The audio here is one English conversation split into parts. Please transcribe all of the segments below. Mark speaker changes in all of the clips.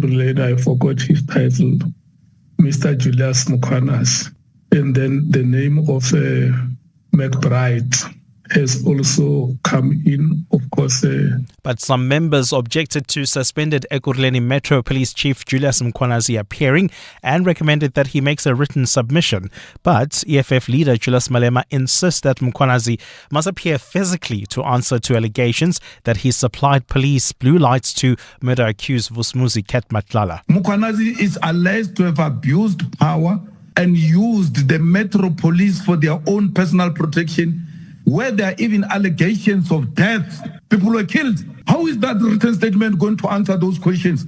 Speaker 1: Later, I forgot his title, Mr. Julius Mukwanas. And then the name of McBride has also come in, of course.
Speaker 2: But some members objected to suspended Ekurhuleni Metro Police Chief Julius Mkhwanazi appearing and recommended that he makes a written submission. But EFF leader Julius Malema insists that Mkhwanazi must appear physically to answer to allegations that he supplied police blue lights to murder-accused Vusmuzi Ketmatlala.
Speaker 3: Mkhwanazi is alleged to have abused power and used the Metro Police for their own personal protection, where there are even allegations of death. People were killed. How is that written statement going to answer those questions?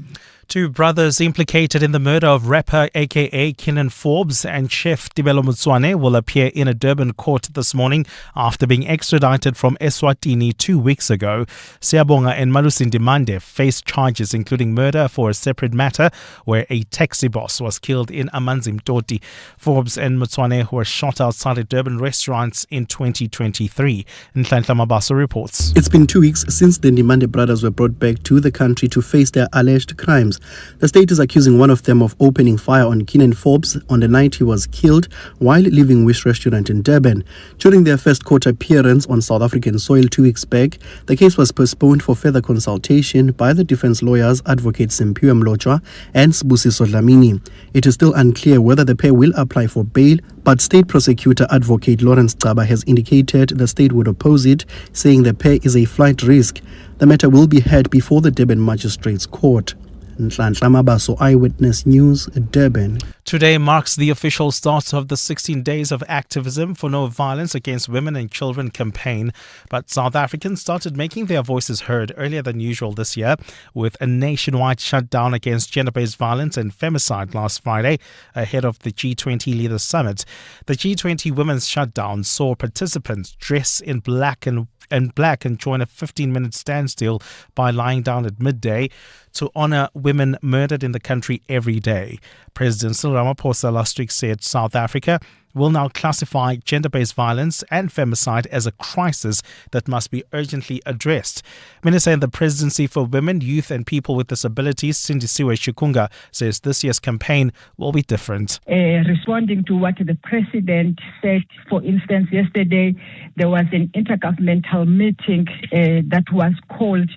Speaker 2: Two brothers implicated in the murder of rapper aka Kenan Forbes and chef Tibelo Mutswane will appear in a Durban court this morning after being extradited from Eswatini 2 weeks ago. Siyabonga and Malusi Ndimande faced charges including murder for a separate matter where a taxi boss was killed in Amanzi Mtoti. Forbes and Mutswane were shot outside a Durban restaurants in 2023. Nhlanhla Mabaso reports.
Speaker 4: It's been 2 weeks since the Ndimande brothers were brought back to the country to face their alleged crimes. The state is accusing one of them of opening fire on Kenan Forbes on the night he was killed while leaving Wish restaurant in Durban. During their first court appearance on South African soil 2 weeks back, the case was postponed for further consultation by the defense lawyers advocates Simpiwe Mlotshwa and Sibusiso Dlamini. It is still unclear whether the pair will apply for bail, but State Prosecutor Advocate Lawrence Caba has indicated the state would oppose it, saying the pair is a flight risk. The matter will be heard before the Durban Magistrates Court. Nhlanhla Mabaso, Eyewitness News, Durban.
Speaker 2: Today marks the official start of the 16 Days of Activism for No Violence Against Women and Children campaign. But South Africans started making their voices heard earlier than usual this year with a nationwide shutdown against gender-based violence and femicide last Friday ahead of the G20 Leaders Summit. The G20 Women's Shutdown saw participants dress in black and join a 15-minute standstill by lying down at midday to honor women murdered in the country every day. President Cyril Ramaphosa last week said South Africa will now classify gender-based violence and femicide as a crisis that must be urgently addressed. Minister in the Presidency for Women, Youth and People with Disabilities, Sindisiwe Shikunga, says this year's campaign will be different.
Speaker 5: Responding to what the President said, for instance, yesterday there was an intergovernmental meeting that was called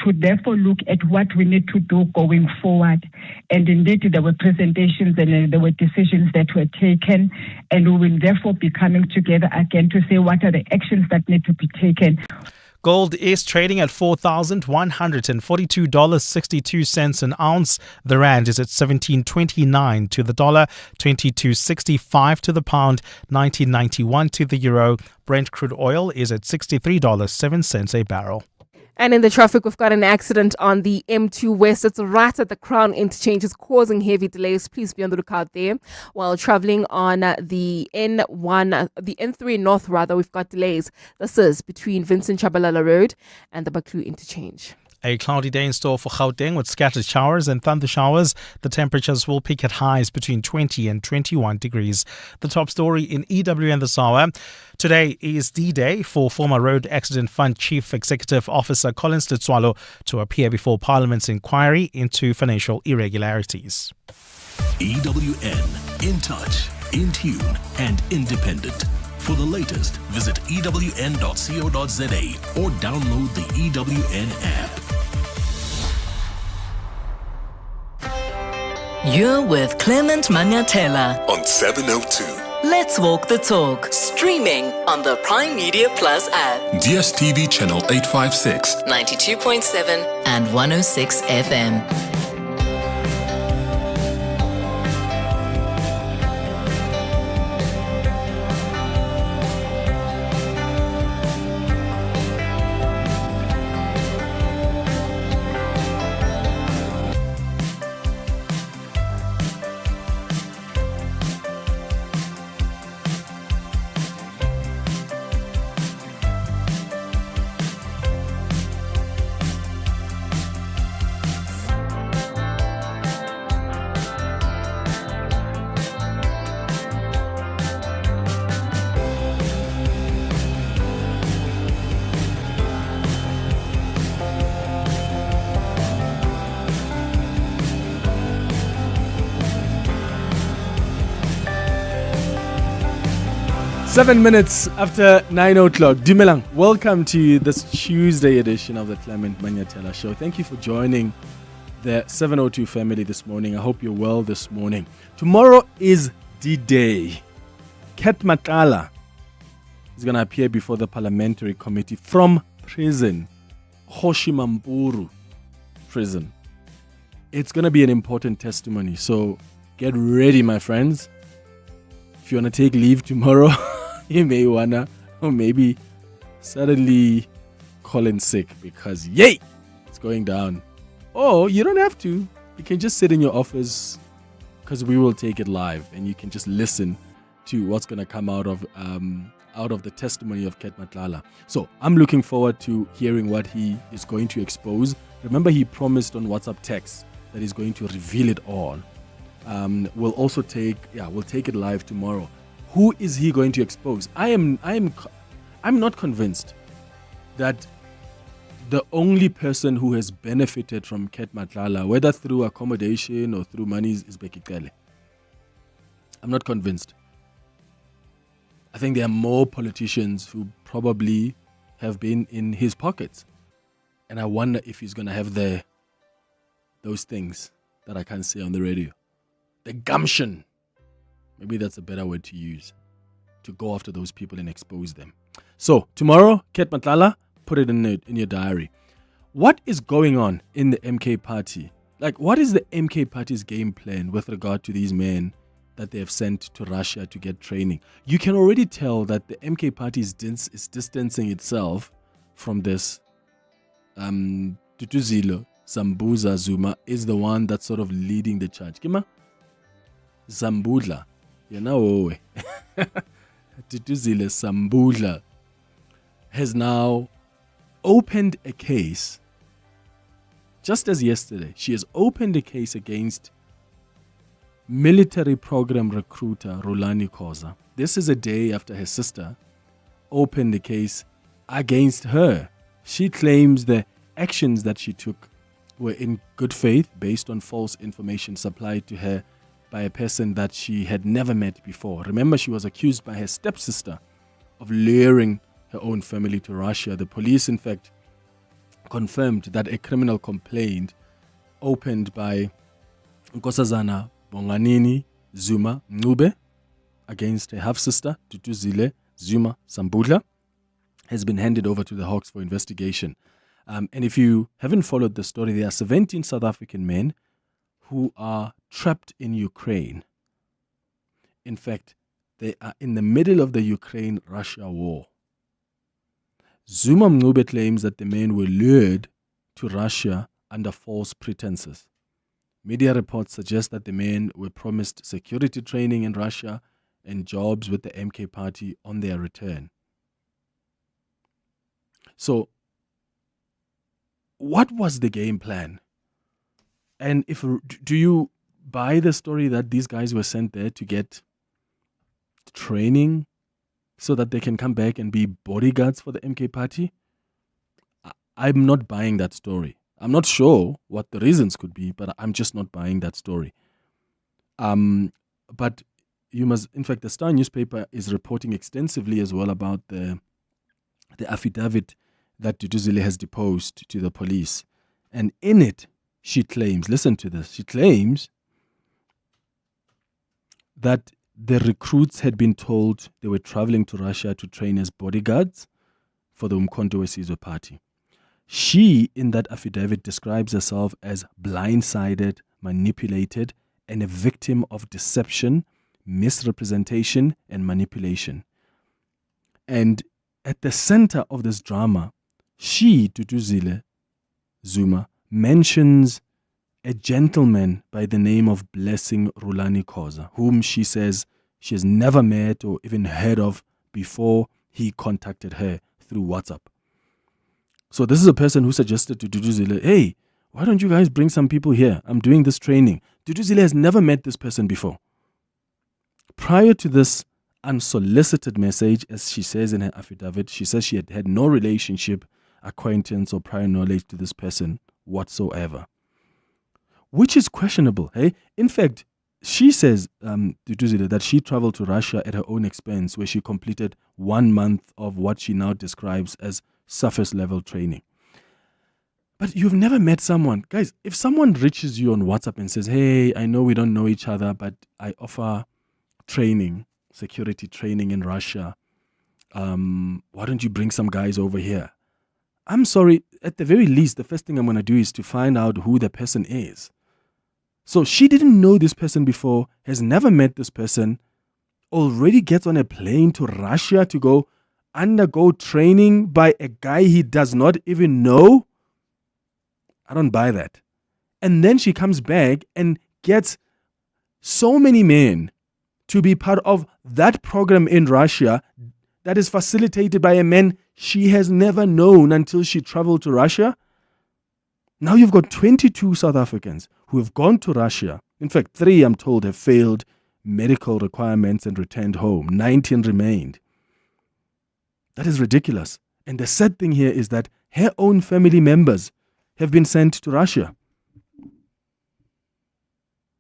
Speaker 5: to therefore look at what we need to do going forward. And indeed, there were presentations and there were decisions that were taken, and we will therefore be coming together again to say what are the actions that need to be taken.
Speaker 2: Gold is trading at $4,142.62 an ounce. The rand is at 17.29 to the dollar, 22.65 to the pound, 19.91 to the euro. Brent crude oil is at $63.07 a barrel.
Speaker 6: And in the traffic, we've got an accident on the M2 West. It's right at the Crown interchange. It's causing heavy delays. Please be on the lookout there. While traveling on the N3 North, we've got delays. This is between Vincent Chabalala Road and the Baklu interchange.
Speaker 2: A cloudy day in store for Gauteng with scattered showers and thunder showers. The temperatures will peak at highs between 20 and 21 degrees. The top story in EWN this hour. Today is D-Day for former Road Accident Fund Chief Executive Officer Collins Letswalo to appear before Parliament's inquiry into financial irregularities.
Speaker 7: EWN, in touch, in tune and independent. For the latest, visit ewn.co.za or download the EWN app.
Speaker 8: You're with Clement Manyathela
Speaker 7: On 702.
Speaker 8: Let's walk the talk. Streaming on the Prime Media Plus app.
Speaker 7: DSTV channel 856.
Speaker 8: 92.7 and 106 FM.
Speaker 9: 7 minutes after 9 o'clock. Dumelang, welcome to this Tuesday edition of the Clement Manyathela Show. Thank you for joining the 702 family this morning. I hope you're well this morning. Tomorrow is D-Day. Clement Manyathela is going to appear before the Parliamentary Committee from prison, Hoshimampuru prison. It's going to be an important testimony, so get ready, my friends. If you want to take leave tomorrow, you may wanna, or maybe suddenly call in sick because yay, it's going down. Or you don't have to. You can just sit in your office because we will take it live, and you can just listen to what's gonna come out of the testimony of Clement Manyathela. So I'm looking forward to hearing what he is going to expose. Remember, he promised on WhatsApp text that he's going to reveal it all. We'll take it live tomorrow. Who is he going to expose? I'm not convinced that the only person who has benefited from Clement Manyathela, whether through accommodation or through money, is Bekele. I'm not convinced. I think there are more politicians who probably have been in his pockets, and I wonder if he's going to have those things that I can't say on the radio. The gumption, maybe that's a better word to use, to go after those people and expose them. So tomorrow, Clement Manyathela, put it in your diary. What is going on in the MK party? Like, what is the MK party's game plan with regard to these men that they have sent to Russia to get training? You can already tell that the MK party is distancing itself from this. Tutuzilo Sambuza Zuma is the one that's sort of leading the charge. Kima? Zambudla. Tutuzile Sambudla has now opened a case. Just as yesterday, she has opened a case against military program recruiter Rulani Khoza. This is a day after her sister opened the case against her. She claims the actions that she took were in good faith based on false information supplied to her by a person that she had never met before. Remember, she was accused by her stepsister of luring her own family to Russia. The police, in fact, confirmed that a criminal complaint opened by Nkosazana Bonganini Zuma Ncube against her half-sister Tutuzile Zuma Sambudla has been handed over to the Hawks for investigation. And if you haven't followed the story, there are 17 South African men who are trapped in Ukraine. In fact, they are in the middle of the Ukraine-Russia war. Zuma Ncube claims that the men were lured to Russia under false pretenses. Media reports suggest that the men were promised security training in Russia and jobs with the MK party on their return. So, what was the game plan? And do you buy the story that these guys were sent there to get training so that they can come back and be bodyguards for the MK party? I'm not buying that story. I'm not sure what the reasons could be, but I'm just not buying that story. But you must, in fact, the Star newspaper is reporting extensively as well about the affidavit that Tutuzile has deposed to the police. And in it, she claims, listen to this, she claims that the recruits had been told they were traveling to Russia to train as bodyguards for the Umkhonto weSizwe party. She, in that affidavit, describes herself as blindsided, manipulated, and a victim of deception, misrepresentation, and manipulation. And at the center of this drama, she, Tutuzile Zuma, mentions a gentleman by the name of Blessing Rulani Khoza, whom she says she has never met or even heard of before he contacted her through WhatsApp. So this is a person who suggested to Tutuzile, hey, why don't you guys bring some people here? I'm doing this training. Tutuzile has never met this person before. Prior to this unsolicited message, as she says in her affidavit, she says she had had no relationship, acquaintance, or prior knowledge to this person whatsoever. Which is questionable. Hey? In fact, she says, Duduzile, that she traveled to Russia at her own expense, where she completed 1 month of what she now describes as surface level training. But you've never met someone. Guys, if someone reaches you on WhatsApp and says, hey, I know we don't know each other, but I offer training, security training in Russia. Why don't you bring some guys over here? I'm sorry, at the very least, the first thing I'm going to do is to find out who the person is. So she didn't know this person before, has never met this person, already gets on a plane to Russia to go undergo training by a guy he does not even know. I don't buy that. And then she comes back and gets so many men to be part of that program in Russia that is facilitated by a man she has never known until she traveled to Russia. Now you've got 22 South Africans who have gone to Russia. In fact, 3, I'm told, have failed medical requirements and returned home. 19 remained. That is ridiculous. And the sad thing here is that her own family members have been sent to Russia.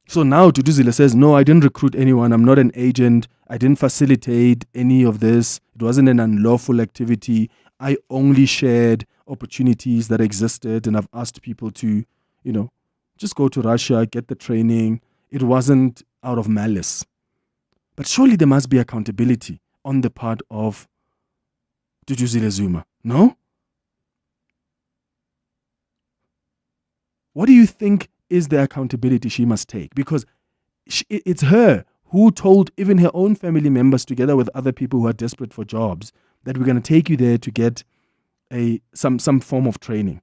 Speaker 9: So now Duduzile says, no, I didn't recruit anyone. I'm not an agent. I didn't facilitate any of this. It wasn't an unlawful activity. I only shared opportunities that existed, and I've asked people to, just go to Russia, get the training. It wasn't out of malice. But surely there must be accountability on the part of Duduzile Zuma, no? What do you think is the accountability she must take? Because it's her who told even her own family members, together with other people who are desperate for jobs, that we're going to take you there to get some form of training.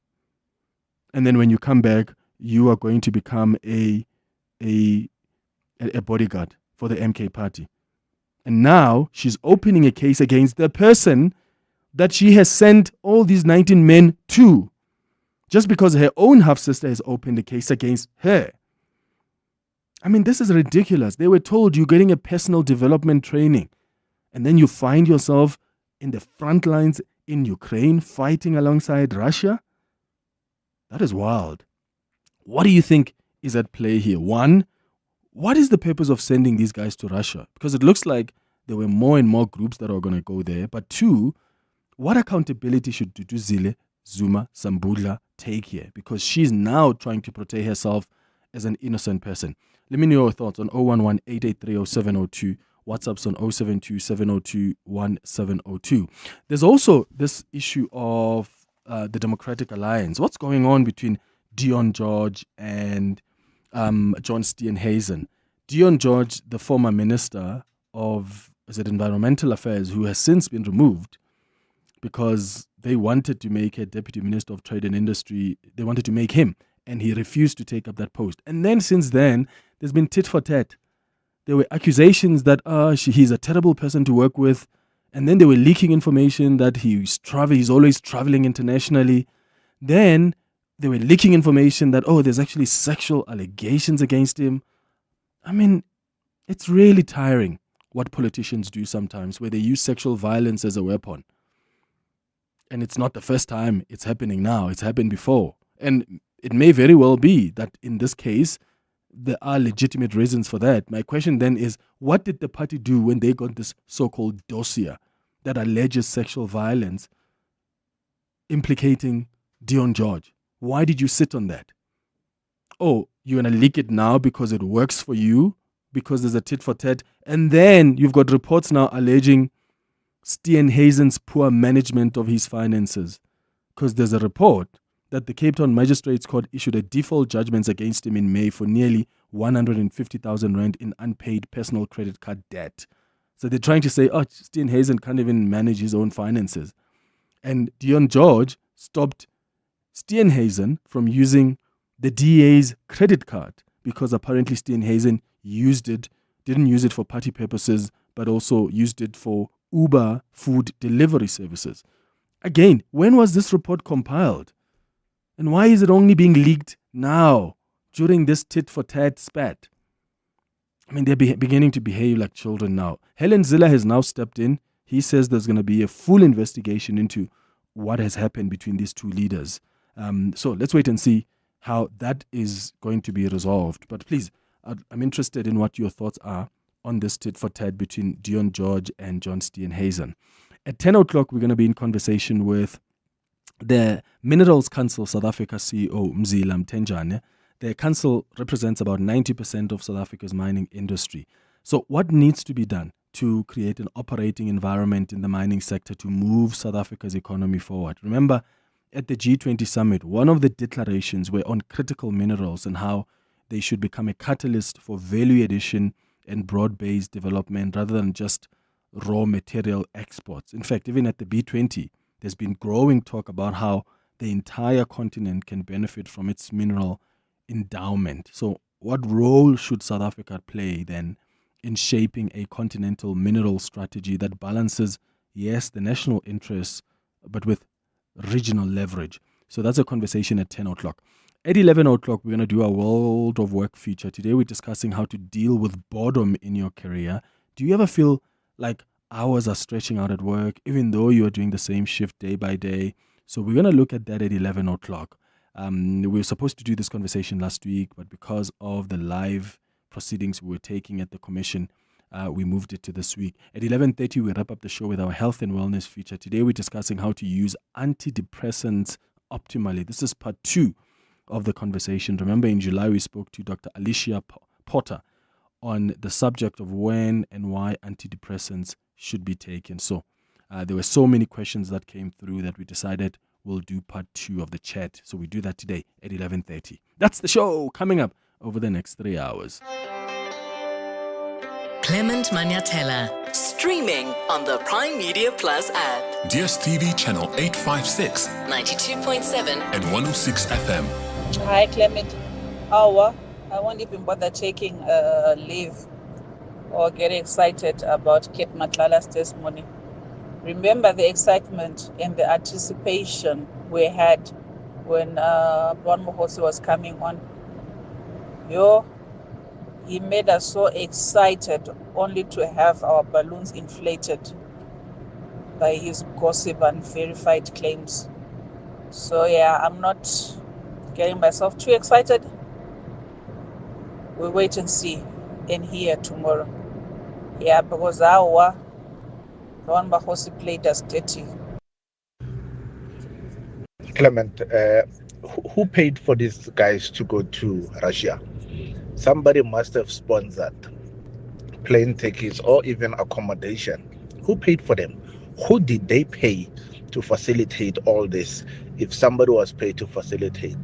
Speaker 9: And then when you come back, you are going to become a bodyguard for the MK party. And now she's opening a case against the person that she has sent all these 19 men to, just because her own half-sister has opened a case against her. I mean, this is ridiculous. They were told you're getting a personal development training, and then you find yourself in the front lines in Ukraine fighting alongside Russia. That is wild. What do you think is at play here? One, what is the purpose of sending these guys to Russia? Because it looks like there were more and more groups that are going to go there. But two, what accountability should Duduzile Zuma Sambudla take here? Because she's now trying to portray herself as an innocent person. Let me know your thoughts on 011-883-0702. WhatsApp's on 072-702-1702. There's also this issue of the Democratic Alliance. What's going on between Dion George and John Steenhuisen? Dion George, the former minister of Environmental Affairs, who has since been removed because they wanted to make a deputy minister of trade and industry. They wanted to make him, and he refused to take up that post. And then since then, there's been tit for tat. There were accusations that he's a terrible person to work with. And then they were leaking information that he's always traveling internationally. Then they were leaking information that, there's actually sexual allegations against him. I mean, it's really tiring what politicians do sometimes, where they use sexual violence as a weapon. And it's not the first time it's happening now. It's happened before. And it may very well be that in this case, there are legitimate reasons for that. My question then is, what did the party do when they got this so-called dossier that alleges sexual violence implicating Dion George? Why did you sit on that? Oh, you're going to leak it now because it works for you, because there's a tit for tat. And then you've got reports now alleging Steenhuisen's poor management of his finances, because there's a report that the Cape Town Magistrates Court issued a default judgments against him in May for nearly 150,000 rand in unpaid personal credit card debt. So they're trying to say, Steenhuisen can't even manage his own finances. And Dion George stopped Steenhuisen from using the DA's credit card because apparently Steenhuisen didn't use it for party purposes, but also used it for Uber food delivery services. Again, when was this report compiled? And why is it only being leaked now, during this tit-for-tat spat? I mean, they're beginning to behave like children now. Helen Ziller has now stepped in. He says there's going to be a full investigation into what has happened between these two leaders. So let's wait and see how that is going to be resolved. But please, I'm interested in what your thoughts are on this tit for tat between Dion George and John Steenhuisen. At 10 o'clock, we're going to be in conversation with the Minerals Council South Africa CEO, Mzila Mtenjane. The council represents about 90% of South Africa's mining industry. So what needs to be done to create an operating environment in the mining sector to move South Africa's economy forward? Remember, at the G20 summit, one of the declarations were on critical minerals and how they should become a catalyst for value addition and broad-based development rather than just raw material exports. In fact, even at the B20, there's been growing talk about how the entire continent can benefit from its mineral endowment. So what role should South Africa play then in shaping a continental mineral strategy that balances, yes, the national interests, but with regional leverage? So that's a conversation at 10 o'clock. At 11 o'clock, we're going to do a World of Work feature. Today, we're discussing how to deal with boredom in your career. Do you ever feel like hours are stretching out at work, even though you're doing the same shift day by day? So we're going to look at that at 11 o'clock. We were supposed to do this conversation last week, but because of the live proceedings we were taking at the commission, we moved it to this week. At 11:30, we wrap up the show with our health and wellness feature. Today, we're discussing how to use anti-depressants optimally. This is part 2 of the conversation. Remember, in July, we spoke to Dr. Alicia Potter on the subject of when and why antidepressants should be taken. So there were so many questions that came through that we decided we'll do part 2 of the chat. So we do that today at 11:30. That's the show coming up over the next 3 hours.
Speaker 8: Clement Manyathela, streaming on the Prime Media Plus app.
Speaker 7: DSTV channel 856,
Speaker 8: 92.7
Speaker 7: and 106 FM.
Speaker 10: Hi, Clement. I won't even bother taking leave or get excited about Kate Matlala's testimony. Remember the excitement and the anticipation we had when Ron Mohosi was coming on. He made us so excited only to have our balloons inflated by his gossip and verified claims. So yeah, I'm not getting myself too excited. We'll wait and see and hear tomorrow. Yeah, because our Ron Mohosi played us dirty.
Speaker 11: Clement, who paid for these guys to go to Russia? Somebody must have sponsored plane tickets or even accommodation. Who paid for them? Who did they pay to facilitate all this? If somebody was paid to facilitate,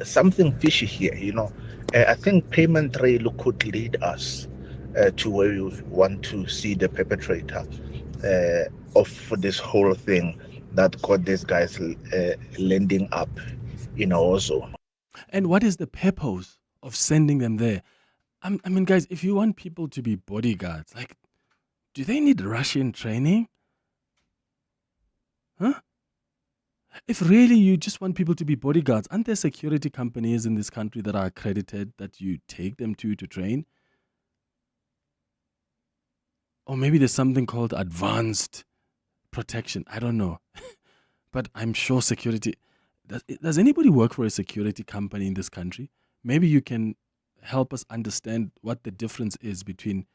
Speaker 11: something fishy here, I think payment trail could lead us to where we want to see the perpetrator of this whole thing that got these guys landing up, also.
Speaker 9: And what is the purpose of sending them there? I mean, guys, if you want people to be bodyguards, do they need Russian training? Huh? If really you just want people to be bodyguards, aren't there security companies in this country that are accredited that you take them to train? Or maybe there's something called advanced protection. I don't know. But I'm sure security... Does anybody work for a security company in this country? Maybe you can help us understand what the difference is between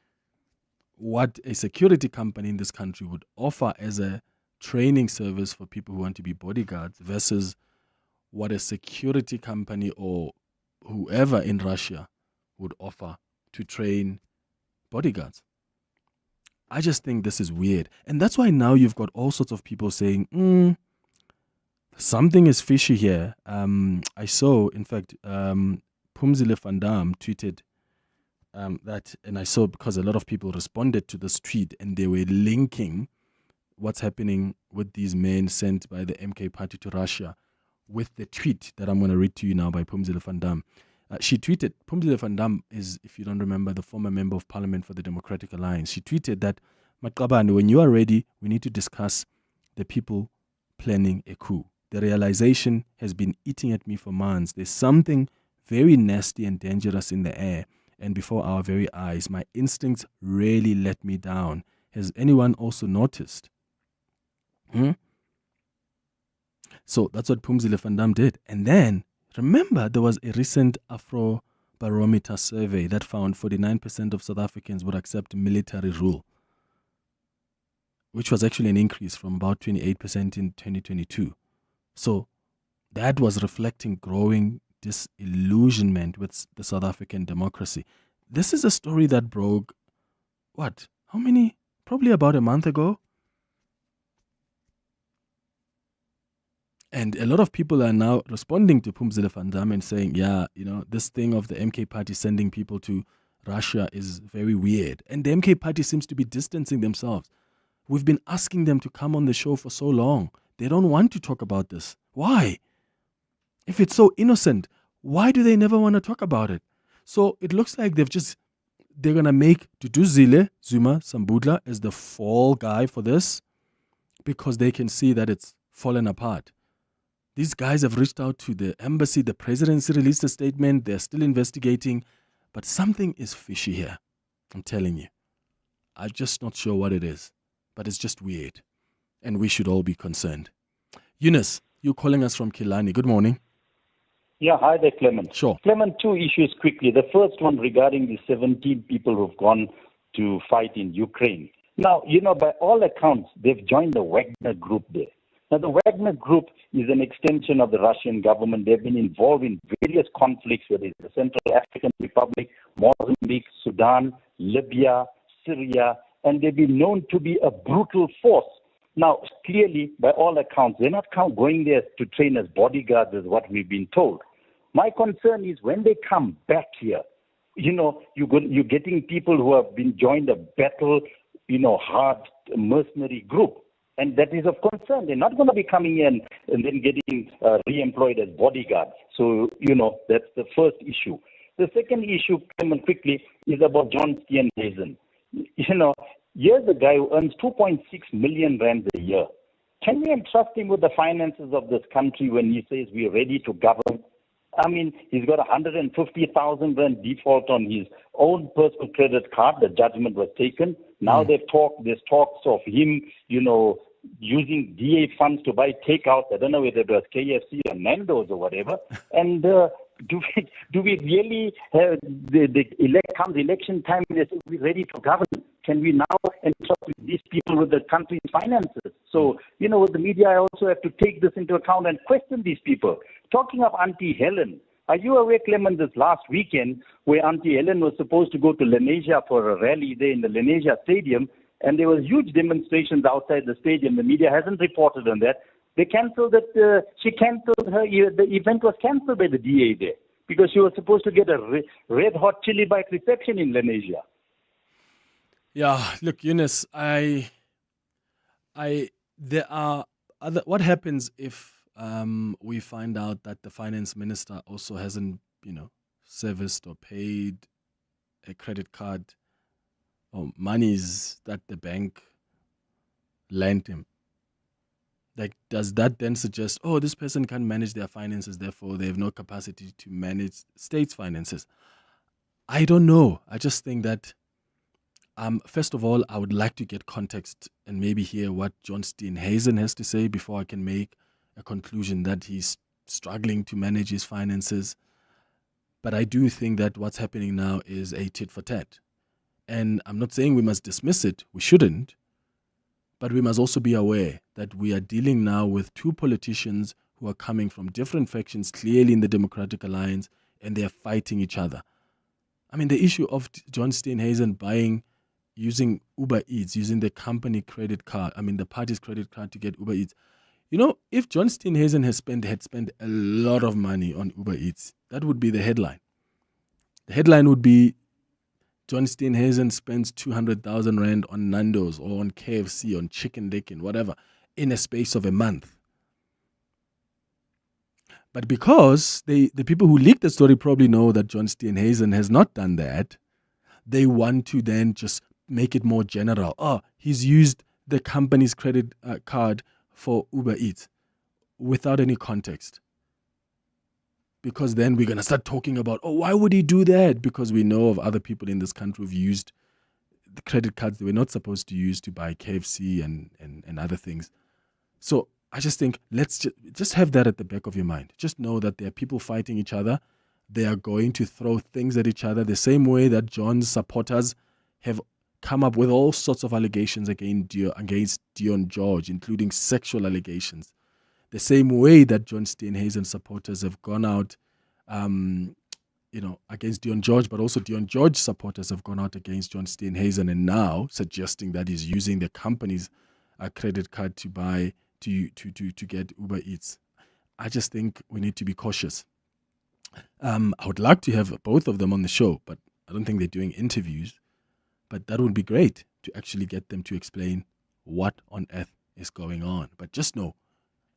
Speaker 9: what a security company in this country would offer as a training service for people who want to be bodyguards versus what a security company or whoever in Russia would offer to train bodyguards. I just think this is weird. And that's why now you've got all sorts of people saying, something is fishy here. I saw, in fact, Pumzile van Dam tweeted that, and I saw because a lot of people responded to this tweet and they were linking what's happening with these men sent by the MK party to Russia with the tweet that I'm going to read to you now by Pumzile van Dam. She tweeted, Pumzile van Dam is, if you don't remember, the former member of Parliament for the Democratic Alliance. She tweeted that, Maqabane, when you are ready, we need to discuss the people planning a coup. The realization has been eating at me for months. There's something very nasty and dangerous in the air and before our very eyes. My instincts really let me down. Has anyone also noticed? So that's what Pumzile van Dam did. And then, remember, there was a recent Afro Barometer survey that found 49% of South Africans would accept military rule, which was actually an increase from about 28% in 2022. So that was reflecting growing disillusionment with the South African democracy. This is a story that broke, how many? Probably about a month ago. And a lot of people are now responding to Phumzile van Dam and saying, this thing of the MK party sending people to Russia is very weird. And the MK party seems to be distancing themselves. We've been asking them to come on the show for so long. They don't want to talk about this. Why? If it's so innocent, why do they never want to talk about it? So it looks like they're going to make Duduzile Zuma Sambudla as the fall guy for this because they can see that it's fallen apart. These guys have reached out to the embassy. The presidency released a statement. They're still investigating. But something is fishy here. I'm telling you. I'm just not sure what it is. But it's just weird. And we should all be concerned. Eunice, you're calling us from Killarney. Good morning.
Speaker 12: Yeah, hi there, Clement.
Speaker 9: Sure.
Speaker 12: Clement, two issues quickly. The first one regarding the 17 people who've gone to fight in Ukraine. Now, by all accounts, they've joined the Wagner group there. Now, the Wagner Group is an extension of the Russian government. They've been involved in various conflicts, whether it's the Central African Republic, Mozambique, Sudan, Libya, Syria, and they've been known to be a brutal force. Now, clearly, by all accounts, they're not going there to train as bodyguards, is what we've been told. My concern is when they come back here, you're getting people who have been joined a battle, hard mercenary group. And that is of concern. They're not going to be coming in and then getting re-employed as bodyguards. So, that's the first issue. The second issue, Clement, quickly, is about John Steenhuisen. Here's a guy who earns 2.6 million rand a year. Can we entrust him with the finances of this country when he says we're ready to govern? I mean, he's got 150,000 rand default on his own personal credit card. The judgment was taken. Now there's talks of him, using DA funds to buy takeout. I don't know whether it was KFC or Nando's or whatever. And do we really comes election time? They say we're ready to govern. Can we now entrust these people with the country's finances? So with the media, I also have to take this into account and question these people. Talking of Auntie Helen, are you aware, Clement, this last weekend where Auntie Helen was supposed to go to Lenasia for a rally there in the Lenasia Stadium, and there was huge demonstrations outside the stadium. The media hasn't reported on that. They cancelled it. She cancelled the event was cancelled by the DA there because she was supposed to get a red hot chili bite reception in Lenasia.
Speaker 9: Yeah, look, Eunice, there are other. What happens if we find out that the finance minister also hasn't, serviced or paid a credit card or monies that the bank lent him? Like, does that then suggest, this person can't manage their finances, therefore they have no capacity to manage state's finances? I don't know. I just think that, first of all, I would like to get context and maybe hear what John Steenhuisen has to say before I can make a conclusion that he's struggling to manage his finances. But I do think that what's happening now is a tit for tat. And I'm not saying we must dismiss it. We shouldn't. But we must also be aware that we are dealing now with two politicians who are coming from different factions, clearly in the Democratic Alliance, and they're fighting each other. I mean, the issue of John Steenhuisen using Uber Eats, using the company credit card, the party's credit card to get Uber Eats. If John Steenhuisen had spent a lot of money on Uber Eats, that would be the headline. The headline would be John Steenhuisen spends 200,000 rand on Nando's or on KFC, on Chicken Dicken, whatever, in a space of a month. But because the people who leaked the story probably know that John Steenhuisen has not done that, they want to then just make it more general. He's used the company's credit card for Uber Eats without any context. Because then we're going to start talking about, why would he do that? Because we know of other people in this country who've used the credit cards they were not supposed to use to buy KFC and other things. So I just think let's just have that at the back of your mind. Just know that there are people fighting each other. they are going to throw things at each other the same way that John's supporters have come up with all sorts of allegations against Dion George, including sexual allegations. The same way that John Steenhuisen supporters have gone out against Dion George, but also Dion George supporters have gone out against John Steenhuisen and now suggesting that he's using the company's credit card to buy to get Uber Eats. I just think we need to be cautious. I would like to have both of them on the show, but I don't think they're doing interviews. But that would be great to actually get them to explain what on earth is going on. But just know,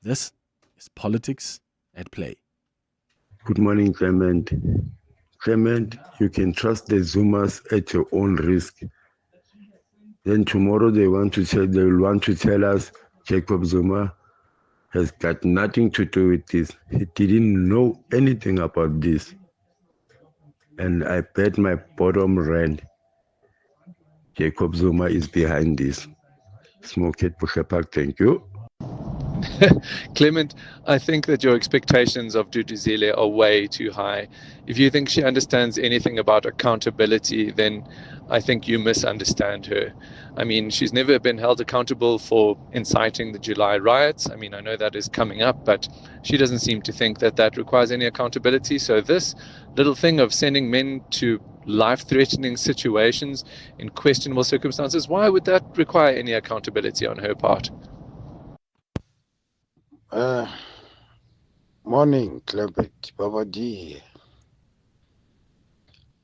Speaker 9: this is politics at play.
Speaker 13: Good morning, Clement. Clement, you can trust the Zoomers at your own risk. Then tomorrow they will want to tell us Jacob Zuma has got nothing to do with this. He didn't know anything about this. And I bet my bottom rand, Jacob Zuma is behind this. Smoke it, Pushapak, thank you.
Speaker 14: Clement, I think that your expectations of Duduzile are way too high. If you think she understands anything about accountability, then I think you misunderstand her. I mean, she's never been held accountable for inciting the July riots. I mean, I know that is coming up, but she doesn't seem to think that that requires any accountability. So this little thing of sending men to life-threatening situations in questionable circumstances, why would that require any accountability on her part?
Speaker 15: Morning, Clement, Baba D.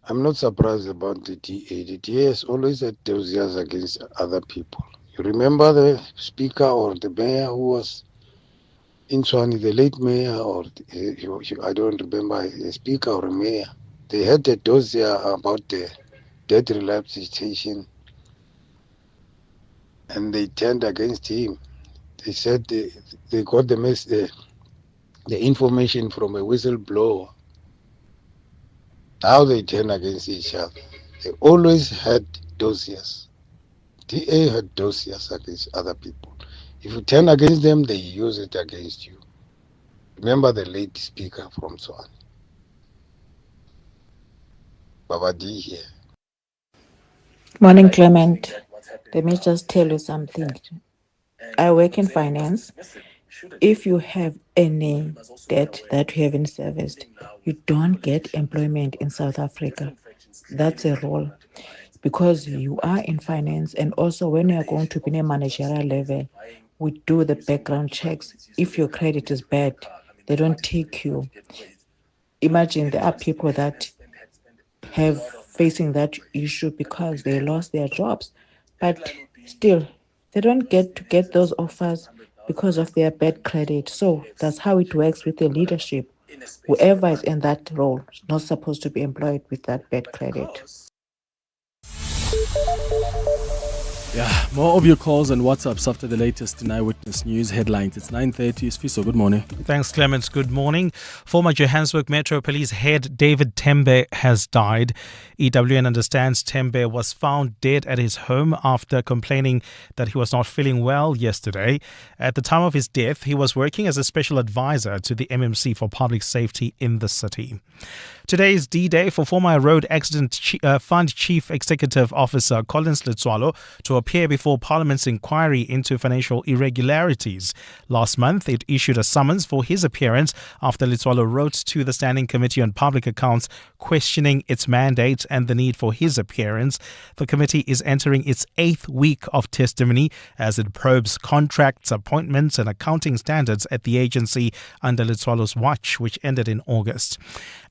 Speaker 15: I'm not surprised about the DA. The DA has always had dossiers against other people. You remember the speaker or the mayor who was in Swani, the late mayor, or I don't remember the speaker or a mayor. They had a dossier about the debt relaxation and they turned against him. They said they got the information from a whistleblower. Now they turn against each other. They always had dossiers. DA had dossiers against other people. If you turn against them, they use it against you. Remember the late speaker from Swan. Baba D here.
Speaker 16: Morning, Clement. Let me just tell you something. I work in finance. If you have any debt that you haven't serviced, you don't get employment in South Africa. That's a rule. Because you are in finance, and also when you are going to be in a managerial level, we do the background checks. If your credit is bad, they don't take you. Imagine there are people that have facing that issue because they lost their jobs, but still they don't get those offers because of their bad credit. So that's how it works with the leadership. Whoever is in that role is not supposed to be employed with that bad credit.
Speaker 9: Yeah, more of your calls and WhatsApps after the latest in Eyewitness News headlines. It's 9:30. It's Fiso. Good morning.
Speaker 2: Thanks, Clements. Good morning. Former Johannesburg Metro Police head David Tembe has died. EWN understands Tembe was found dead at his home after complaining that he was not feeling well yesterday. At the time of his death, he was working as a special advisor to the MMC for public safety in the city. Today is D-Day for former Road Accident Fund Chief Executive Officer Collins Letswalo to appear before Parliament's inquiry into financial irregularities. Last month, it issued a summons for his appearance after Letswalo wrote to the Standing Committee on Public Accounts questioning its mandate and the need for his appearance. The committee is entering its 8th week of testimony as it probes contracts, appointments and accounting standards at the agency under Letswalo's watch, which ended in August.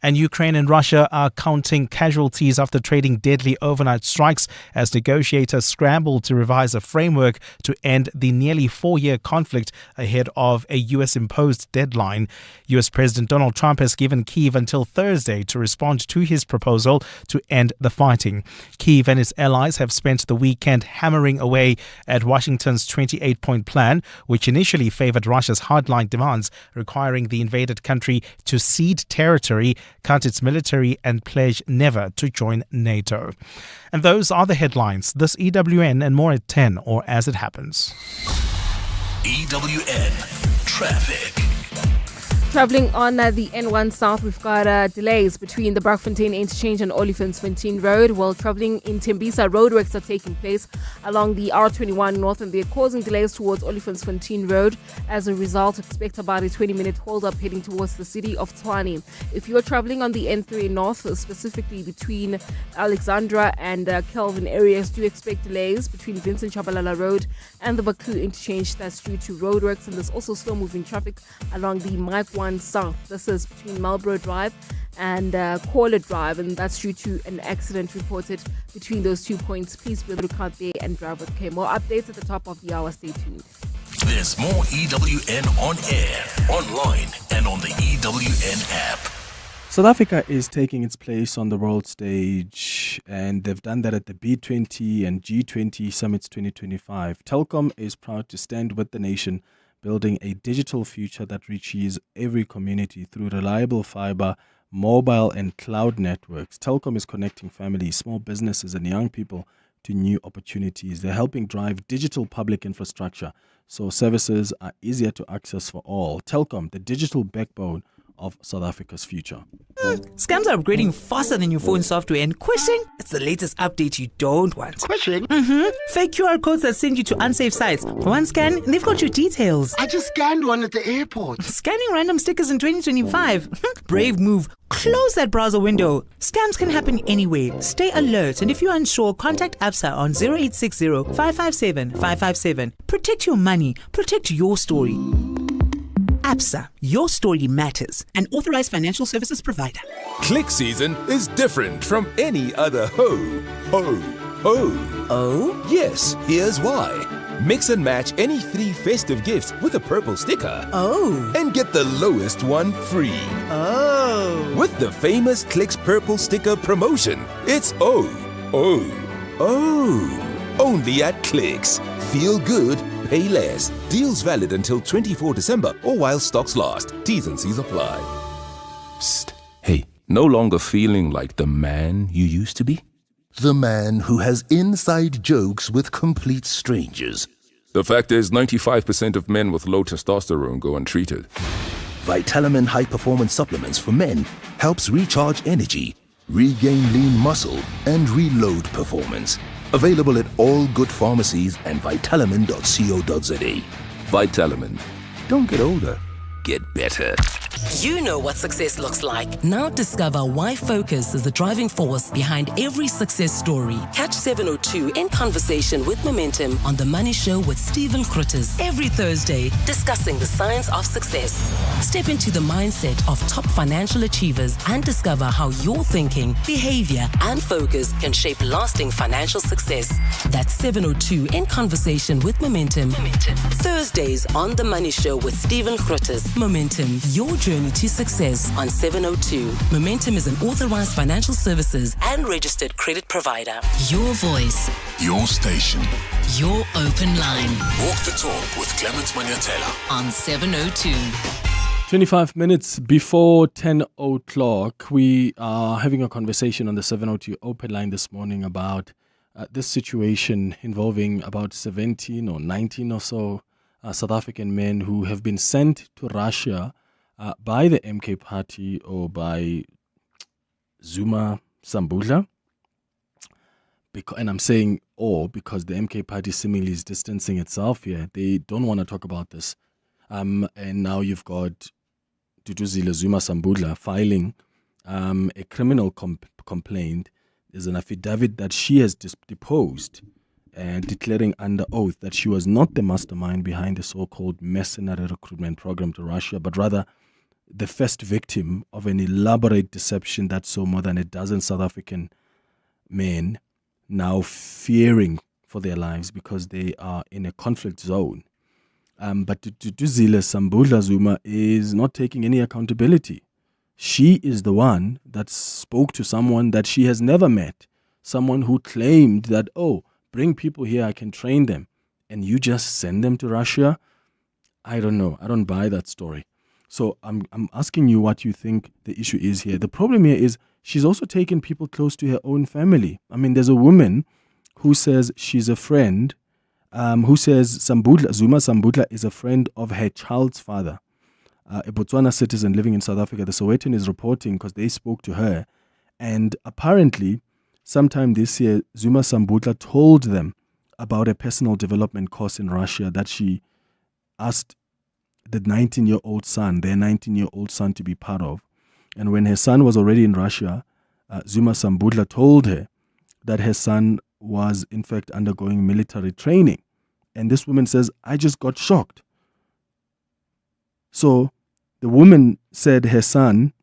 Speaker 2: And Ukraine and Russia are counting casualties after trading deadly overnight strikes as negotiators scramble to revise a framework to end the nearly 4-year conflict ahead of a US-imposed deadline. US President Donald Trump has given Kyiv until Thursday to respond to his proposal to end the fighting. Kyiv and its allies have spent the weekend hammering away at Washington's 28-point plan, which initially favored Russia's hardline demands, requiring the invaded country to cede territory, cut its military and pledge never to join NATO. And those are the headlines. This EWN and more at 10 or as it happens.
Speaker 7: EWN Traffic.
Speaker 6: Traveling on the N1 South, we've got delays between the Brakfontein interchange and Olifantsfontein Road. While traveling in Tembisa, roadworks are taking place along the R21 North, and they're causing delays towards Olifantsfontein Road. As a result, expect about a 20-minute hold-up heading towards the city of Tshwane. If you're traveling on the N3 North, specifically between Alexandra and Kelvin areas, do expect delays between Vincent Chabalala Road and the Baku interchange. That's due to roadworks, and there's also slow-moving traffic along the Mike 1 South. This is between Marlborough Drive and Caller Drive, and that's due to an accident reported between those 2 points. Please be on the lookout there and drive with care. More updates at the top of the hour. Stay tuned.
Speaker 7: There's more EWN on air, online, and on the EWN app.
Speaker 9: South Africa is taking its place on the world stage, and they've done that at the B20 and G20 Summits 2025. Telkom is proud to stand with the nation, building a digital future that reaches every community through reliable fiber, mobile and cloud networks. Telkom is connecting families, small businesses and young people to new opportunities. They're helping drive digital public infrastructure so services are easier to access for all. Telkom, the digital backbone of South Africa's future.
Speaker 17: Scams are upgrading faster than your phone software, and Quishing, it's the latest update you don't want.
Speaker 18: Quishing?
Speaker 17: Fake QR codes that send you to unsafe sites. For one scan, and they've got your details.
Speaker 18: I just scanned one at the airport.
Speaker 17: Scanning random stickers in 2025. Brave move. Close that browser window. Scams can happen anywhere. Stay alert, and if you're unsure, contact ABSA on 0860 557 557. Protect your money. Protect your story. ABSA, your story matters. An authorized financial services provider.
Speaker 19: Click season is different from any other ho.
Speaker 17: Oh?
Speaker 19: Yes, here's why. Mix and match any 3 festive gifts with a purple sticker.
Speaker 17: Oh.
Speaker 19: And get the lowest one free.
Speaker 17: Oh.
Speaker 19: With the famous Clicks Purple Sticker promotion. It's only at Clicks. Feel good, pay less. Deals valid until 24 December or while stocks last. T's and C's apply. Psst. Hey, no longer feeling like the man you used to be? The man who has inside jokes with complete strangers. The fact is, 95% of men with low testosterone go untreated. Vitamin High Performance Supplements for men helps recharge energy, regain lean muscle, and reload performance. Available at all good pharmacies and Vitalamin.co.za. Vitalamin. Don't get older. Get better.
Speaker 8: You know what success looks like. Now discover why focus is the driving force behind every success story. Catch 702 in conversation with Momentum on The Money Show with Stephen Krutters every Thursday, discussing the science of success. Step into the mindset of top financial achievers and discover how your thinking, behavior, and focus can shape lasting financial success. That's 702 in conversation with Momentum. Thursdays on The Money Show with Stephen Krutters. Momentum, your journey to success on 702. Momentum is an authorized financial services and registered credit provider. Your voice.
Speaker 7: Your station.
Speaker 8: Your open line.
Speaker 7: Walk the talk with Clement Manyathela
Speaker 8: on 702.
Speaker 9: 25 minutes before 10 o'clock, we are having a conversation on the 702 open line this morning about this situation involving about 17 or 19 or so South African men who have been sent to Russia by the MK party or by Zuma Sambudla. And I'm saying because the MK party seemingly is distancing itself here. They don't want to talk about this. And now you've got Duduzile Zuma Sambudla filing a criminal complaint. There's an affidavit that she has deposed and declaring under oath that she was not the mastermind behind the so-called mercenary recruitment program to Russia, but rather the first victim of an elaborate deception that saw more than a dozen South African men now fearing for their lives because they are in a conflict zone. But Duduzile Sambudla Zuma is not taking any accountability. She is the one that spoke to someone that she has never met, someone who claimed that, bring people here, I can train them, and you just send them to Russia? I don't know. I don't buy that story. So I'm asking you what you think the issue is here. The problem here is she's also taken people close to her own family. I mean, there's a woman who says she's a friend, who says Zuma Sambudla is a friend of her child's father. a Botswana citizen living in South Africa. The Sowetan is reporting because they spoke to her. And apparently, sometime this year, Zuma Sambutla told them about a personal development course in Russia that she asked the 19-year-old son, their 19-year-old son, to be part of. And when her son was already in Russia, Zuma Sambutla told her that her son was in fact undergoing military training. And this woman says, I just got shocked. So the woman said her son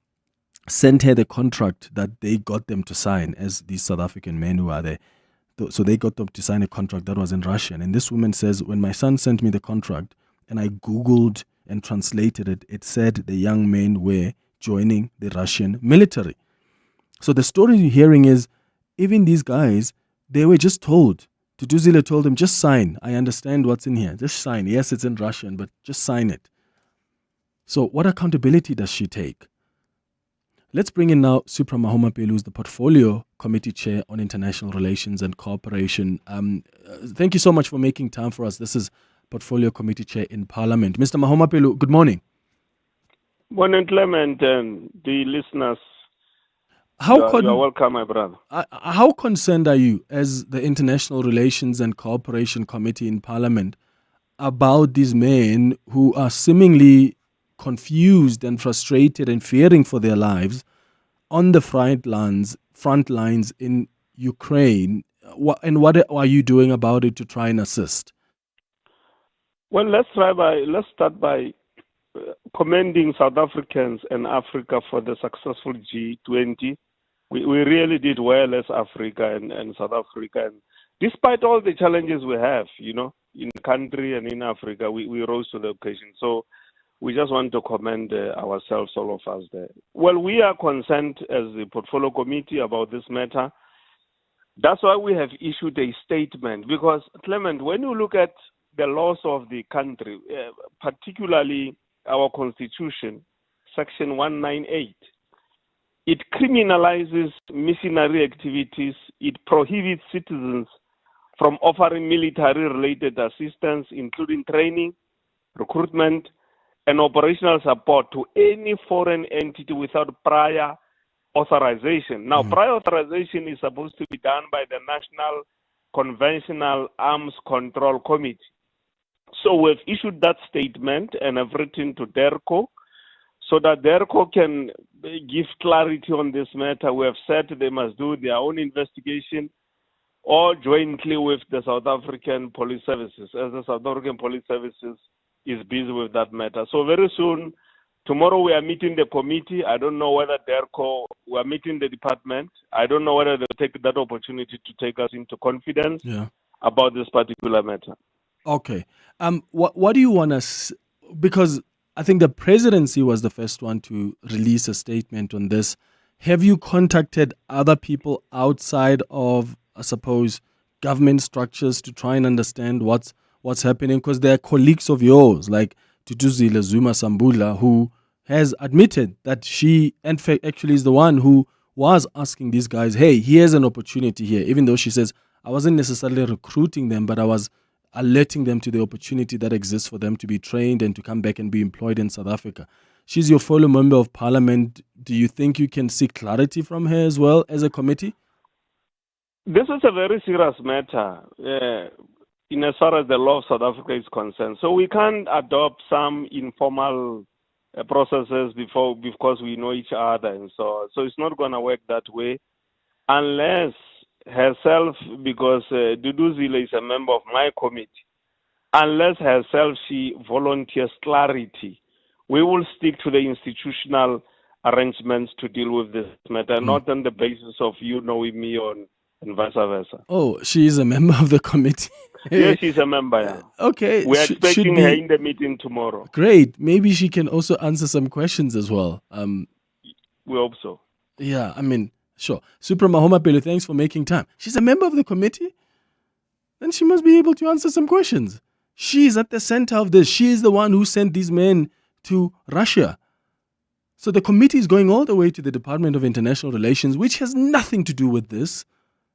Speaker 9: sent her the contract that they got them to sign as these South African men who are there. So they got them to sign a contract that was in Russian. And this woman says, when my son sent me the contract and I Googled and translated it, it said the young men were joining the Russian military. So the story you're hearing is, even these guys, they were just told, Duduzile told them, just sign. I understand what's in here. Just sign. Yes, it's in Russian, but just sign it. So what accountability does she take? Let's bring in now Supra Mahomapelo, who's the Portfolio Committee Chair on International Relations and Cooperation. Thank you so much for making time for us. This is Portfolio Committee Chair in Parliament. Mr. Mahomapelo, good morning.
Speaker 20: Morning, Clement, and the listeners.
Speaker 9: You
Speaker 20: are welcome, my brother.
Speaker 9: How concerned are you as the International Relations and Cooperation Committee in Parliament about these men who are seemingly confused and frustrated and fearing for their lives on the front lines in Ukraine? And what are you doing about it to try and assist?
Speaker 20: Well, let's start by commending South Africans and Africa for the successful G20. We really did well as Africa and South Africa. And despite all the challenges we have, in the country and in Africa, we rose to the occasion. So we just want to commend ourselves, all of us there. Well, we are concerned as the Portfolio Committee about this matter. That's why we have issued a statement. Because, Clement, when you look at the laws of the country, particularly our Constitution, Section 198, it criminalizes missionary activities. It prohibits citizens from offering military-related assistance, including training, recruitment, and operational support to any foreign entity without prior authorization. Now, prior authorization is supposed to be done by the National Conventional Arms Control Committee. So we've issued that statement and have written to DERCO so that DERCO can give clarity on this matter. We have said they must do their own investigation or jointly with the South African Police Services, as the South African Police Services is busy with that matter. So very soon, tomorrow we are meeting the committee. I don't know whether DERCO, we are meeting the department. I don't know whether they'll take that opportunity to take us into confidence about this particular matter.
Speaker 9: Okay. What do you want us, because I think the presidency was the first one to release a statement on this. Have you contacted other people outside of, I suppose, government structures to try and understand what's happening? Because there are colleagues of yours, like Duduzile Zuma Sambula, who has admitted that she, in fact, actually is the one who was asking these guys, hey, here's an opportunity here, even though she says, I wasn't necessarily recruiting them, but I was alerting them to the opportunity that exists for them to be trained and to come back and be employed in South Africa. She's your fellow member of Parliament. Do you think you can seek clarity from her as well as a committee?
Speaker 20: This is a very serious matter in as far as the law of South Africa is concerned. So we can't adopt some informal processes because we know each other. And so it's not going to work that way unless herself, because Duduzile is a member of my committee, unless herself she volunteers clarity, we will stick to the institutional arrangements to deal with this matter, not on the basis of you knowing me and vice versa.
Speaker 9: Oh, she is a member of the committee.
Speaker 20: Yes, she's a member. Yeah.
Speaker 9: Okay.
Speaker 20: We're expecting her in the meeting tomorrow.
Speaker 9: Great. Maybe she can also answer some questions as well.
Speaker 20: We hope so.
Speaker 9: Yeah, I mean, sure. Supra Mahomapelo, thanks for making time. She's a member of the committee, then she must be able to answer some questions. She's at the center of this. She is the one who sent these men to Russia. So the committee is going all the way to the Department of International Relations, which has nothing to do with this.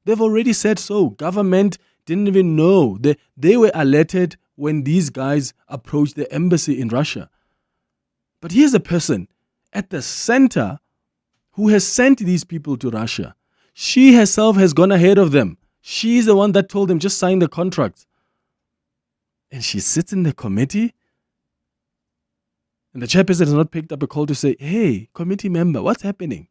Speaker 9: They've already said so. Government didn't even know. They were alerted when these guys approached the embassy in Russia. But here's a person at the center who has sent these people to Russia. She herself has gone ahead of them. She's the one that told them just sign the contract. And she sits in the committee, and the chairperson has not picked up a call to say, hey, committee member, what's happening?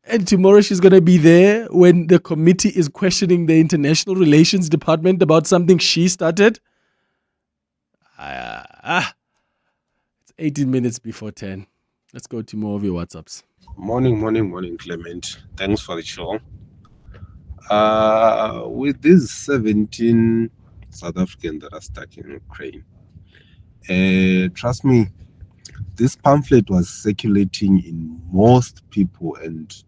Speaker 9: And tomorrow she's going to be there when the committee is questioning the International Relations Department about something she started. It's 18 minutes before 10. Let's go to more of your WhatsApps.
Speaker 19: Morning, Clement. Thanks for the show. With these 17 South Africans that are stuck in Ukraine, trust me, this pamphlet was circulating in most people, and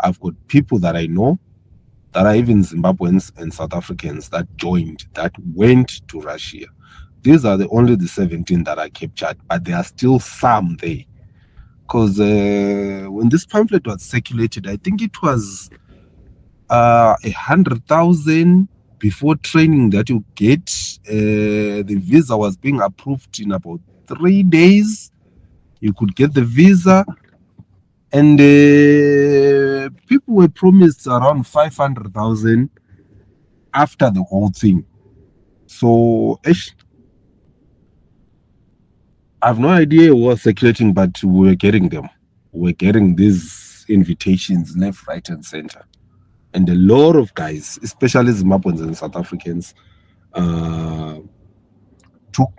Speaker 19: I've got people that I know that are even Zimbabweans and South Africans that joined, that went to Russia. These are only the 17 that are captured, but there are still some there. Because when this pamphlet was circulated, I think it was 100,000 before training that you get. The visa was being approved in about 3 days. You could get the visa. And people were promised around 500,000 after the whole thing. So I have no idea who was circulating, but we were getting them. We were getting these invitations left, right, and center. And a lot of guys, especially Zimbabweans and South Africans, took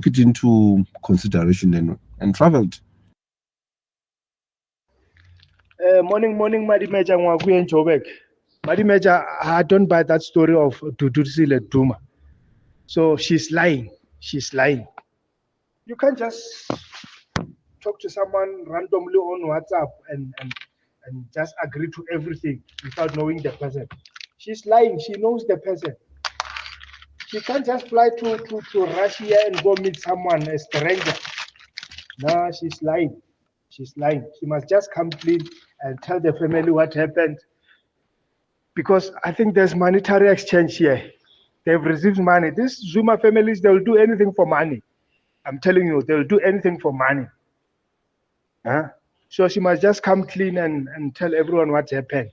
Speaker 19: it into consideration and traveled.
Speaker 21: Morning, Madimeja Ngwaku and Jobek. Madimeja, I don't buy that story of Dudusile Duma. So she's lying. You can't just talk to someone randomly on WhatsApp and just agree to everything without knowing the person. She's lying. She knows the person. She can't just fly to Russia and go meet someone, a stranger. No, she's lying. She must just come clean and tell the family what happened. Because I think there's monetary exchange here. They've received money. These Zuma families, they'll do anything for money. I'm telling you, they'll do anything for money. So she must just come clean and tell everyone what happened.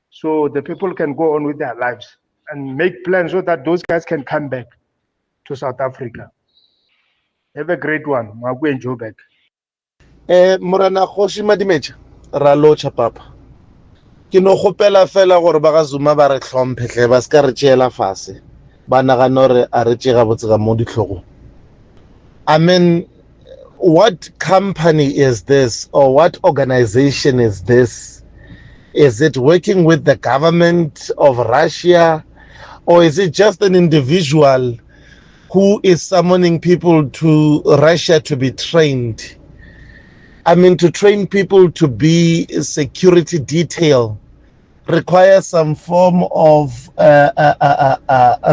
Speaker 21: So the people can go on with their lives and make plans so that those guys can come back to South Africa. Have a great one. Magu and Joe back.
Speaker 22: Morana Khoshi Madimeja Ralocha Papa. Ke no gopela fela gore ba ga Zuma ba re tlhomphetle ba ska re tšela fase ba nagana gore a re tšega botse ga mo ditlhogo. I mean, what company is this, or what organization is this? Is it working with the government of Russia, or is it just an individual who is summoning people to Russia to be trained? I mean, to train people to be security detail requires some form of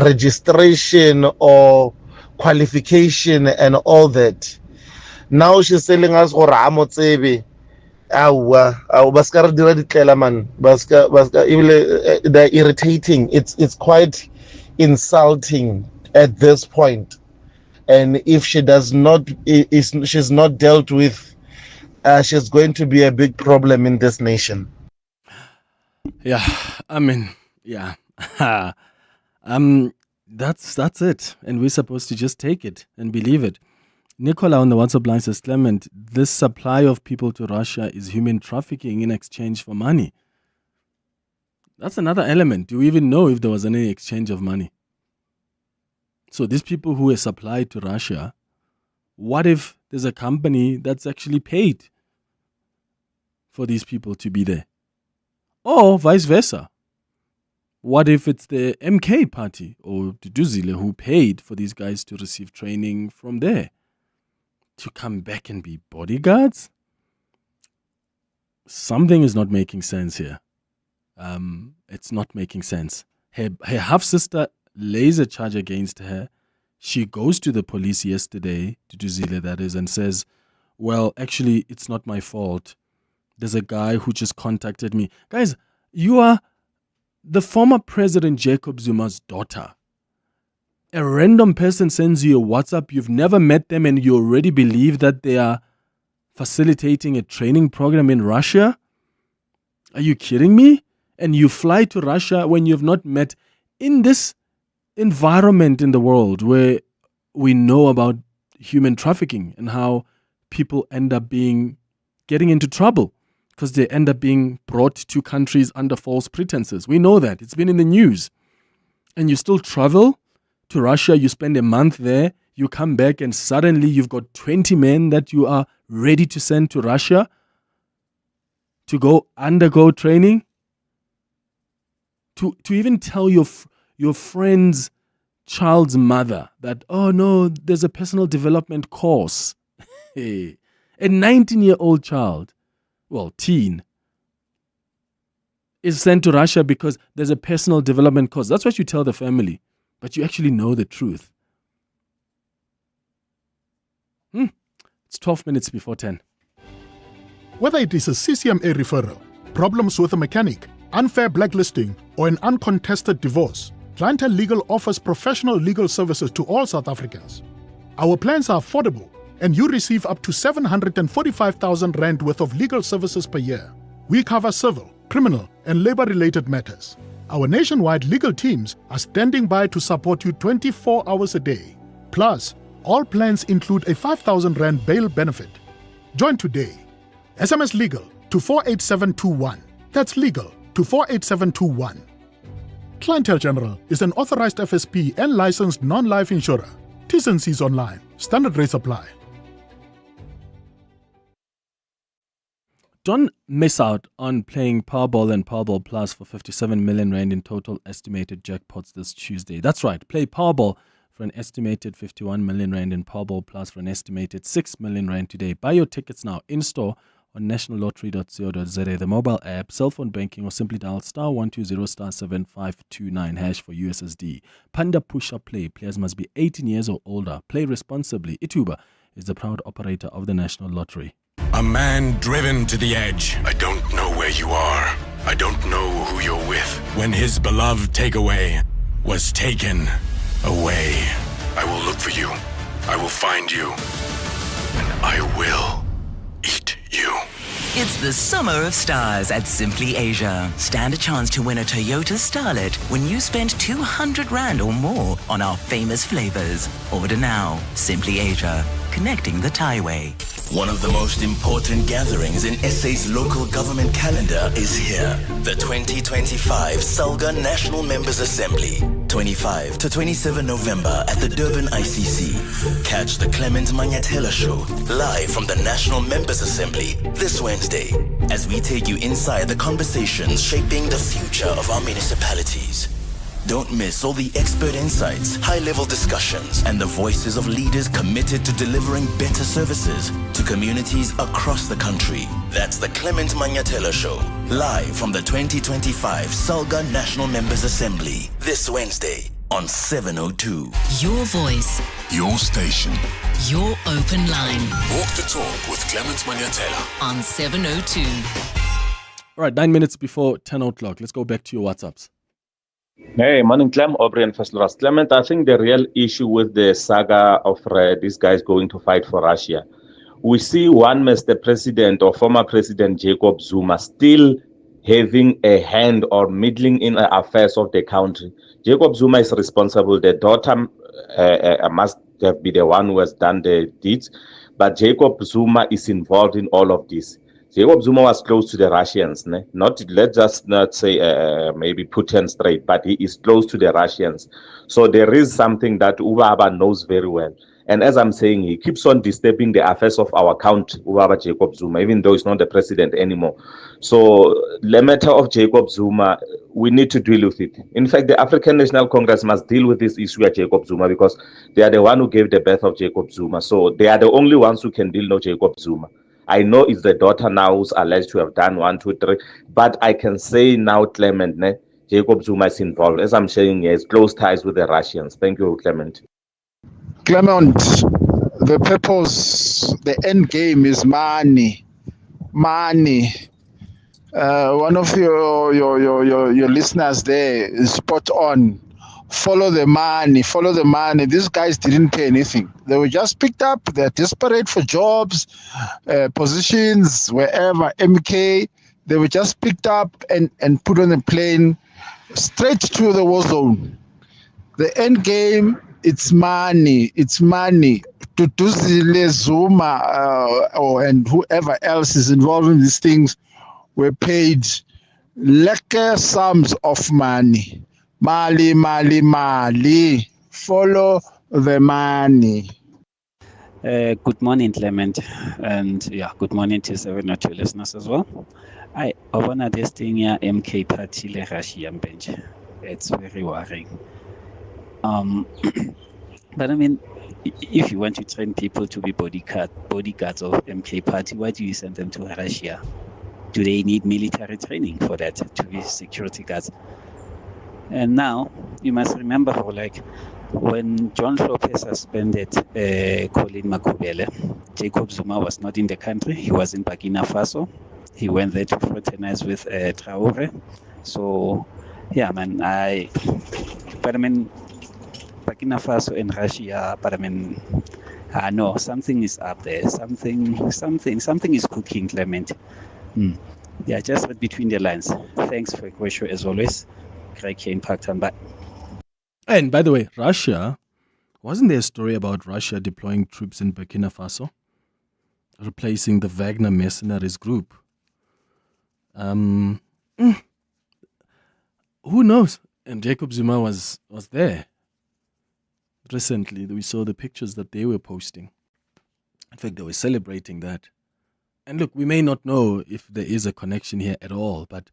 Speaker 22: registration or qualification and all that. Now she's telling us gore a mo tsebe ba ska re dira ditlela man they're irritating. It's quite insulting at this point, and if she does not she's not dealt with, she's going to be a big problem in this nation.
Speaker 9: Yeah, I mean, yeah. That's it. And we're supposed to just take it and believe it. Nicola on the WhatsApp line says, Clement, this supply of people to Russia is human trafficking in exchange for money. That's another element. Do we even know if there was any exchange of money? So these people who are supplied to Russia, what if there's a company that's actually paid for these people to be there? Or vice versa. What if it's the MK party or Duduzile who paid for these guys to receive training from there to come back and be bodyguards? Something is not making sense here. It's not making sense. Her half-sister lays a charge against her. She goes to the police yesterday, Duduzile that is, and says, well, actually, it's not my fault. There's a guy who just contacted me. Guys, you are the former President Jacob Zuma's daughter. A random person sends you a WhatsApp, you've never met them, and you already believe that they are facilitating a training program in Russia? Are you kidding me? And you fly to Russia when you've not met in this environment in the world where we know about human trafficking and how people end up getting into trouble because they end up being brought to countries under false pretenses. We know that. It's been in the news. And you still travel to Russia, you spend a month there, you come back, and suddenly you've got 20 men that you are ready to send to Russia to go undergo training. To even tell your friend's child's mother that, oh no, there's a personal development course. A 19-year-old child, well, teen, is sent to Russia because there's a personal development course. That's what you tell the family, but you actually know the truth. It's 12 minutes before 10.
Speaker 1: Whether it is a CCMA referral, problems with a mechanic, unfair blacklisting, or an uncontested divorce, Clientele Legal offers professional legal services to all South Africans. Our plans are affordable, and you receive up to 745,000 Rand worth of legal services per year. We cover civil, criminal, and labor-related matters. Our nationwide legal teams are standing by to support you 24 hours a day. Plus, all plans include a 5,000 Rand bail benefit. Join today. SMS Legal to 48721. That's legal to 48721. Clientele General is an authorized FSP and licensed non-life insurer. T's and C's online. Standard rates apply.
Speaker 9: Don't miss out on playing Powerball and Powerball Plus for 57 million Rand in total estimated jackpots this Tuesday. That's right. Play Powerball for an estimated 51 million Rand and Powerball Plus for an estimated 6 million Rand today. Buy your tickets now in-store on nationallottery.co.za, the mobile app, cell phone banking, or simply dial *120*7529# for USSD. Panda Push-Up Play. Players must be 18 years or older. Play responsibly. Ituba is the proud operator of the National Lottery.
Speaker 3: A man driven to the edge. I don't know where you are. I don't know who you're with. When his beloved takeaway was taken away. I will look for you. I will find you. And I will eat you.
Speaker 23: It's the summer of stars at Simply Asia. Stand a chance to win a Toyota Starlet when you spend 200 Rand or more on our famous flavors. Order now. Simply Asia, connecting the Thaiway.
Speaker 7: One of the most important gatherings in SA's local government calendar is here. The 2025 Saga National Members Assembly. 25 to 27 November at the Durban ICC. Catch the Clement Manyathela Show live from the National Members Assembly this Wednesday as we take you inside the conversations shaping the future of our municipalities. Don't miss all the expert insights, high-level discussions, and the voices of leaders committed to delivering better services to communities across the country. That's the Clement Manyathela Show, live from the 2025 Salga National Members Assembly, this Wednesday on 702.
Speaker 8: Your voice.
Speaker 3: Your station.
Speaker 8: Your open line.
Speaker 3: Walk the talk with Clement Manyathela
Speaker 8: on 702.
Speaker 9: All right, 9 minutes before 10 o'clock. Let's go back to your WhatsApps.
Speaker 24: Hey, morning, Clem, Aubrey and Festivus. Clement, I think the real issue with the saga of these guys going to fight for Russia, we see one Mr. President or former President Jacob Zuma still having a hand or meddling in the affairs of the country. Jacob Zuma is responsible. The daughter must have been the one who has done the deeds, but Jacob Zuma is involved in all of this. Jacob Zuma was close to the Russians. Let's just not say maybe Putin straight, but he is close to the Russians. So there is something that Ubaba knows very well. And as I'm saying, he keeps on disturbing the affairs of our country, Ubaba Jacob Zuma, even though he's not the president anymore. So the matter of Jacob Zuma, we need to deal with it. In fact, the African National Congress must deal with this issue of Jacob Zuma because they are the one who gave the birth of Jacob Zuma. So they are the only ones who can deal with Jacob Zuma. I know it's the daughter now who's alleged to have done 1, 2, 3, but I can say now, Clement, Jacob Zuma is involved. As I'm saying, he has close ties with the Russians. Thank you, Clement.
Speaker 25: Clement, the purpose, the end game is money. Money. One of your listeners there is spot on. follow the money, follow the money. These guys didn't pay anything. They were just picked up. They're desperate for jobs, positions, wherever, MK. They were just picked up and put on a plane straight to the war zone. The end game, it's money. It's money. Tutuzile, Zuma, and whoever else is involved in these things were paid lekker sums of money. Mali, mali, mali. Follow the money.
Speaker 4: Good morning, Clement, and good morning to 702 listeners as well. I wanna this thing here, MK party le Russia bench. It's very worrying. But I mean, if you want to train people to be bodyguards of MK party, why do you send them to Russia? Do they need military training for that, to be security guards? And now you must remember how, like, when John Lopez suspended Colin Makubele, Jacob Zuma was not in the country. He was in Burkina Faso. He went there to fraternize with Traore. So, Burkina Faso and Russia, but I mean, no, something is up there. Something is cooking, Clement. Just read between the lines. Thanks for your question as always. Great impact on back.
Speaker 9: And by the way, Russia, wasn't there a story about Russia deploying troops in Burkina Faso, replacing the Wagner mercenaries group? Who knows? And Jacob Zuma was there. Recently, we saw the pictures that they were posting. In fact, they were celebrating that. And look, we may not know if there is a connection here at all, but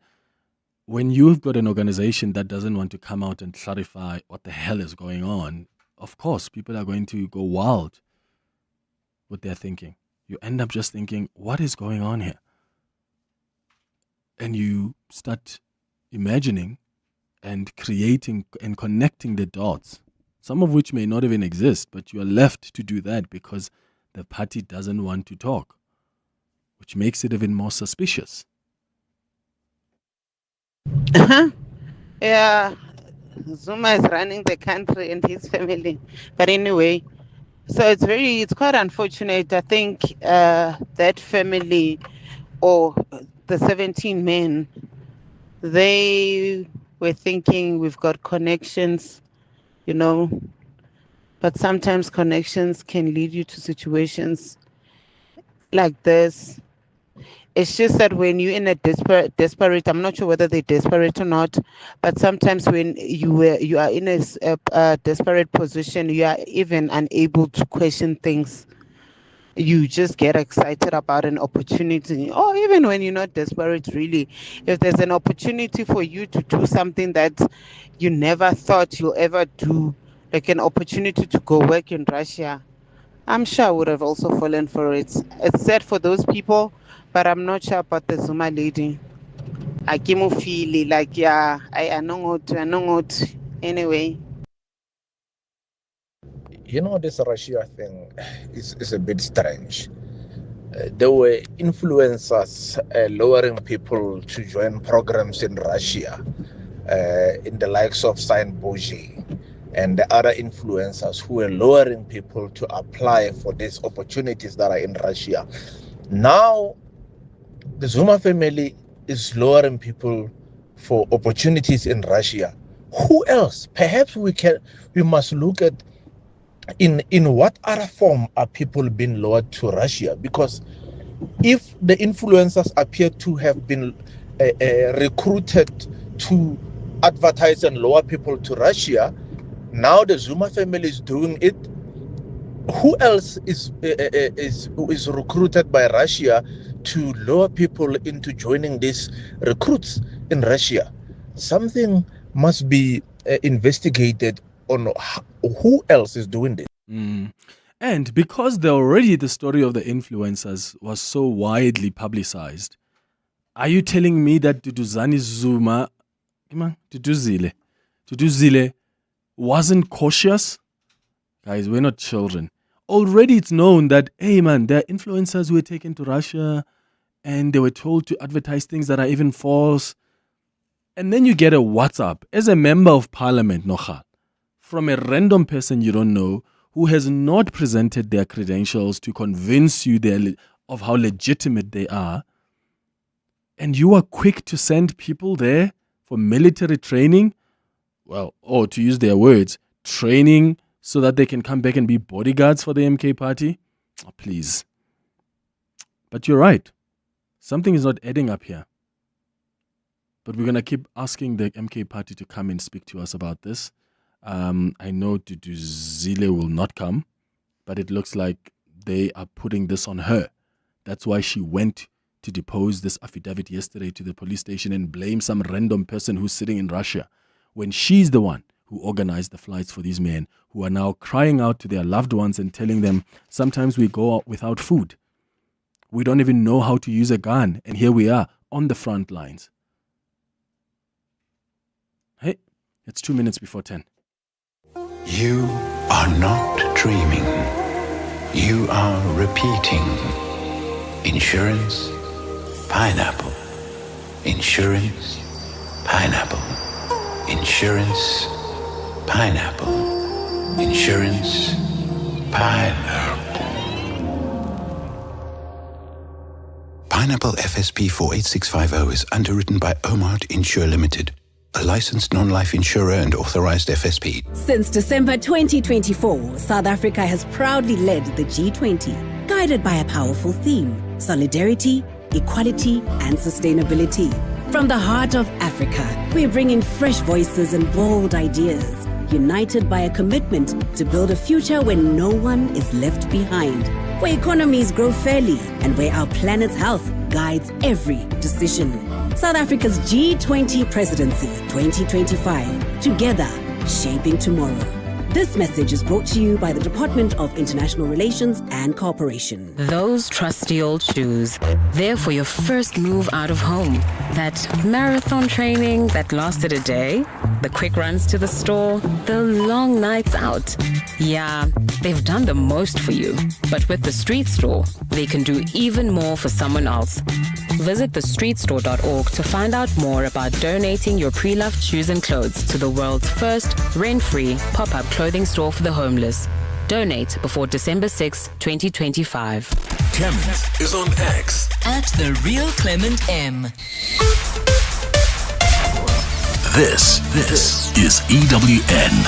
Speaker 9: when you've got an organization that doesn't want to come out and clarify what the hell is going on, of course, people are going to go wild with their thinking. You end up just thinking, what is going on here? And you start imagining and creating and connecting the dots, some of which may not even exist, but you are left to do that because the party doesn't want to talk, which makes it even more suspicious.
Speaker 5: Yeah, Zuma is running the country and his family. But anyway, so it's quite unfortunate. I think that family or the 17 men, they were thinking we've got connections, but sometimes connections can lead you to situations like this. It's just that when you're in a desperate, I'm not sure whether they're desperate or not, but sometimes when you are in a desperate position, you are even unable to question things. You just get excited about an opportunity, or even when you're not desperate, really. If there's an opportunity for you to do something that you never thought you'll ever do, like an opportunity to go work in Russia, I'm sure I would have also fallen for it. It's sad for those people, but I'm not sure about the Zuma lady. I came feel like, I know what. Anyway.
Speaker 10: This Russia thing is a bit strange. There were influencers lowering people to join programs in Russia, in the likes of Sain Bougie and the other influencers who were lowering people to apply for these opportunities that are in Russia. Now, the Zuma family is lowering people for opportunities in Russia. Who else? Perhaps we must look at in what other form are people being lowered to Russia? Because if the influencers appear to have been recruited to advertise and lower people to Russia, now the Zuma family is doing it. Who else is recruited by Russia to lure people into joining these recruits in Russia? Something must be investigated on who else is doing this.
Speaker 9: And because the story of the influencers was so widely publicized, are you telling me that Duduzane Zuma, Duduzile wasn't cautious? Guys, we're not children. Already it's known that, hey man, there are influencers who were taken to Russia and they were told to advertise things that are even false. And then you get a WhatsApp as a member of parliament, Nochal. from a random person you don't know who has not presented their credentials to convince you of how legitimate they are, and you are quick to send people there for military training, well, or to use their words, training so that they can come back and be bodyguards for the MK party? Oh, please. But you're right. Something is not adding up here. But we're going to keep asking the MK party to come and speak to us about this. I know Dudu Zile will not come, but it looks like they are putting this on her. That's why she went to depose this affidavit yesterday to the police station and blame some random person who's sitting in Russia, when she's the one who organized the flights for these men who are now crying out to their loved ones and telling them, sometimes we go out without food. We don't even know how to use a gun, and here we are on the front lines. Hey, it's 2 minutes before 10.
Speaker 11: You are not dreaming. You are repeating. Insurance, pineapple. Insurance, pineapple. Insurance, pineapple. Insurance, pineapple. Pineapple FSP 48650 is underwritten by Omart Insure Limited, a licensed non-life insurer and authorized FSP.
Speaker 12: Since December 2024, South Africa has proudly led the G20, guided by a powerful theme: solidarity, equality, and sustainability. From the heart of Africa, we're bringing fresh voices and bold ideas, united by a commitment to build a future where no one is left behind, where economies grow fairly, and where our planet's health guides every decision. South Africa's G20 Presidency 2025, together shaping tomorrow. This message is brought to you by the Department of International Relations and Cooperation.
Speaker 13: Those trusty old shoes, there for your first move out of home. That marathon training that lasted a day, the quick runs to the store, the long nights out. Yeah, they've done the most for you. But with the Street Store, they can do even more for someone else. Visit thestreetstore.org to find out more about donating your pre-loved shoes and clothes to the world's first rent-free pop-up clothing store for the homeless. Donate before December 6, 2025.
Speaker 7: Clement is on X
Speaker 8: At The Real Clement M.
Speaker 7: This is EWN.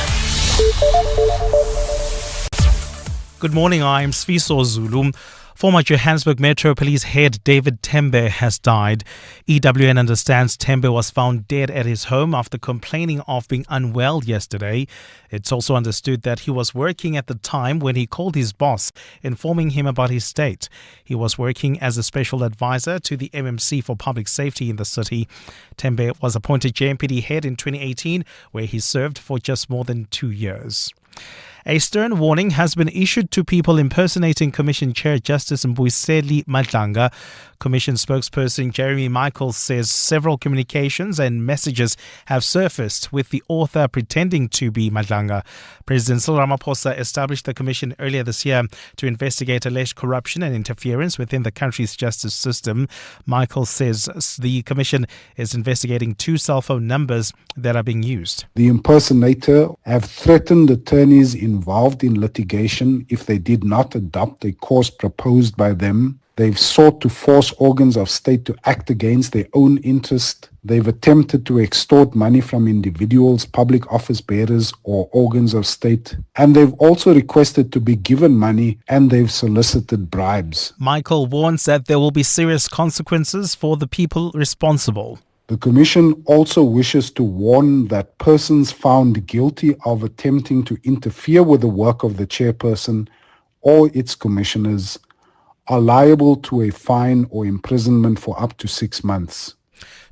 Speaker 2: Good morning, I'm Sfiso Zulu. Former Johannesburg Metro Police head David Tembe has died. EWN understands Tembe was found dead at his home after complaining of being unwell yesterday. It's also understood that he was working at the time when he called his boss, informing him about his state. He was working as a special advisor to the MMC for public safety in the city. Tembe was appointed JMPD head in 2018, where he served for just more than 2 years. A stern warning has been issued to people impersonating Commission Chair Justice Mbuyiseli Madlanga. Commission spokesperson Jeremy Michaels says several communications and messages have surfaced with the author pretending to be Madlanga. President Cyril Ramaphosa established the commission earlier this year to investigate alleged corruption and interference within the country's justice system. Michaels says the commission is investigating 2 cell phone numbers that are being used.
Speaker 14: The impersonator have threatened attorneys involved in litigation if they did not adopt a course proposed by them. They've sought to force organs of state to act against their own interest. They've attempted to extort money from individuals, public office bearers, or organs of state. And they've also requested to be given money, and they've solicited bribes.
Speaker 2: Michael warns that there will be serious consequences for the people responsible.
Speaker 14: The Commission also wishes to warn that persons found guilty of attempting to interfere with the work of the chairperson or its commissioners are liable to a fine or imprisonment for up to 6 months.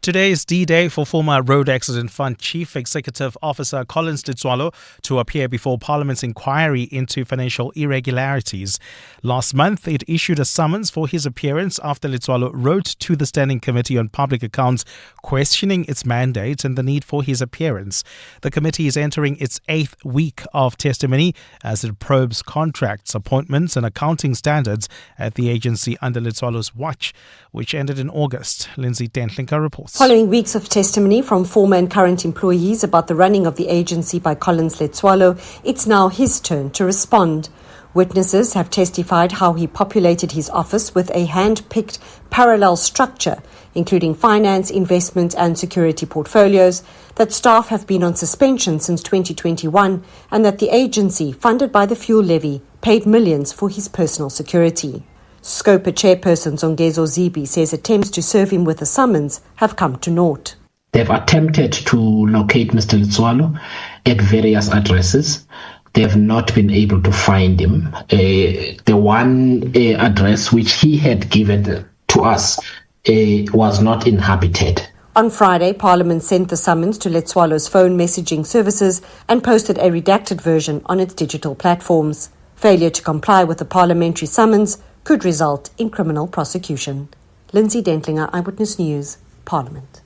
Speaker 2: Today is D-Day for former Road Accident Fund Chief Executive Officer Collins Letswalo to appear before Parliament's inquiry into financial irregularities. Last month, it issued a summons for his appearance after Letswalo wrote to the Standing Committee on Public Accounts questioning its mandate and the need for his appearance. The committee is entering its 8th week of testimony as it probes contracts, appointments and accounting standards at the agency under Letswalo's watch, which ended in August. Lindsay Dentlinker reports. reports.
Speaker 6: Following weeks of testimony from former and current employees about the running of the agency by Collins Letsoalo, it's now his turn to respond. Witnesses have testified how he populated his office with a hand-picked parallel structure, including finance, investment and security portfolios, that staff have been on suspension since 2021, and that the agency, funded by the fuel levy, paid millions for his personal security. Scopa chairperson Zongezo Zibi says attempts to serve him with a summons have come to naught.
Speaker 15: They've attempted to locate Mr. Letsoalo at various addresses. They have not been able to find him. The one address which he had given to us was not inhabited.
Speaker 6: On Friday, Parliament sent the summons to Letsoalo's phone messaging services and posted a redacted version on its digital platforms. Failure to comply with the parliamentary summons could result in criminal prosecution. Lindsay Dentlinger, Eyewitness News, Parliament.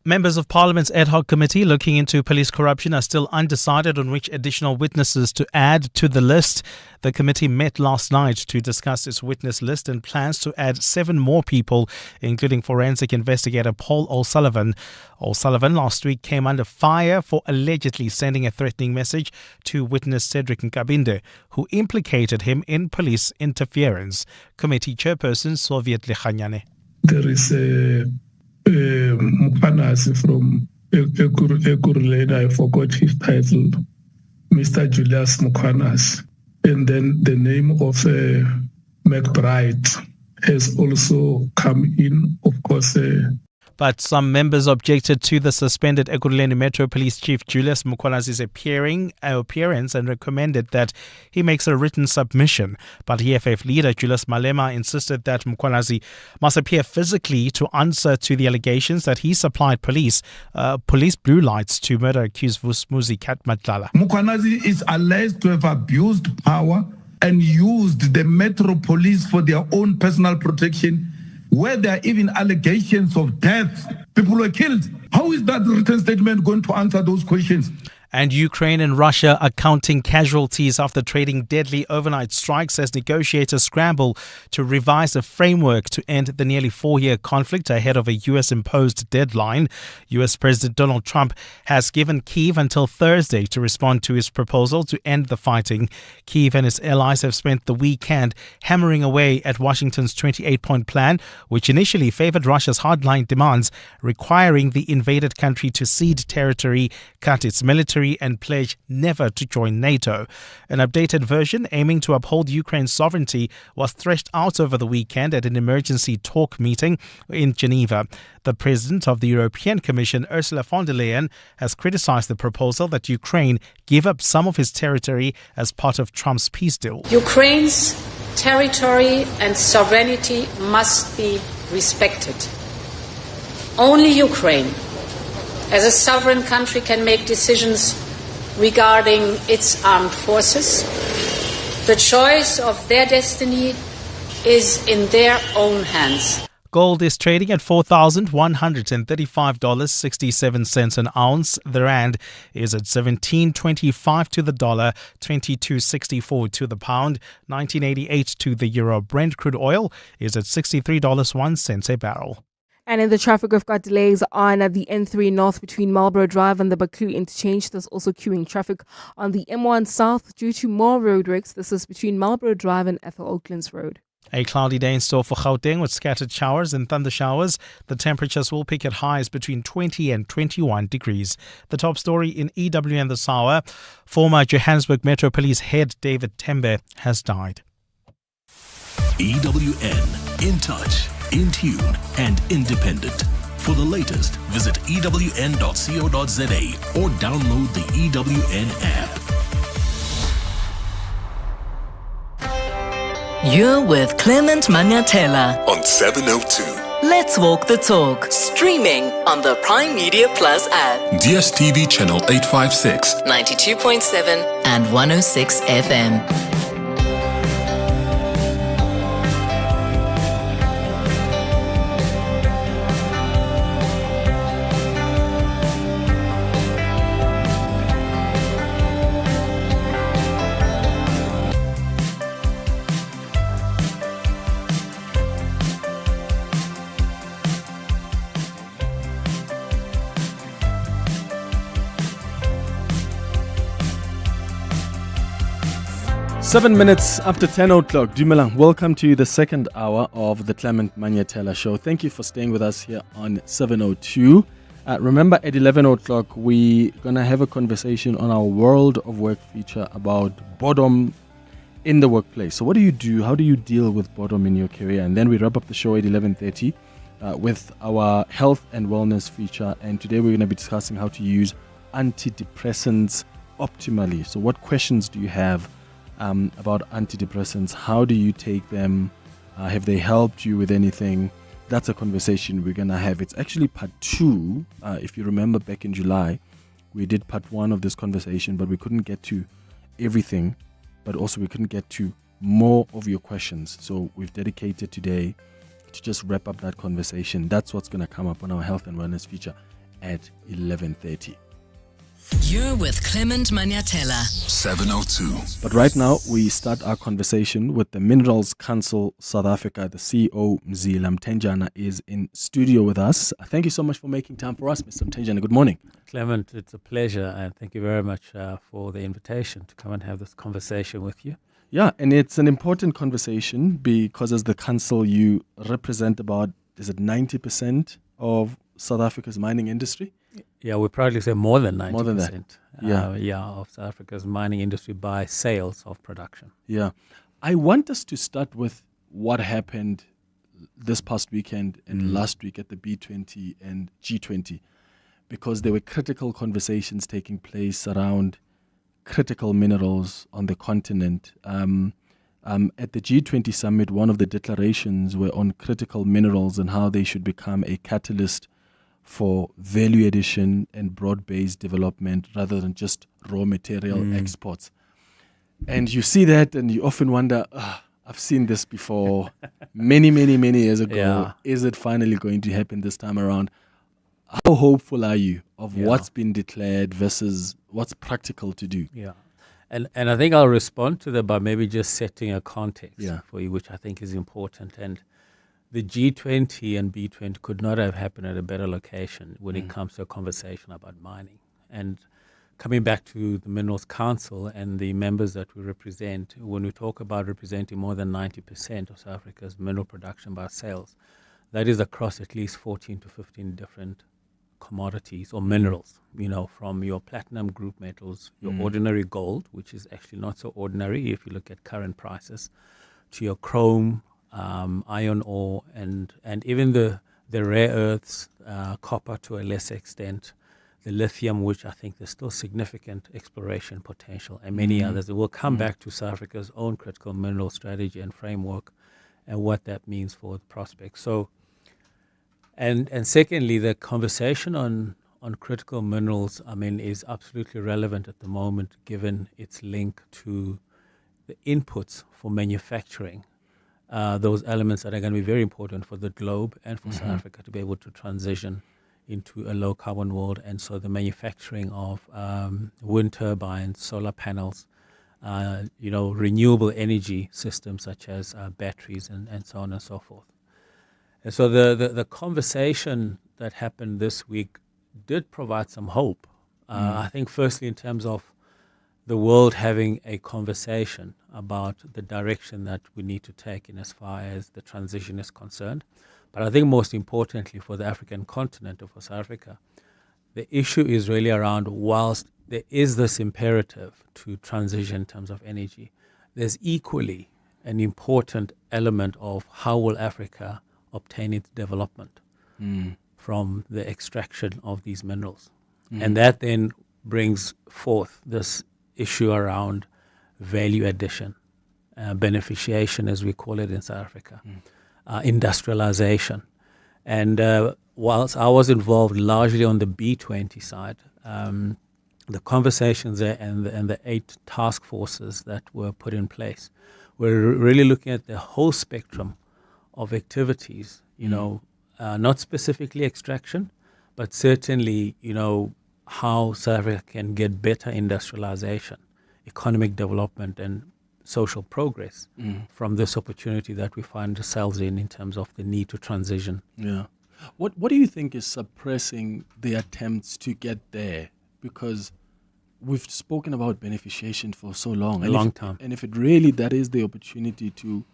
Speaker 2: Members of Parliament's ad hoc committee looking into police corruption are still undecided on which additional witnesses to add to the list. The committee met last night to discuss its witness list and plans to add 7 more people, including forensic investigator Paul O'Sullivan. O'Sullivan last week came under fire for allegedly sending a threatening message to witness Cedric Nkabinde, who implicated him in police interference. Committee chairperson Soviet Lechanyane.
Speaker 16: There is a Mukhanasi from Ekuruleni, I forgot his title, Mr. Julius Mukhanasi. And then the name of McBride has also come in, of course.
Speaker 2: But some members objected to the suspended Ekuruleni Metro Police Chief Julius Mukhanasi's appearance and recommended that he makes a written submission. But EFF leader Julius Malema insisted that Mukhanasi must appear physically to answer to the allegations that he supplied police blue lights to murder-accused Vusmuzi Katmadlala.
Speaker 17: Mukhanasi is alleged to have abused power and used the Metro Police for their own personal protection, where there are even allegations of death. People were killed. How is that written statement going to answer those questions?
Speaker 2: And Ukraine and Russia are counting casualties after trading deadly overnight strikes as negotiators scramble to revise a framework to end the nearly 4-year conflict ahead of a US-imposed deadline. US President Donald Trump has given Kyiv until Thursday to respond to his proposal to end the fighting. Kyiv and its allies have spent the weekend hammering away at Washington's 28-point plan, which initially favored Russia's hardline demands, requiring the invaded country to cede territory, cut its military and pledge never to join NATO. An updated version aiming to uphold Ukraine's sovereignty was threshed out over the weekend at an emergency talk meeting in Geneva. The president of the European Commission, Ursula von der Leyen, has criticized the proposal that Ukraine give up some of its territory as part of Trump's peace deal.
Speaker 18: Ukraine's territory and sovereignty must be respected. Only Ukraine, as a sovereign country, can make decisions regarding its armed forces. The choice of their destiny is in their own hands.
Speaker 2: Gold is trading at $4,135.67 an ounce. The rand is at 17.25 to the dollar, 22.64 to the pound, 19.88 to the euro. Brent crude oil is at $63.01 a barrel.
Speaker 26: And in the traffic, we've got delays on the N3 North between Marlborough Drive and the Baku interchange. There's also queuing traffic on the M1 South due to more roadworks. This is between Marlborough Drive and Ethel Oaklands Road.
Speaker 2: A cloudy day in store for Gauteng with scattered showers and thunder showers. The temperatures will peak at highs between 20 and 21 degrees. The top story in EWN this hour: former Johannesburg Metro Police head David Tembe has died.
Speaker 27: EWN, in touch, in tune and independent. For the latest, visit ewn.co.za or download the EWN app.
Speaker 8: You're with Clement Manyathela
Speaker 19: on 702.
Speaker 8: Let's walk the talk. Streaming on the Prime Media Plus app.
Speaker 19: DSTV channel 856,
Speaker 8: 92.7 and 106 FM.
Speaker 9: 7 minutes after 10 o'clock. Dumelang, welcome to the second hour of the Clement Manyathela Show. Thank you for staying with us here on 702. Remember, at 11 o'clock, we're going to have a conversation on our World of Work feature about boredom in the workplace. So what do you do? How do you deal with boredom in your career? And then we wrap up the show at 11:30 with our health and wellness feature. And today we're going to be discussing how to use antidepressants optimally. So what questions do you have about antidepressants? How do you take them? Have they helped you with anything? That's a conversation we're going to have. It's actually part 2. If you remember back in July, we did part 1 of this conversation, but we couldn't get to everything, but also we couldn't get to more of your questions. So we've dedicated today to just wrap up that conversation. That's what's going to come up on our health and wellness feature at 11:30.
Speaker 8: You're with Clement Manyathela.
Speaker 27: 702.
Speaker 9: But right now, we start our conversation with the Minerals Council South Africa. The CEO, Mzila Mtenjana, is in studio with us. Thank you so much for making time for us, Mr. Mtenjana. Good morning.
Speaker 1: Clement, it's a pleasure, and thank you very much for the invitation to come and have this conversation with you.
Speaker 9: Yeah, and it's an important conversation because as the council, you represent about, is it 90% of South Africa's mining industry?
Speaker 1: Yeah, we proudly say more than 90%.
Speaker 9: More than that.
Speaker 1: Of South Africa's mining industry by sales of production.
Speaker 9: Yeah. I want us to start with what happened this past weekend and last week at the B20 and G20, because there were critical conversations taking place around critical minerals on the continent. At the G20 summit, one of the declarations were on critical minerals and how they should become a catalyst for value addition and broad-based development rather than just raw material exports. And you see that and you often wonder, I've seen this before many years ago.
Speaker 1: Yeah.
Speaker 9: Is it finally going to happen this time around? How hopeful are you of what's been declared versus what's practical to do?
Speaker 1: Yeah. And I think I'll respond to that by maybe just setting a context for you, which I think is important. And the G20 and B20 could not have happened at a better location when it comes to a conversation about mining. And coming back to the Minerals Council and the members that we represent, when we talk about representing more than 90% of South Africa's mineral production by sales, that is across at least 14 to 15 different commodities or minerals, from your platinum group metals, your ordinary gold, which is actually not so ordinary if you look at current prices, to your chrome, iron ore, and even the rare earths, copper to a lesser extent, the lithium, which I think there's still significant exploration potential, and many others. We'll come back to South Africa's own critical mineral strategy and framework and what that means for the prospects. So, and secondly, the conversation on critical minerals, is absolutely relevant at the moment, given its link to the inputs for manufacturing. Those elements that are going to be very important for the globe and for South Africa to be able to transition into a low carbon world. And so the manufacturing of wind turbines, solar panels, renewable energy systems such as batteries and so on and so forth. And so the conversation that happened this week did provide some hope. I think firstly in terms of the world having a conversation about the direction that we need to take in as far as the transition is concerned. But I think most importantly for the African continent or for South Africa, the issue is really around, whilst there is this imperative to transition in terms of energy, there's equally an important element of how will Africa obtain its development from the extraction of these minerals. And that then brings forth this issue around value addition, beneficiation, as we call it in South Africa, industrialization. And whilst I was involved largely on the B20 side, the conversations there and the 8 task forces that were put in place were really looking at the whole spectrum of activities, not specifically extraction, but certainly, how South Africa can get better industrialization, economic development, and social progress from this opportunity that we find ourselves in terms of the need to transition.
Speaker 9: Yeah. What do you think is suppressing the attempts to get there? Because we've spoken about beneficiation for so long.
Speaker 1: A long time.
Speaker 9: And if it really, that is the opportunity to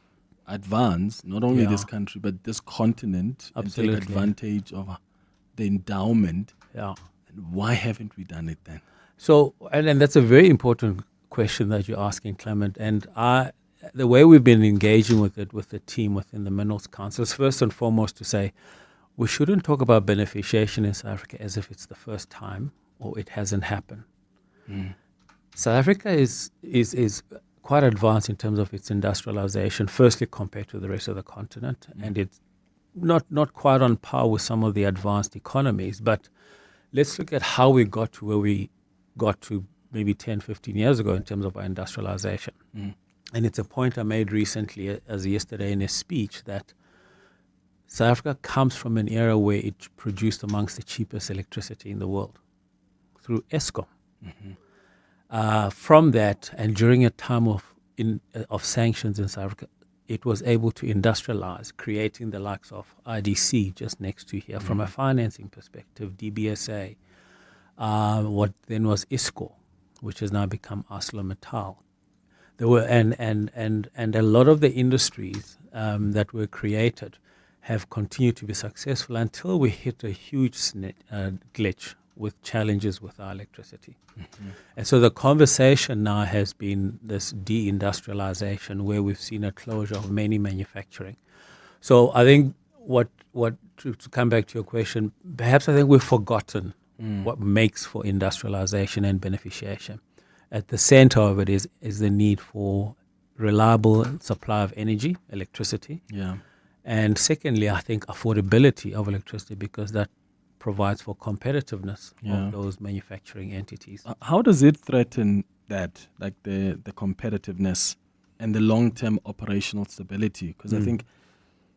Speaker 9: advance, not only this
Speaker 1: Yeah.
Speaker 9: country, but this continent,
Speaker 1: Absolutely.
Speaker 9: and take advantage of the endowment.
Speaker 1: Yeah.
Speaker 9: And why haven't we done it then?
Speaker 1: So, and that's a very important question that you're asking, Clement. And the way we've been engaging with it, with the team within the Minerals Council, is first and foremost to say we shouldn't talk about beneficiation in South Africa as if it's the first time or it hasn't happened. South Africa is quite advanced in terms of its industrialization, firstly compared to the rest of the continent, and it's not quite on par with some of the advanced economies. But let's look at how we got to where we got to maybe 10, 15 years ago in terms of our industrialization. And it's a point I made recently, as yesterday in a speech, that South Africa comes from an era where it produced amongst the cheapest electricity in the world through Eskom. From that, and during a time of sanctions in South Africa, it was able to industrialize, creating the likes of IDC just next to here. From a financing perspective, DBSA, what then was ISCO, which has now become ArcelorMittal. There were and a lot of the industries that were created have continued to be successful until we hit a huge glitch with challenges with our electricity. And so the conversation now has been this deindustrialization, where we've seen a closure of many manufacturing. So I think to come back to your question, perhaps I think we've forgotten what makes for industrialization and beneficiation. At the center of it is the need for reliable supply of energy, electricity.
Speaker 9: Yeah.
Speaker 1: And secondly, I think affordability of electricity, because that provides for competitiveness of those manufacturing entities.
Speaker 9: How does it threaten that, like the competitiveness and the long-term operational stability? Because I think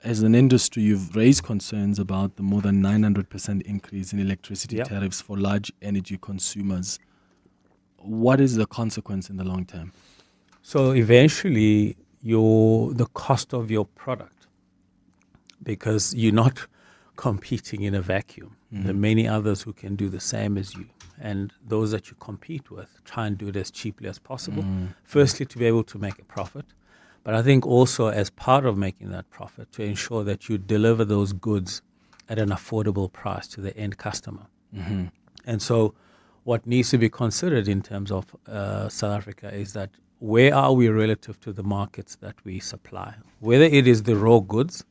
Speaker 9: as an industry, you've raised concerns about the more than 900% increase in electricity tariffs for large energy consumers. What is the consequence in the long term?
Speaker 1: So eventually, the cost of your product, because you're not competing in a vacuum. There are many others who can do the same as you. And those that you compete with, try and do it as cheaply as possible. Firstly, to be able to make a profit. But I think also as part of making that profit, to ensure that you deliver those goods at an affordable price to the end customer. And so what needs to be considered in terms of South Africa is that where are we relative to the markets that we supply? Whether it is the raw goods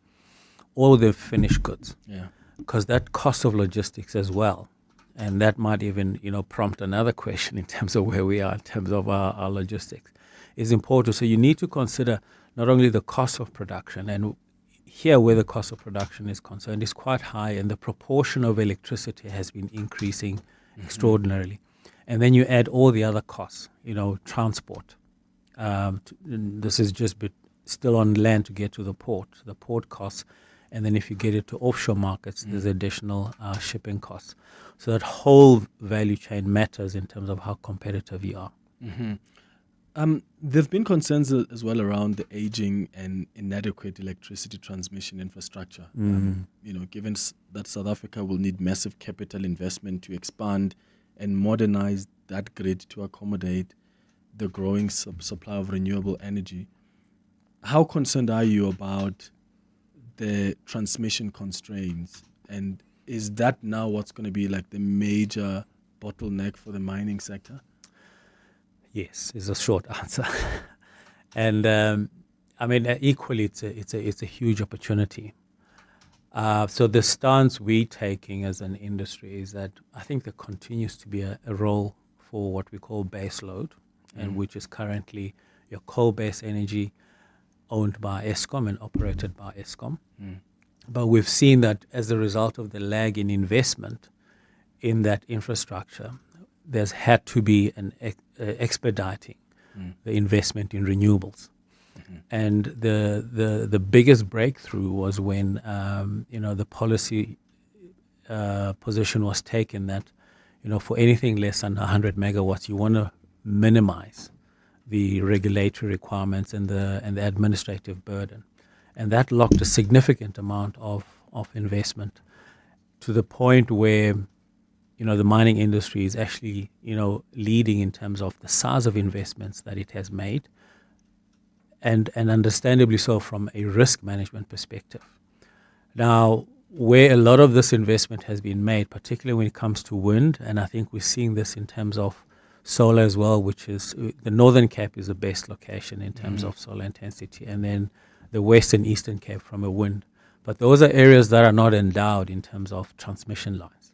Speaker 1: or the finished goods. Because that cost of logistics as well, and that might even prompt another question in terms of where we are in terms of our logistics, is important. So you need to consider not only the cost of production, and here where the cost of production is concerned is quite high, and the proportion of electricity has been increasing extraordinarily. And then you add all the other costs, transport. This is just still on land to get to the port costs. And then if you get it to offshore markets, there's additional shipping costs. So that whole value chain matters in terms of how competitive you are.
Speaker 9: There have been concerns as well around the aging and inadequate electricity transmission infrastructure. Given that South Africa will need massive capital investment to expand and modernize that grid to accommodate the growing supply of renewable energy. How concerned are you about the transmission constraints, and is that now what's going to be like the major bottleneck for the mining sector?
Speaker 1: Yes, is a short answer. And equally, it's a huge opportunity. So the stance we're taking as an industry is that I think there continues to be a role for what we call base load, and which is currently your coal-based energy, owned by Eskom and operated by Eskom. But we've seen that as a result of the lag in investment in that infrastructure, there's had to be an expediting the investment in renewables. And the biggest breakthrough was when the policy position was taken that for anything less than 100 megawatts, you want to minimize the regulatory requirements and the administrative burden. And that locked a significant amount of investment to the point where the mining industry is actually, leading in terms of the size of investments that it has made, and understandably so from a risk management perspective. Now, where a lot of this investment has been made, particularly when it comes to wind, and I think we're seeing this in terms of solar as well, which is the Northern Cape is the best location in terms of solar intensity, and then the Western Eastern Cape from a wind. But those are areas that are not endowed in terms of transmission lines.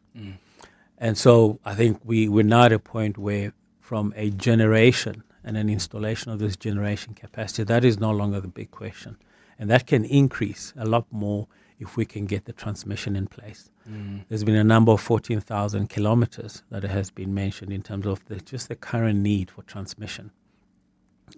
Speaker 1: And so I think we're now at a point where from a generation and an installation of this generation capacity, that is no longer the big question. And that can increase a lot more if we can get the transmission in place. There's been a number of 14,000 kilometers that has been mentioned in terms of just the current need for transmission.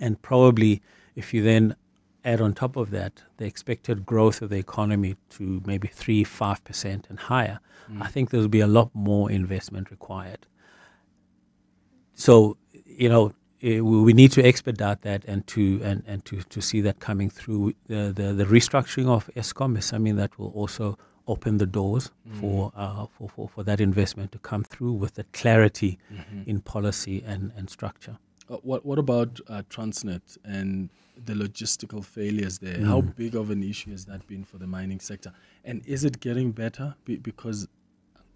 Speaker 1: And probably if you then add on top of that the expected growth of the economy to maybe 3-5% and higher, I think there'll be a lot more investment required. So, we need to expedite that and to see that coming through. The restructuring of Eskom is something that will also open the doors for that investment to come through with the clarity in policy and structure.
Speaker 9: What about Transnet and the logistical failures there? How big of an issue has that been for the mining sector? And is it getting better? Because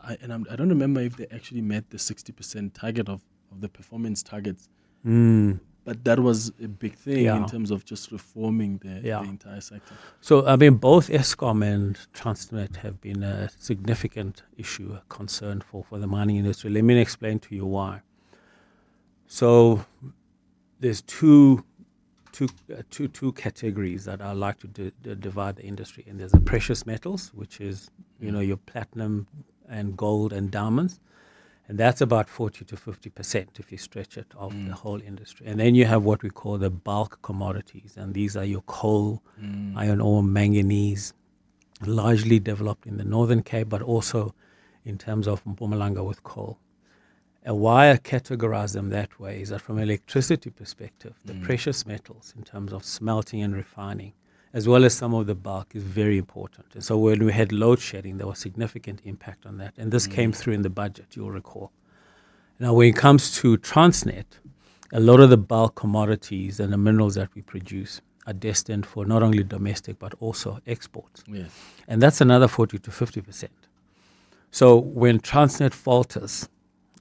Speaker 9: I don't remember if they actually met the 60% target of the performance targets. But that was a big thing in terms of just reforming the entire sector.
Speaker 1: So, both Eskom and Transnet have been a significant issue, a concern for the mining industry. Let me explain to you why. So, there's two categories that I like to divide the industry in. There's the precious metals, which is, your platinum and gold and diamonds. And that's about 40 to 50% if you stretch it of the whole industry. And then you have what we call the bulk commodities. And these are your coal, iron ore, manganese, largely developed in the Northern Cape, but also in terms of Mpumalanga with coal. And why I categorize them that way is that from an electricity perspective, the precious metals in terms of smelting and refining, as well as some of the bulk, is very important. And so when we had load shedding, there was significant impact on that. And this came through in the budget, you'll recall. Now, when it comes to Transnet, a lot of the bulk commodities and the minerals that we produce are destined for not only domestic, but also exports.
Speaker 9: Yes.
Speaker 1: And that's another 40 to 50%. So when Transnet falters,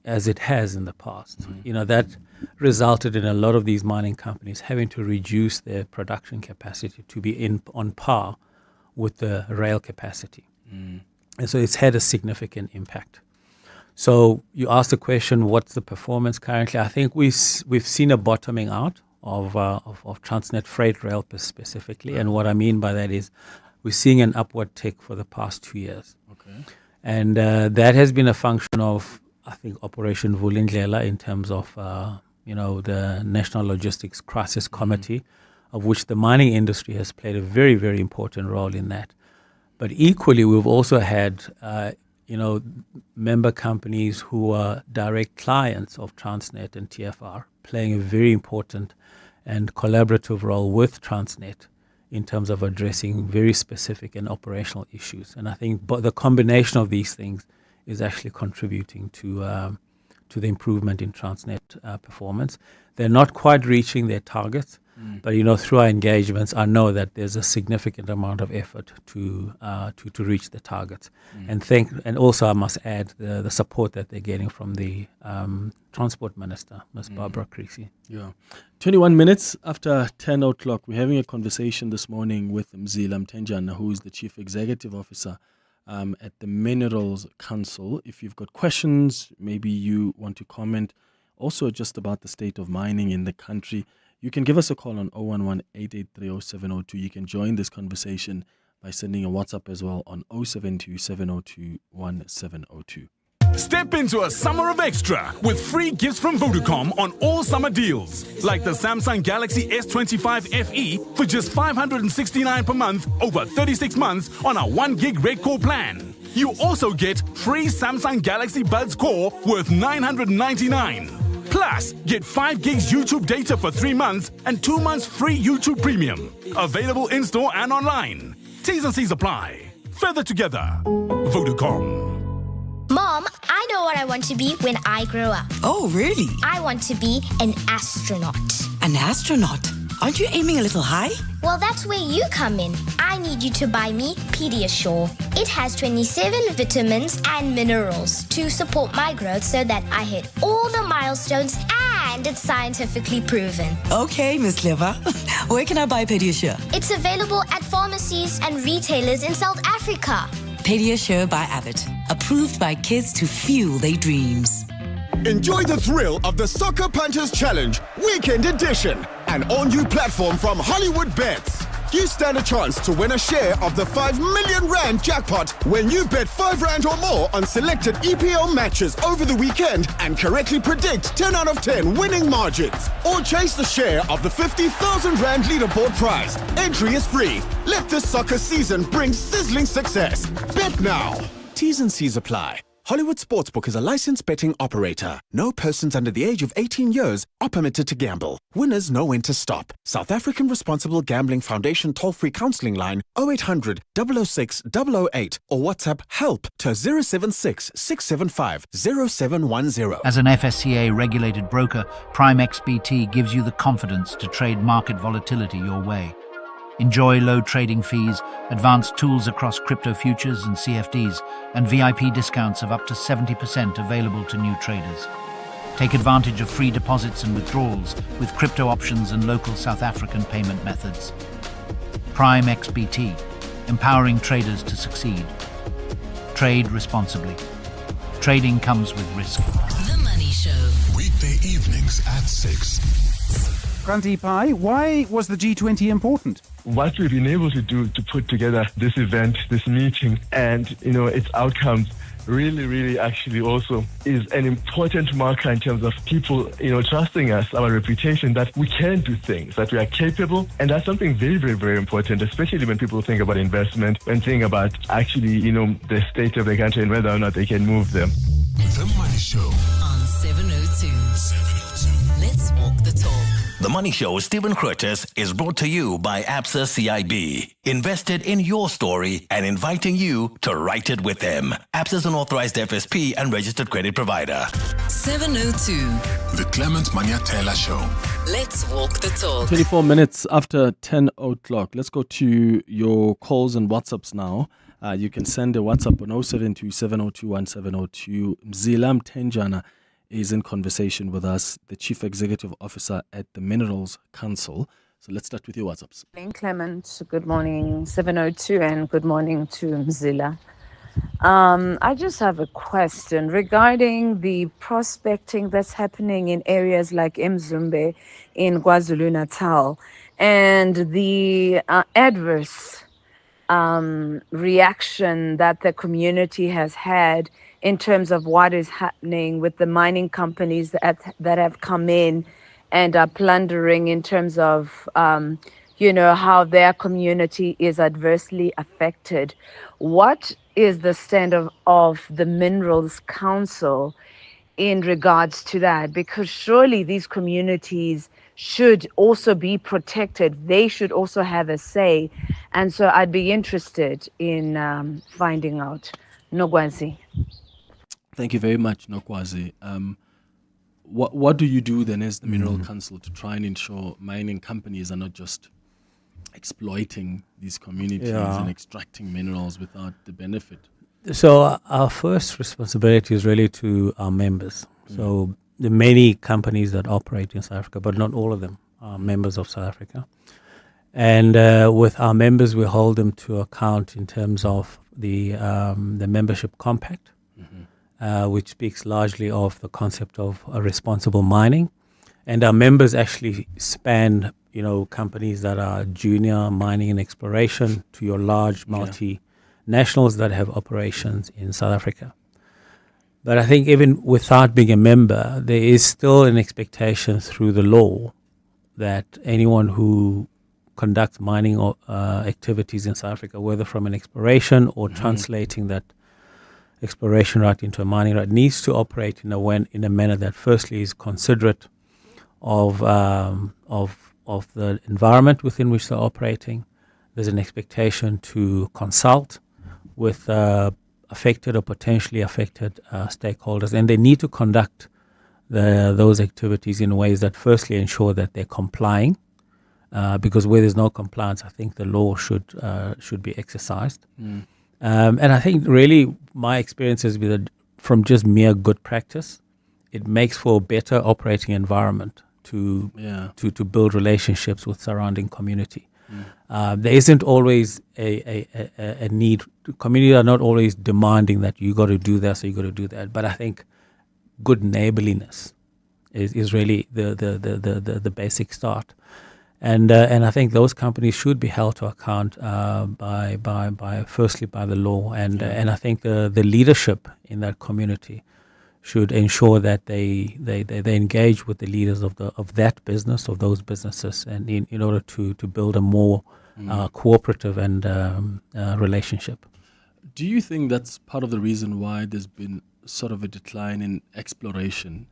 Speaker 1: as it has in the past, that resulted in a lot of these mining companies having to reduce their production capacity to be on par with the rail capacity. And so it's had a significant impact. So you asked the question, what's the performance currently? I think we've seen a bottoming out of Transnet freight rail specifically. And what I mean by that is we're seeing an upward tick for the past 2 years.
Speaker 9: Okay.
Speaker 1: And that has been a function of, I think, Operation Vulindlela in terms of, the National Logistics Crisis Committee, of which the mining industry has played a very, very important role in that. But equally, we've also had, member companies who are direct clients of Transnet and TFR playing a very important and collaborative role with Transnet in terms of addressing very specific and operational issues. And I think the combination of these things is actually contributing to the improvement in Transnet performance. They're not quite reaching their targets, but through our engagements, I know that there's a significant amount of effort to reach the targets. And also I must add the support that they're getting from the Transport Minister, Ms. Barbara Creasy.
Speaker 9: Yeah. 21 minutes after 10 o'clock, we're having a conversation this morning with Mzila Mtenjana, who is the Chief Executive Officer at the Minerals Council. If you've got questions, maybe you want to comment also just about the state of mining in the country, you can give us a call on 011-883-0702. You can join this conversation by sending a WhatsApp as well on 072-702-1702.
Speaker 3: Step into a summer of extra with free gifts from Vodacom on all summer deals. Like the Samsung Galaxy S25 FE for just $569 per month over 36 months on a 1 gig Red Core plan. You also get free Samsung Galaxy Buds Core worth $999. Plus, get 5 gigs YouTube data for 3 months and 2 months free YouTube Premium. Available in-store and online. T's and C's apply. Further together. Vodacom.
Speaker 20: Mom,
Speaker 4: I know what I want to be when I grow up.
Speaker 20: Oh, really?
Speaker 4: I want to be an astronaut.
Speaker 20: An astronaut? Aren't you aiming a little high?
Speaker 4: Well, that's where you come in. I need you to buy me Pediasure. It has 27 vitamins and minerals to support my growth so that I hit all the milestones, and it's scientifically proven.
Speaker 20: Okay, Miss Clever. Where can I buy Pediasure?
Speaker 4: It's available at pharmacies and retailers in South Africa.
Speaker 20: Pediasure by Abbott. Approved by kids to fuel their dreams.
Speaker 21: Enjoy the thrill of the Soccer Punches Challenge, Weekend Edition, an all-new platform from Hollywood Bets. You stand a chance to win a share of the 5 million rand jackpot when you bet 5 rand or more on selected EPL matches over the weekend and correctly predict 10 out of 10 winning margins. Or chase the share of the 50,000 rand leaderboard prize. Entry is free. Let this soccer season bring sizzling success. Bet now. T's and C's apply. Hollywood Sportsbook is a licensed betting operator. No persons under the age of 18 years are permitted to gamble. Winners know when to stop. South African Responsible Gambling Foundation toll-free counselling line 0800 006 008 or WhatsApp help to 076 675 0710.
Speaker 22: As an FSCA regulated broker, Prime XBT gives you the confidence to trade market volatility your way. Enjoy low trading fees, advanced tools across crypto futures and CFDs, and VIP discounts of up to 70% available to new traders. Take advantage of free deposits and withdrawals with crypto options and local South African payment methods. Prime XBT, empowering traders to succeed. Trade responsibly. Trading comes with risk.
Speaker 27: The Money Show. Weekday evenings at 6.
Speaker 23: Kanti Pai, why was the G20 important?
Speaker 24: What we've been able to do to put together this event, this meeting, and its outcomes really actually also is an important marker in terms of people trusting us, our reputation, that we can do things, that we are capable, and that's something very important, especially when people think about investment and think about actually the state of the country and whether or not they can move them.
Speaker 27: The Money Show
Speaker 8: on 702. Let's walk the talk.
Speaker 7: The Money Show with Stephen Curtis is brought to you by ABSA CIB. Invested in your story and inviting you to write it with them. ABSA is an authorized FSP and registered credit provider.
Speaker 8: 702.
Speaker 27: The Clement Manyathela Show.
Speaker 8: Let's walk the talk.
Speaker 9: 24 minutes after 10 o'clock. Let's go to your calls and WhatsApps now. You can send a WhatsApp on 072 702 1702. Mzila Mtenjana is in conversation with us, the Chief Executive Officer at the Minerals Council. So let's start with your WhatsApps.
Speaker 5: Morning, Clement. Good morning, 702, and good morning to Mzila. I just have a question regarding the prospecting that's happening in areas like Mzumbe in KwaZulu-Natal and the adverse reaction that the community has had in terms of what is happening with the mining companies that have come in and are plundering in terms of, how their community is adversely affected. What is the stand of the Minerals Council in regards to that? Because surely these communities should also be protected. They should also have a say. And so I'd be interested in finding out. Nogwanzi.
Speaker 9: Thank you very much, Nokwazi. What do you do then as the Mineral Council to try and ensure mining companies are not just exploiting these communities and extracting minerals without the benefit?
Speaker 1: So our first responsibility is really to our members. So the many companies that operate in South Africa, but not all of them are members of South Africa. And with our members, we hold them to account in terms of the membership compact, which speaks largely of the concept of responsible mining. And our members actually span, companies that are junior mining and exploration to your large multinationals that have operations in South Africa. But I think even without being a member, there is still an expectation through the law that anyone who conducts mining activities in South Africa, whether from an exploration or translating that exploration right into a mining right, needs to operate in a manner that firstly is considerate of the environment within which they're operating. There's an expectation to consult with affected or potentially affected stakeholders, and they need to conduct those activities in ways that firstly ensure that they're complying, because where there's no compliance, I think the law should be exercised. And I think really my experience has been that from just mere good practice, it makes for a better operating environment to build relationships with surrounding community. There isn't always a need. Communities are not always demanding that you got to do this or you got to do that. But I think good neighborliness is really the basic start. And I think those companies should be held to account firstly by the law, and I think the leadership in that community should ensure that they engage with the leaders of that business, of those businesses, and in order to build a more cooperative and relationship.
Speaker 9: Do you think that's part of the reason why there's been sort of a decline in exploration?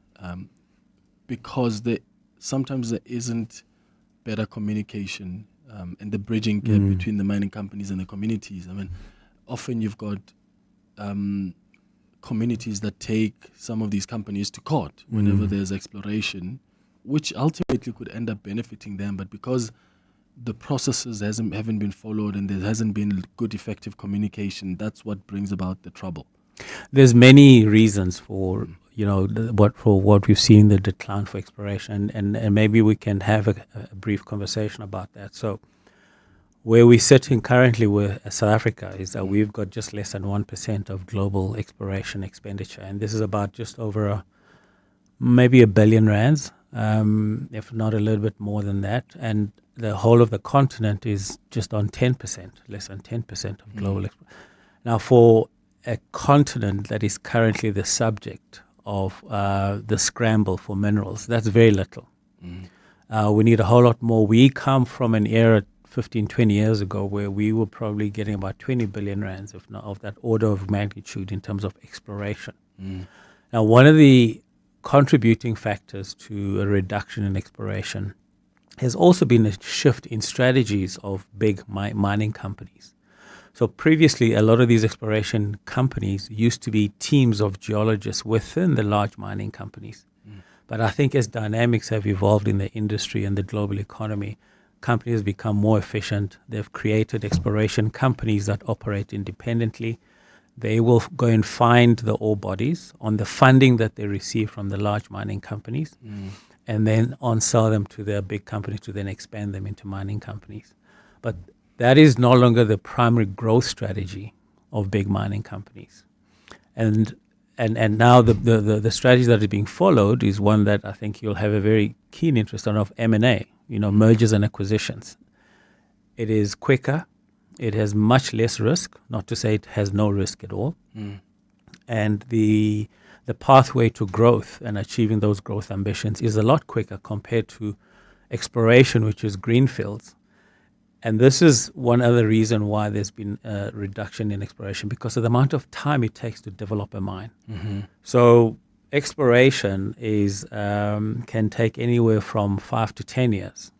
Speaker 9: Because sometimes there isn't better communication and the bridging gap between the mining companies and the communities. I mean, often you've got communities that take some of these companies to court whenever there's exploration, which ultimately could end up benefiting them. But because the processes haven't been followed and there hasn't been good, effective communication, that's what brings about the trouble.
Speaker 1: There's many reasons for what we've seen, the decline for exploration, and maybe we can have a brief conversation about that. So where we're sitting currently with South Africa is that we've got just less than 1% of global exploration expenditure, and this is about just over maybe R1 billion, if not a little bit more than that, and the whole of the continent is just on 10%, less than 10% of global exploration. Now, for a continent that is currently the subject of the scramble for minerals, that's very little. We need a whole lot more. We come from an era 15, 20 years ago where we were probably getting about 20 billion rands, if not of that order of magnitude in terms of exploration. Now, one of the contributing factors to a reduction in exploration has also been a shift in strategies of big mining companies. So previously, a lot of these exploration companies used to be teams of geologists within the large mining companies. But I think as dynamics have evolved in the industry and the global economy, companies have become more efficient. They've created exploration companies that operate independently. They will go and find the ore bodies on the funding that they receive from the large mining companies, and then on-sell them to their big companies to then expand them into mining companies. But that is no longer the primary growth strategy of big mining companies. And now the strategy that is being followed is one that I think you'll have a very keen interest in, of M&A, mergers and acquisitions. It is quicker. It has much less risk, not to say it has no risk at all. And the pathway to growth and achieving those growth ambitions is a lot quicker compared to exploration, which is greenfields. And this is one other reason why there's been a reduction in exploration, because of the amount of time it takes to develop a mine. So exploration can take anywhere from 5 to 10 years.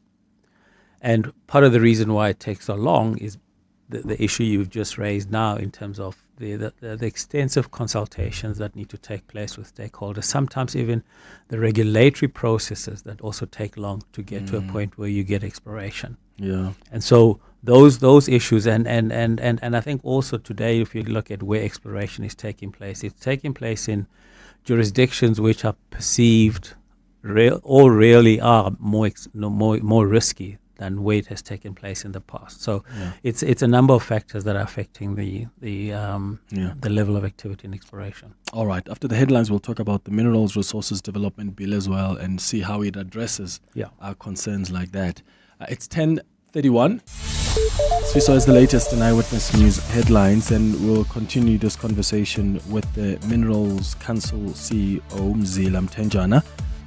Speaker 1: And part of the reason why it takes so long is the issue you've just raised now in terms of the extensive consultations that need to take place with stakeholders, sometimes even the regulatory processes that also take long to get to a point where you get exploration. And so those issues, and I think also today, if you look at where exploration is taking place, it's taking place in jurisdictions which are perceived really are more risky than where it has taken place in the past. So it's a number of factors that are affecting the level of activity in exploration.
Speaker 9: All right. After the headlines, we'll talk about the Minerals Resources Development Bill as well and see how it addresses our concerns like that. It's 10:31. Swiso has the latest in Eyewitness News headlines, and we'll continue this conversation with the Minerals Council CEO, Mzila Mtenjana.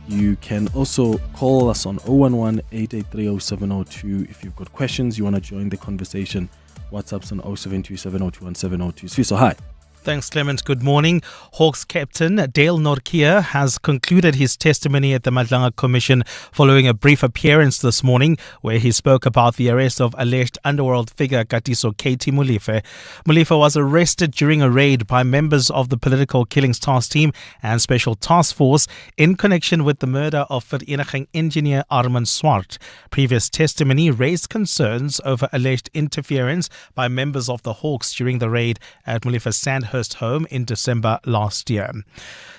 Speaker 9: You can also call us on 011-883-0702 if you've got questions, you want to join the conversation. WhatsApp's on 0727021702. Swiso, hi.
Speaker 2: Thanks, Clement. Good morning. Hawks captain Dale Norkia has concluded his testimony at the Madlanga Commission following a brief appearance this morning where he spoke about the arrest of alleged underworld figure Katiso Katie Molefe. Molefe was arrested during a raid by members of the Political Killings Task Team and Special Task Force in connection with the murder of vereniging engineer Armand Swart. Previous testimony raised concerns over alleged interference by members of the Hawks during the raid at Molefe's Sandhurst home in December last year.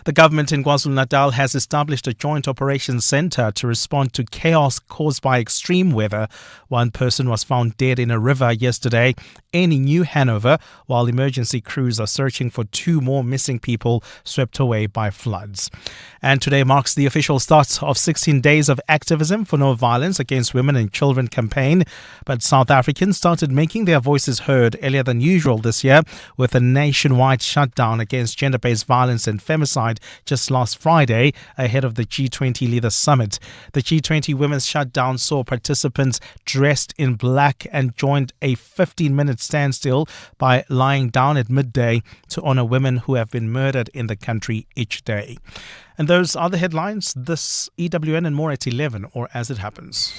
Speaker 2: The government in KwaZulu-Natal has established a joint operations centre to respond to chaos caused by extreme weather. One person was found dead in a river yesterday in New Hanover, while emergency crews are searching for 2 more missing people swept away by floods. And today marks the official start of 16 days of activism for no violence against women and children campaign. But South Africans started making their voices heard earlier than usual this year with a nationwide shutdown against gender-based violence and femicide just last Friday ahead of the G20 Leaders Summit. The G20 Women's Shutdown saw participants dressed in black and joined a 15-minute standstill by lying down at midday to honor women who have been murdered in the country each day. And those are the headlines. This EWN and more at 11, or as it happens.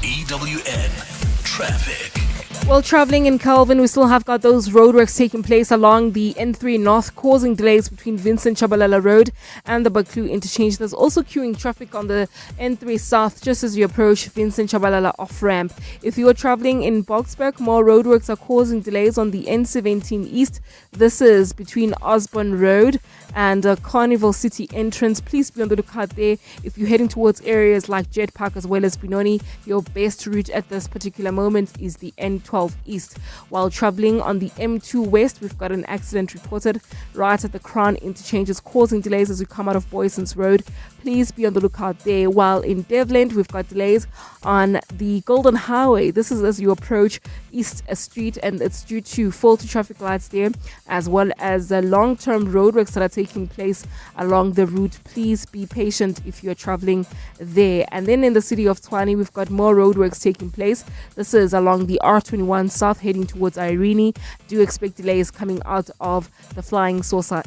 Speaker 27: EWN Traffic.
Speaker 26: While travelling in Calvin, we still have got those roadworks taking place along the N3 North, causing delays between Vincent Chabalala Road and the Baklu interchange. There's also queuing traffic on the N3 South just as you approach Vincent Chabalala off-ramp. If you are travelling in Boksburg, more roadworks are causing delays on the N17 East. This is between Osborne Road and Carnival City entrance. Please be on the lookout there. If you're heading towards areas like Jet Park as well as Benoni, your best route at this particular moment is the N12 East. While travelling on the M2 West, we've got an accident reported right at the Crown interchanges, causing delays as we come out of Boyson's Road. Please be on the lookout there. While in Devland, we've got delays on the Golden Highway. This is as you approach East Street, and it's due to faulty traffic lights there, as well as long-term roadworks that are taking place along the route. Please be patient if you're traveling there. And then in the city of Tshwane, we've got more roadworks taking place. This is along the R21 South heading towards Irene. Do expect delays coming out of the Flying Saucer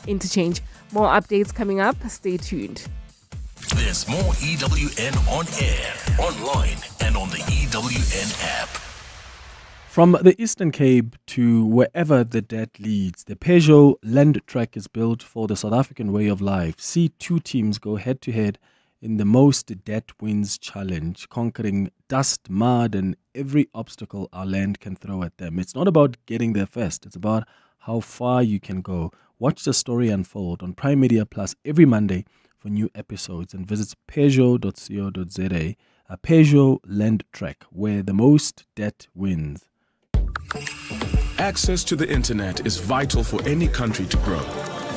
Speaker 26: interchange. More updates coming up. Stay tuned.
Speaker 27: There's more EWN on air, online, and on the EWN app.
Speaker 9: From the Eastern Cape to wherever the debt leads, the Peugeot Land Track is built for the South African way of life. See 2 teams go head-to-head in the Most Debt Wins Challenge, conquering dust, mud, and every obstacle our land can throw at them. It's not about getting there first. It's about how far you can go. Watch the story unfold on Prime Media Plus every Monday for new episodes, and visit peugeot.co.za, a Peugeot Land Track, where the most debt wins.
Speaker 3: Access to the internet is vital for any country to grow.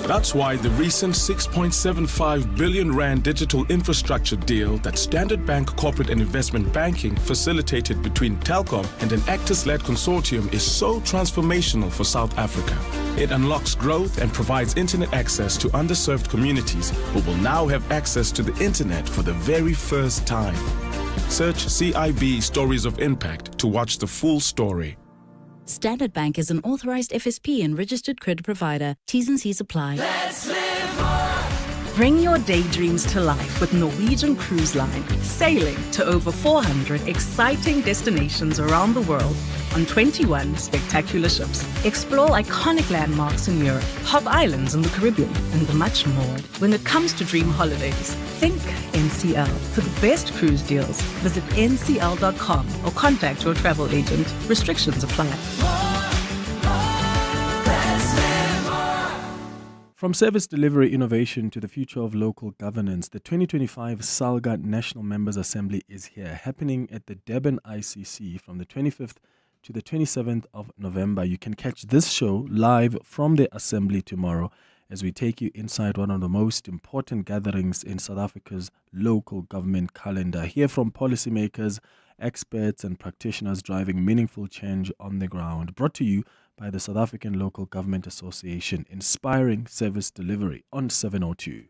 Speaker 3: That's why the recent 6.75 billion rand digital infrastructure deal that Standard Bank Corporate and Investment Banking facilitated between Telkom and an Actors-led consortium is so transformational for South Africa. It unlocks growth and provides internet access to underserved communities who will now have access to the internet for the very first time. Search CIB Stories of Impact to watch the full story.
Speaker 10: Standard Bank is an authorized FSP and registered credit provider. T's and C's apply.
Speaker 11: Let's live more. Bring your daydreams to life with Norwegian Cruise Line, sailing to over 400 exciting destinations around the world on 21 spectacular ships. Explore iconic landmarks in Europe, hot islands in the Caribbean, and much more. When it comes to dream holidays, think NCL. For the best cruise deals, visit ncl.com or contact your travel agent. Restrictions apply.
Speaker 9: From service delivery innovation to the future of local governance, the 2025 Saga National Members Assembly is here, happening at the Durban ICC from the 25th to the 27th of November. You can catch this show live from the assembly tomorrow as we take you inside one of the most important gatherings in South Africa's local government calendar. Hear from policymakers, experts and practitioners driving meaningful change on the ground. Brought to you by the South African Local Government Association, inspiring service delivery on 702.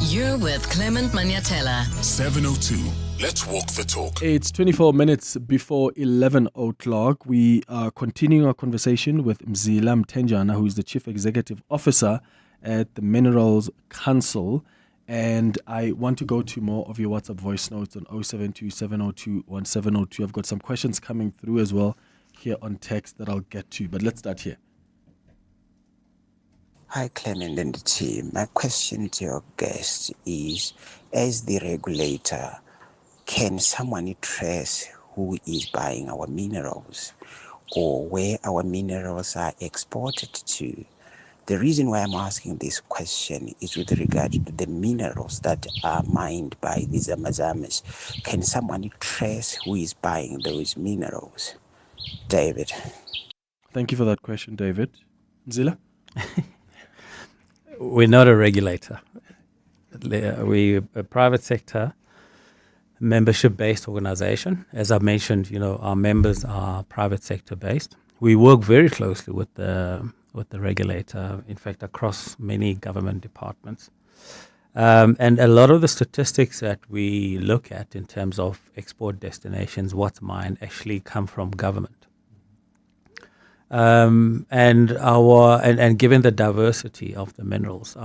Speaker 8: You're with Clement Manyathela.
Speaker 27: 702. Let's walk the talk.
Speaker 9: It's 24 minutes before 11 o'clock. We are continuing our conversation with Mzila Mtenjana, who is the Chief Executive Officer at the Minerals Council. And I want to go to more of your WhatsApp voice notes on 072 702 1702. I've got some questions coming through as well here on text that I'll get to. But let's start here.
Speaker 6: Hi, Clement and the team. My question to your guest is, as the regulator, can someone trace who is buying our minerals or where our minerals are exported to? The reason why I'm asking this question is with regard to the minerals that are mined by the Zamazamas. Can someone trace who is buying those minerals? David.
Speaker 9: Thank you for that question, David. Zila?
Speaker 1: We're not a regulator. We're a private sector, membership-based organization. As I mentioned, our members are private sector-based. We work very closely with the regulator, in fact, across many government departments. And a lot of the statistics that we look at in terms of export destinations, what's mined, actually come from government. And given the diversity of the minerals,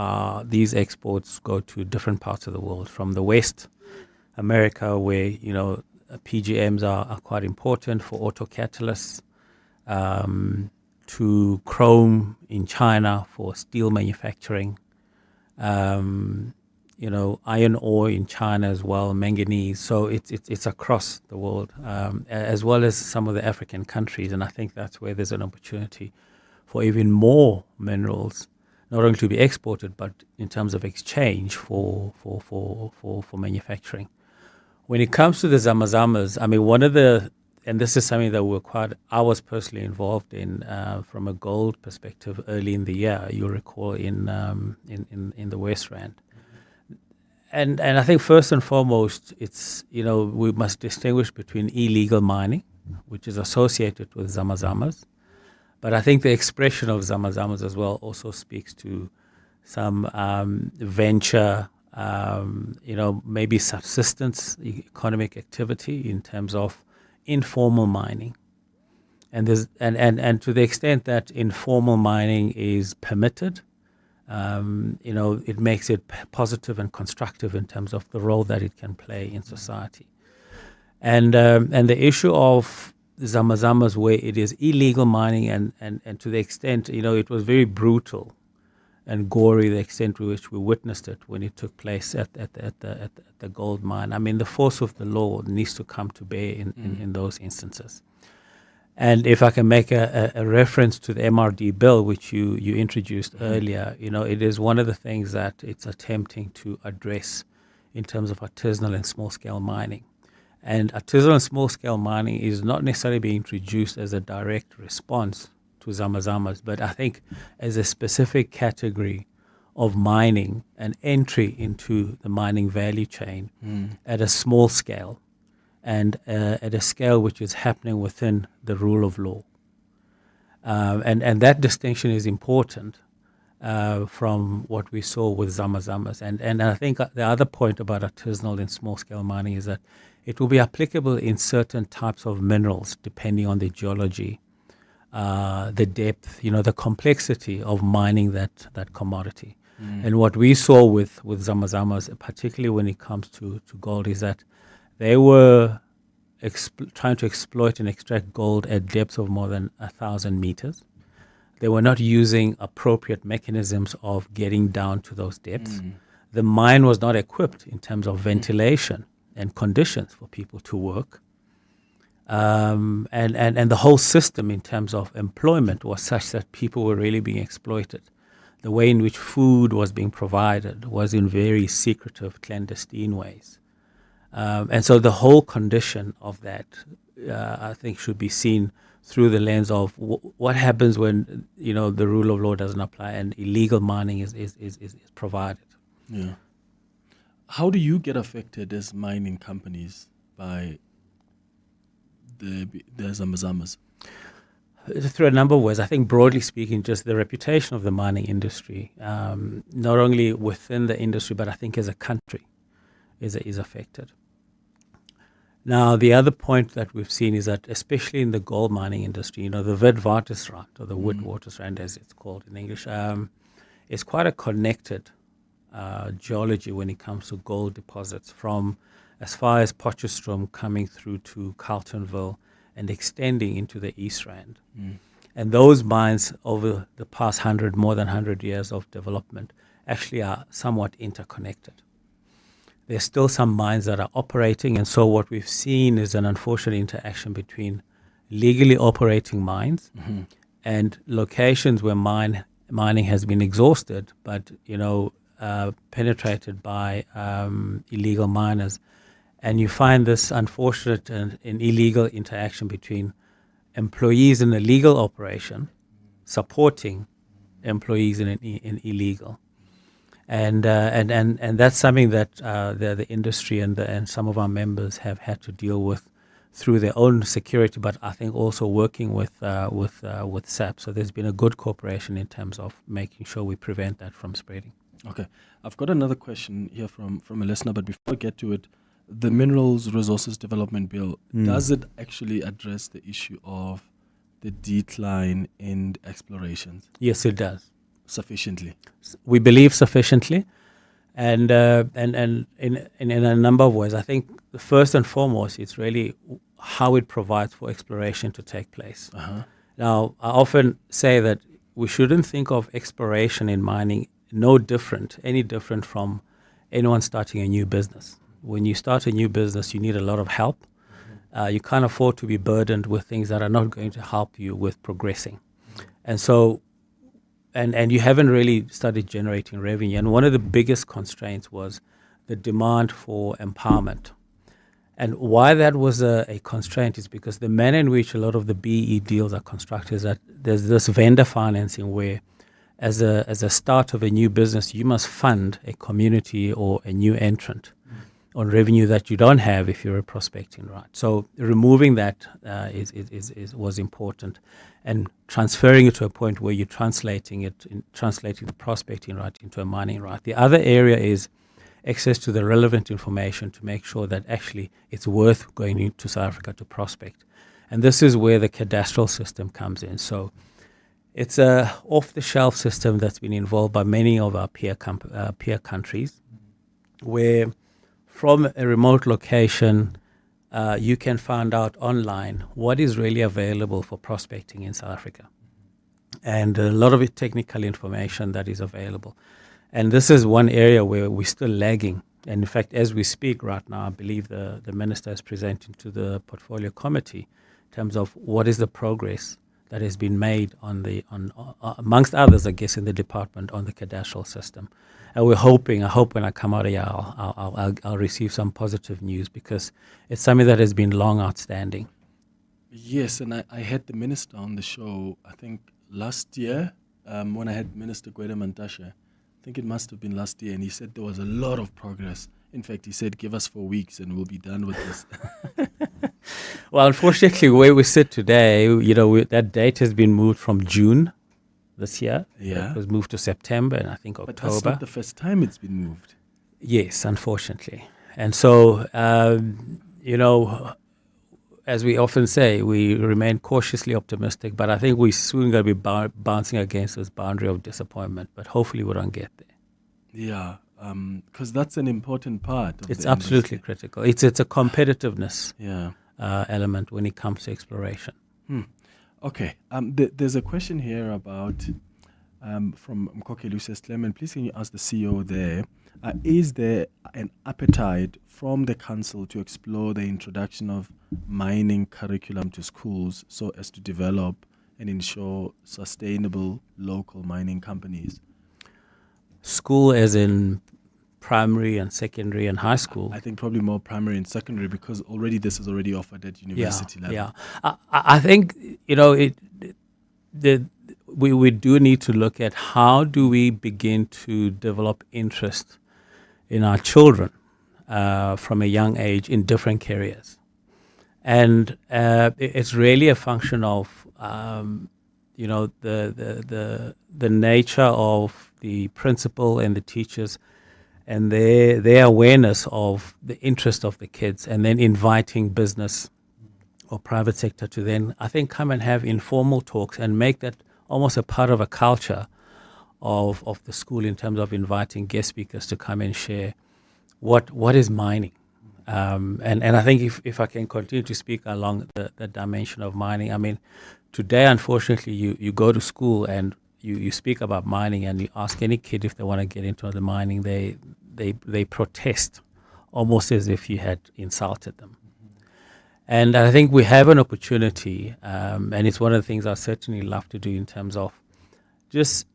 Speaker 1: these exports go to different parts of the world, from the West, America, where PGMs are quite important for auto catalysts, to chrome in China for steel manufacturing, iron ore in China as well, manganese. So it's across the world, as well as some of the African countries. And I think that's where there's an opportunity for even more minerals, not only to be exported, but in terms of exchange for manufacturing. When it comes to the Zamazamas, I mean, and this is something that I was personally involved in from a gold perspective early in the year, you'll recall, in the West Rand. And I think first and foremost, it's, we must distinguish between illegal mining, which is associated with Zamazamas. But I think the expression of Zamazamas as well also speaks to some venture, maybe subsistence economic activity in terms of informal mining. And to the extent that informal mining is permitted, it makes it positive and constructive in terms of the role that it can play in society. And the issue of Zamazamas, where it is illegal mining, and to the extent, it was very brutal and gory, the extent to which we witnessed it when it took place at the gold mine. I mean, the force of the law needs to come to bear in those instances. And if I can make a reference to the MRD bill, which you introduced earlier, it is one of the things that it's attempting to address in terms of artisanal and small-scale mining. And artisanal and small-scale mining is not necessarily being introduced as a direct response to Zamazamas, but I think as a specific category of mining and entry into the mining value chain at a small scale, and at a scale which is happening within the rule of law. And that distinction is important from what we saw with Zamazamas. And I think the other point about artisanal and small-scale mining is that it will be applicable in certain types of minerals, depending on the geology, the depth, the complexity of mining that commodity. And what we saw with Zamazamas, particularly when it comes to gold, is that they were trying to exploit and extract gold at depths of more than 1,000 meters. They were not using appropriate mechanisms of getting down to those depths. The mine was not equipped in terms of ventilation and conditions for people to work. And the whole system in terms of employment was such that people were really being exploited. The way in which food was being provided was in very secretive, clandestine ways. And so the whole condition of that, I think, should be seen through the lens of what happens when, the rule of law doesn't apply and illegal mining is provided.
Speaker 9: Yeah. How do you get affected as mining companies by the Zamazamas?
Speaker 1: Through a number of ways. I think broadly speaking, just the reputation of the mining industry, not only within the industry, but I think as a country is affected. Now, the other point that we've seen is that, especially in the gold mining industry, the Witwatersrand, or the Witwatersrand as it's called in English, is quite a connected geology when it comes to gold deposits, from as far as Potchefstroom coming through to Carltonville and extending into the East Rand. And those mines, over the past more than 100 years of development, actually are somewhat interconnected. There's still some mines that are operating, and so what we've seen is an unfortunate interaction between legally operating mines and locations where mining has been exhausted, but penetrated by illegal miners. And you find this unfortunate and illegal interaction between employees in a legal operation supporting employees in illegal. And that's something that the industry and some of our members have had to deal with through their own security, but I think also working with SAP. So there's been a good cooperation in terms of making sure we prevent that from spreading.
Speaker 9: Okay, I've got another question here from a listener, but before I get to it, the Minerals Resources Development Bill, does it actually address the issue of the decline in explorations?
Speaker 1: Yes, it does.
Speaker 9: Sufficiently?
Speaker 1: We believe sufficiently, and in a number of ways. I think first and foremost, it's really how it provides for exploration to take place. Now, I often say that we shouldn't think of exploration in mining any different from anyone starting a new business. When you start a new business, you need a lot of help. You can't afford to be burdened with things that are not going to help you with progressing. And so, and you haven't really started generating revenue. And one of the biggest constraints was the demand for empowerment. And why that was a constraint is because the manner in which a lot of the BE deals are constructed is that there's this vendor financing where as a start of a new business, you must fund a community or a new entrant on revenue that you don't have if you're a prospecting right. So removing that was important, and transferring it to a point where you're translating the prospecting right into a mining right. The other area is access to the relevant information to make sure that actually it's worth going into South Africa to prospect. And this is where the cadastral system comes in. So it's a off-the-shelf system that's been involved by many of our peer countries, where from a remote location, you can find out online what is really available for prospecting in South Africa. And a lot of it technical information that is available. And this is one area where we're still lagging. And in fact, as we speak right now, I believe the Minister is presenting to the Portfolio Committee in terms of what is the progress that has been made on amongst others, I guess, in the department on the cadastral system. And I hope when I come out of here, I'll receive some positive news, because it's something that has been long outstanding.
Speaker 9: Yes, and I had the minister on the show, I think last year, when I had Minister Gwede Mantashe. I think it must have been last year, and he said there was a lot of progress. In fact, he said, give us 4 weeks and we'll be done with this.
Speaker 1: Well, unfortunately, where we sit today, that date has been moved from June this year.
Speaker 9: Yeah.
Speaker 1: It was moved to September and I think October.
Speaker 9: But that's not the first time it's been moved.
Speaker 1: Yes, unfortunately. And so, as we often say, we remain cautiously optimistic, but I think we're soon going to be bouncing against this boundary of disappointment, but hopefully we don't get there.
Speaker 9: Yeah, because that's an important part of
Speaker 1: It's
Speaker 9: the
Speaker 1: absolutely
Speaker 9: industry.
Speaker 1: critical. It's a competitiveness
Speaker 9: Yeah.
Speaker 1: Element when it comes to exploration.
Speaker 9: Okay, there's a question here about from Mkoke, who says, Clement, please can you ask the CEO there, is there an appetite from the council to explore the introduction of mining curriculum to schools so as to develop and ensure sustainable local mining companies?
Speaker 1: School as in primary and secondary and high school?
Speaker 9: I think probably more primary and secondary, because already this is already offered at university level.
Speaker 1: Yeah, I think, we do need to look at how do we begin to develop interest in our children from a young age in different careers. And it's really a function of the nature of the principal and the teachers and their awareness of the interest of the kids, and then inviting business or private sector to then, I think, come and have informal talks and make that almost a part of a culture of the school in terms of inviting guest speakers to come and share what is mining. And I think if I can continue to speak along the dimension of mining, I mean, today, unfortunately, you go to school and you speak about mining and you ask any kid if they want to get into the mining, they protest almost as if you had insulted them. And I think we have an opportunity, and it's one of the things I certainly love to do in terms of just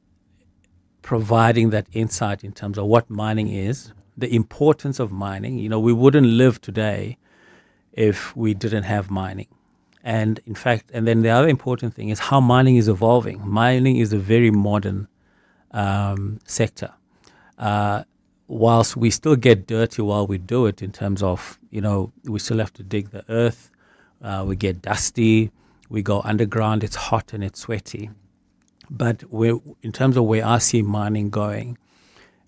Speaker 1: providing that insight in terms of what mining is, the importance of mining. You know, we wouldn't live today if we didn't have mining. And in fact, and then the other important thing is how mining is evolving. Mining is a very modern sector. Whilst we still get dirty while we do it in terms of, you know, we still have to dig the earth, we get dusty, we go underground, it's hot and it's sweaty. But in terms of where I see mining going,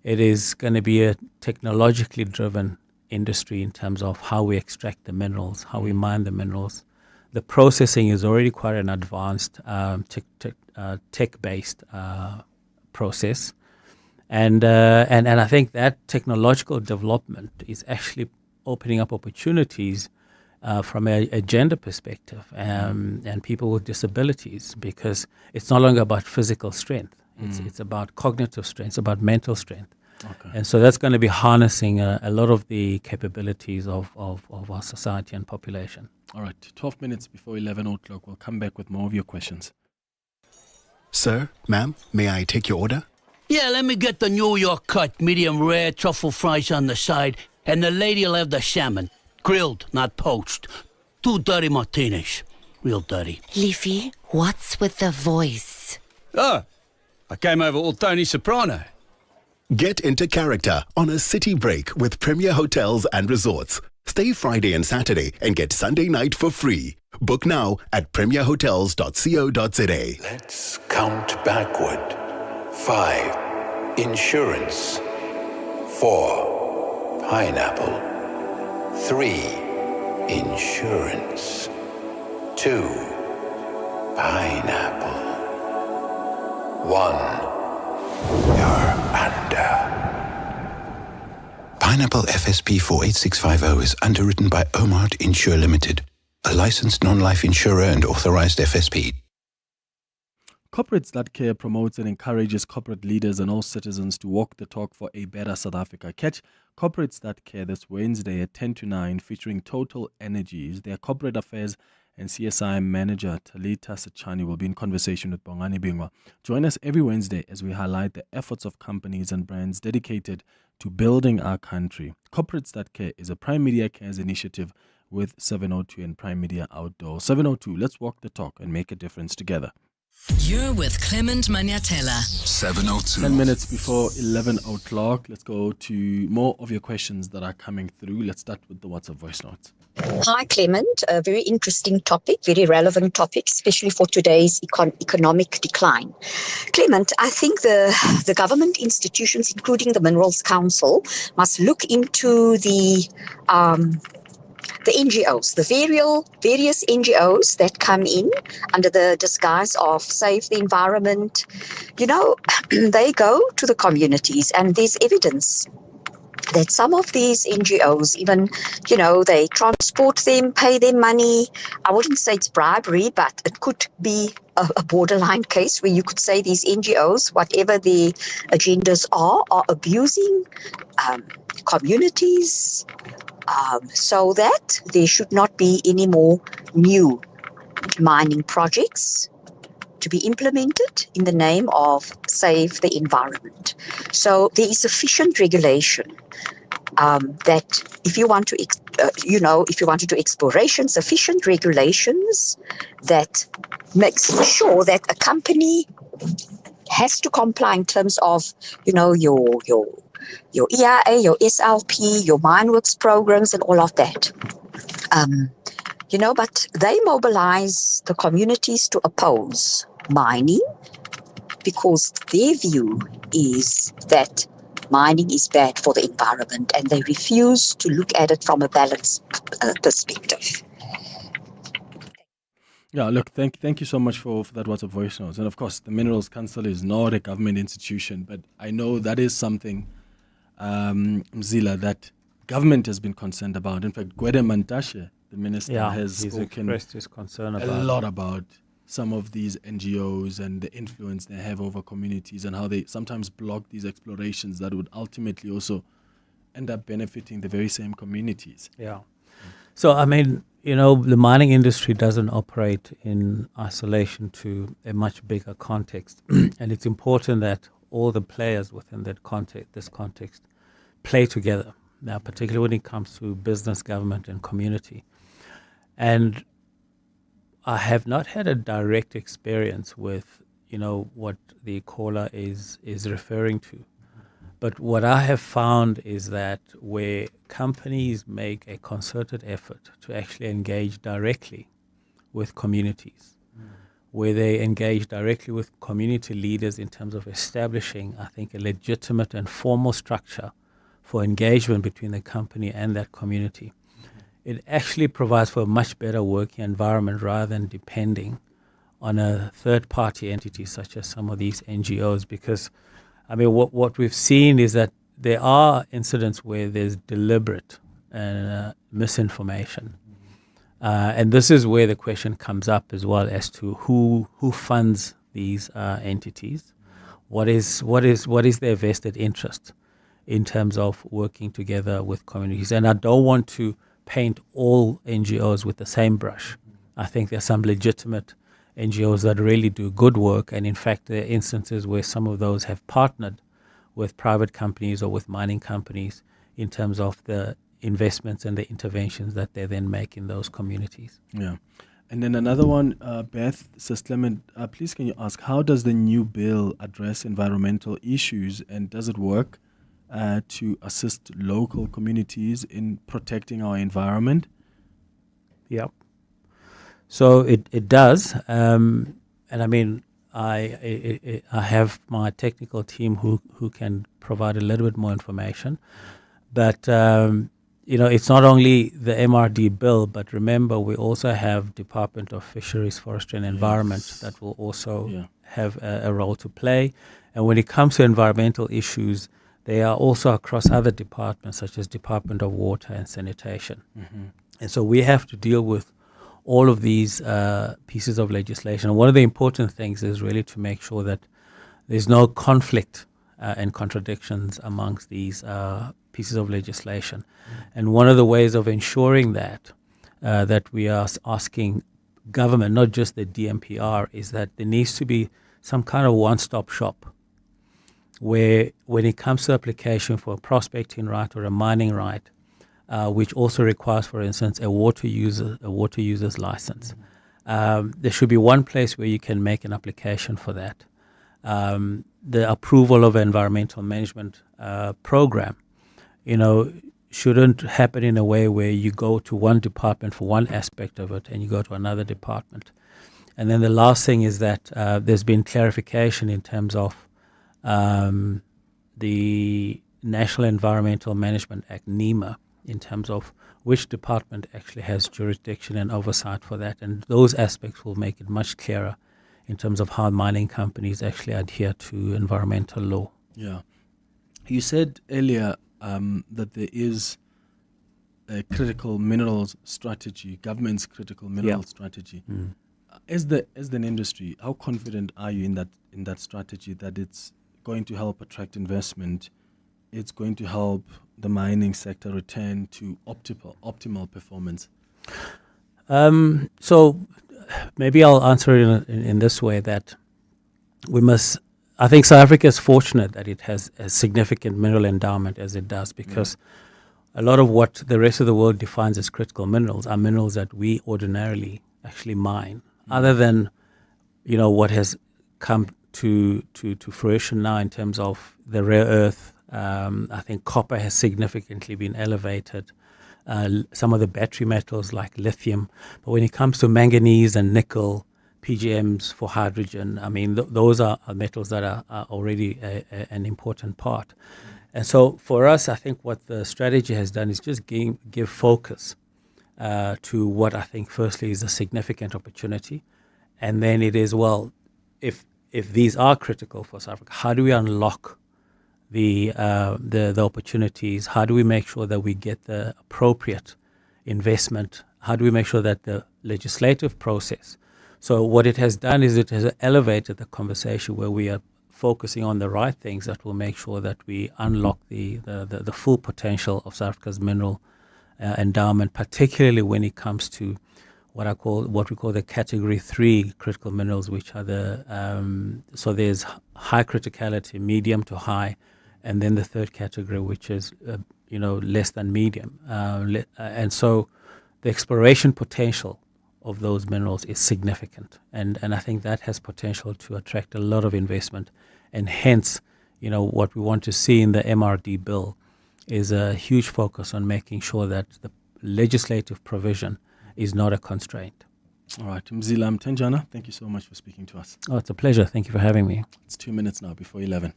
Speaker 1: it is going to be a technologically driven industry in terms of how we extract the minerals, how we mine the minerals. The processing is already quite an advanced tech-based process. And I think that technological development is actually opening up opportunities from a gender perspective and people with disabilities, because it's no longer about physical strength. It's about cognitive strength. It's about mental strength.
Speaker 9: Okay.
Speaker 1: And so that's going to be harnessing a lot of the capabilities of our society and population.
Speaker 9: All right, 12 minutes before 11 o'clock. We'll come back with more of your questions.
Speaker 12: Sir, ma'am, may I take your order?
Speaker 13: Yeah, let me get the New York cut, medium rare, truffle fries on the side, and the lady'll have the salmon. Grilled, not poached. 2 dirty martinis. Real dirty.
Speaker 20: Leafy, what's with the voice?
Speaker 13: Oh, I came over all Tony Soprano.
Speaker 12: Get into character on a city break with Premier Hotels and Resorts. Stay Friday and Saturday and get Sunday night for free. Book now at premierhotels.co.za.
Speaker 14: Let's count backward. 5. Insurance. 4. Pineapple. 3. Insurance. 2. Pineapple. 1. You're under. Pineapple FSP 48650 is underwritten by Omart Insure Limited, a licensed non-life insurer and authorized FSP.
Speaker 9: Corporates That Care promotes and encourages corporate leaders and all citizens to walk the talk for a better South Africa. Catch Corporates That Care this Wednesday at 10 to 9, featuring Total Energies. Their corporate affairs and CSI manager Talita Sachani will be in conversation with Bongani Bingwa. Join us every Wednesday as we highlight the efforts of companies and brands dedicated to building our country. Corporates That Care is a Prime Media Cares initiative with 702 and Prime Media Outdoor. 702, let's walk the talk and make a difference together.
Speaker 8: You're with Clement Manyathela.
Speaker 12: 702.
Speaker 9: 10 minutes before 11 o'clock. Let's go to more of your questions that are coming through. Let's start with the WhatsApp voice notes.
Speaker 15: Hi, Clement. A very interesting topic, very relevant topic, especially for today's economic decline. Clement, I think the government institutions, including the Minerals Council, must look into the NGOs, the various NGOs that come in under the disguise of Save the Environment. You know, they go to the communities, and there's evidence that some of these NGOs even, you know, they transport them, pay them money. I wouldn't say it's bribery, but it could be a borderline case where you could say these NGOs, whatever the agendas are abusing communities, so that there should not be any more new mining projects to be implemented in the name of Save the Environment. So there is sufficient regulation that if you want to, if you want to do exploration, sufficient regulations that makes sure that a company has to comply in terms of, you know, your EIA, your SLP, your mine works programs and all of that. But they mobilize the communities to oppose mining because their view is that mining is bad for the environment and they refuse to look at it from a balanced perspective.
Speaker 9: Yeah, look, thank you so much for that WhatsApp voice notes. And of course, the Minerals Council is not a government institution, but I know that is something, Mzila, that government has been concerned about. In fact, Gwede Mantashe, the minister, has
Speaker 1: he's
Speaker 9: spoken
Speaker 1: expressed his concern
Speaker 9: a lot about some of these NGOs and the influence they have over communities and how they sometimes block these explorations that would ultimately also end up benefiting the very same communities.
Speaker 1: Yeah. So, I mean, the mining industry doesn't operate in isolation to a much bigger context. And it's important that all the players within this context play together. Now, particularly when it comes to business, government, and community. And I have not had a direct experience with, what the caller is referring to. But what I have found is that where companies make a concerted effort to actually engage directly with communities, where they engage directly with community leaders in terms of establishing, I think, a legitimate and formal structure for engagement between the company and that community, it actually provides for a much better working environment rather than depending on a third-party entity such as some of these NGOs. Because, I mean, what we've seen is that there are incidents where there's deliberate misinformation. And this is where the question comes up as well as to who funds these entities, what is their vested interest in terms of working together with communities. And I don't want to paint all NGOs with the same brush. I think there's some legitimate NGOs that really do good work, and in fact there are instances where some of those have partnered with private companies or with mining companies in terms of the investments and the interventions that they then make in those communities.
Speaker 9: Yeah. And then another one, Beth says, Clement, please can you ask, how does the new bill address environmental issues, and does it work to assist local communities in protecting our environment?
Speaker 1: Yeah. So it does. And I mean, I have my technical team who can provide a little bit more information. But, it's not only the MRD bill, but remember we also have Department of Fisheries, Forestry and Environment that will also have a role to play. And when it comes to environmental issues, they are also across other departments such as Department of Water and Sanitation. Mm-hmm. And so we have to deal with all of these pieces of legislation. And one of the important things is really to make sure that there's no conflict and contradictions amongst these pieces of legislation. And one of the ways of ensuring that we are asking government, not just the DMPR, is that there needs to be some kind of one-stop shop where when it comes to application for a prospecting right or a mining right, which also requires, for instance, a water user's license. There should be one place where you can make an application for that. The approval of an environmental management program, shouldn't happen in a way where you go to one department for one aspect of it and you go to another department. And then the last thing is that there's been clarification in terms of the National Environmental Management Act, NEMA, in terms of which department actually has jurisdiction and oversight for that. And those aspects will make it much clearer in terms of how mining companies actually adhere to environmental law.
Speaker 9: Yeah. You said earlier that there is a critical minerals strategy, government's critical minerals strategy.
Speaker 1: Mm.
Speaker 9: As an industry, how confident are you in that strategy, that it's going to help attract investment, it's going to help the mining sector return to optimal performance?
Speaker 1: So maybe I'll answer it in this way, that I think South Africa is fortunate that it has a significant mineral endowment as it does, because a lot of what the rest of the world defines as critical minerals are minerals that we ordinarily actually mine, other than, what has come to fruition now in terms of the rare earth. I think copper has significantly been elevated. some of the battery metals like lithium. But when it comes to manganese and nickel, PGMs for hydrogen, I mean, those are metals that are already an important part. And so for us, I think what the strategy has done is just give focus to what I think firstly is a significant opportunity. And then it is, well, if these are critical for South Africa, how do we unlock the opportunities? How do we make sure that we get the appropriate investment? How do we make sure that the legislative process? So what it has done is it has elevated the conversation where we are focusing on the right things that will make sure that we unlock the full potential of South Africa's mineral endowment, particularly when it comes to what we call the category 3 critical minerals, which are so there's high criticality, medium to high, and then the third category, which is less than medium. And so the exploration potential of those minerals is significant, and I think that has potential to attract a lot of investment, and hence, what we want to see in the MRD bill is a huge focus on making sure that the legislative provision is not a constraint.
Speaker 9: All right, Mzila Mtenjana, thank you so much for speaking to us.
Speaker 1: Oh, it's a pleasure. Thank you for having me.
Speaker 9: It's 2 minutes now before 11.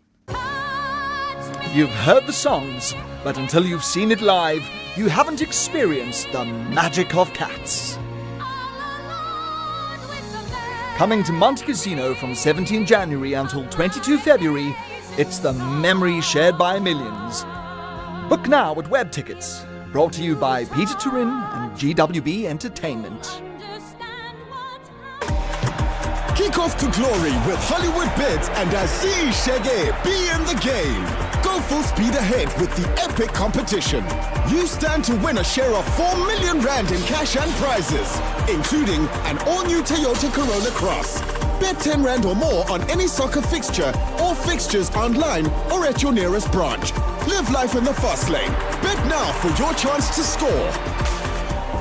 Speaker 4: You've heard the songs, but until you've seen it live, you haven't experienced the magic of cats. Coming to Monte Casino from 17 January until 22 February, it's the memory shared by millions. Book now at Web Tickets, brought to you by Peter Turin and GWB Entertainment.
Speaker 16: Kick off to glory with Hollywood Bids and Aziz Shege. Be in the game. Go full speed ahead with the epic competition. You stand to win a share of 4 million rand in cash and prizes, including an all-new Toyota Corolla Cross. Bet 10 rand or more on any soccer fixture or fixtures online or at your nearest branch. Live life in the fast lane. Bet now for your chance to score.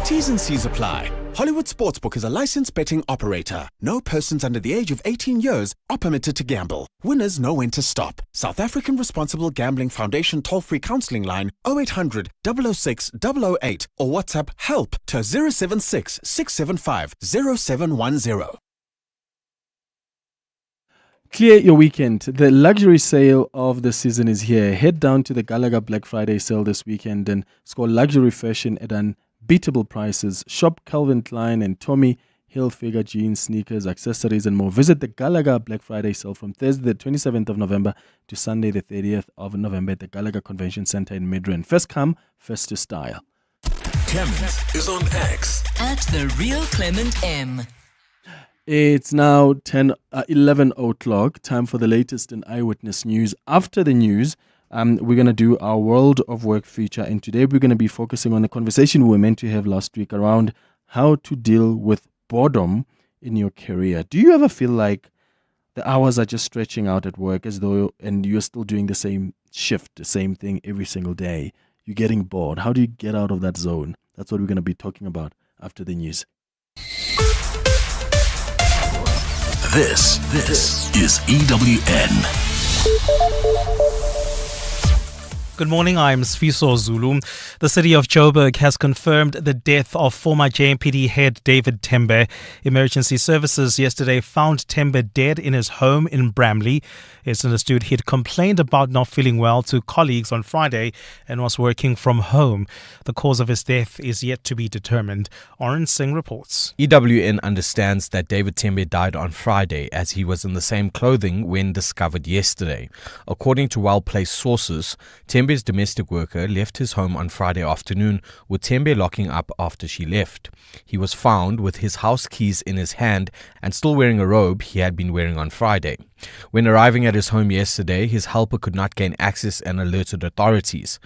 Speaker 17: T's and C's apply. Hollywood Sportsbook is a licensed betting operator. No persons under the age of 18 years are permitted to gamble. Winners know when to stop. South African Responsible Gambling Foundation toll-free counselling line 0800 006 008 or WhatsApp HELP to 076 675 0710.
Speaker 9: Clear your weekend. The luxury sale of the season is here. Head down to the Gallagher Black Friday sale this weekend and score luxury fashion at unbeatable prices. Shop Calvin Klein and Tommy Hilfiger jeans, sneakers, accessories and more. Visit the Gallagher Black Friday sale from Thursday the 27th of November to Sunday the 30th of November at the Gallagher Convention Centre in Midrand. First come, first to style.
Speaker 27: Clement is on X
Speaker 20: At The Real Clement M.
Speaker 9: It's now 11 o'clock. Time for the latest in eyewitness news. After the news, we're going to do our World of Work feature. And today we're going to be focusing on a conversation we were meant to have last week around how to deal with boredom in your career. Do you ever feel like the hours are just stretching out at work and you're still doing the same shift, the same thing every single day? You're getting bored. How do you get out of that zone? That's what we're going to be talking about after the news.
Speaker 27: This is EWN.
Speaker 2: Good morning, I'm Sfiso Zulu. The city of Joburg has confirmed the death of former JMPD head David Tembe. Emergency services yesterday found Tembe dead in his home in Bramley. It's understood he'd complained about not feeling well to colleagues on Friday and was working from home. The cause of his death is yet to be determined. Oren Singh reports.
Speaker 18: EWN understands that David Tembe died on Friday as he was in the same clothing when discovered yesterday. According to well-placed sources, Tembe's domestic worker left his home on Friday afternoon with Tembe locking up after she left. He was found with his house keys in his hand and still wearing a robe he had been wearing on Friday. When arriving at his home yesterday, his helper could not gain access and alerted authorities.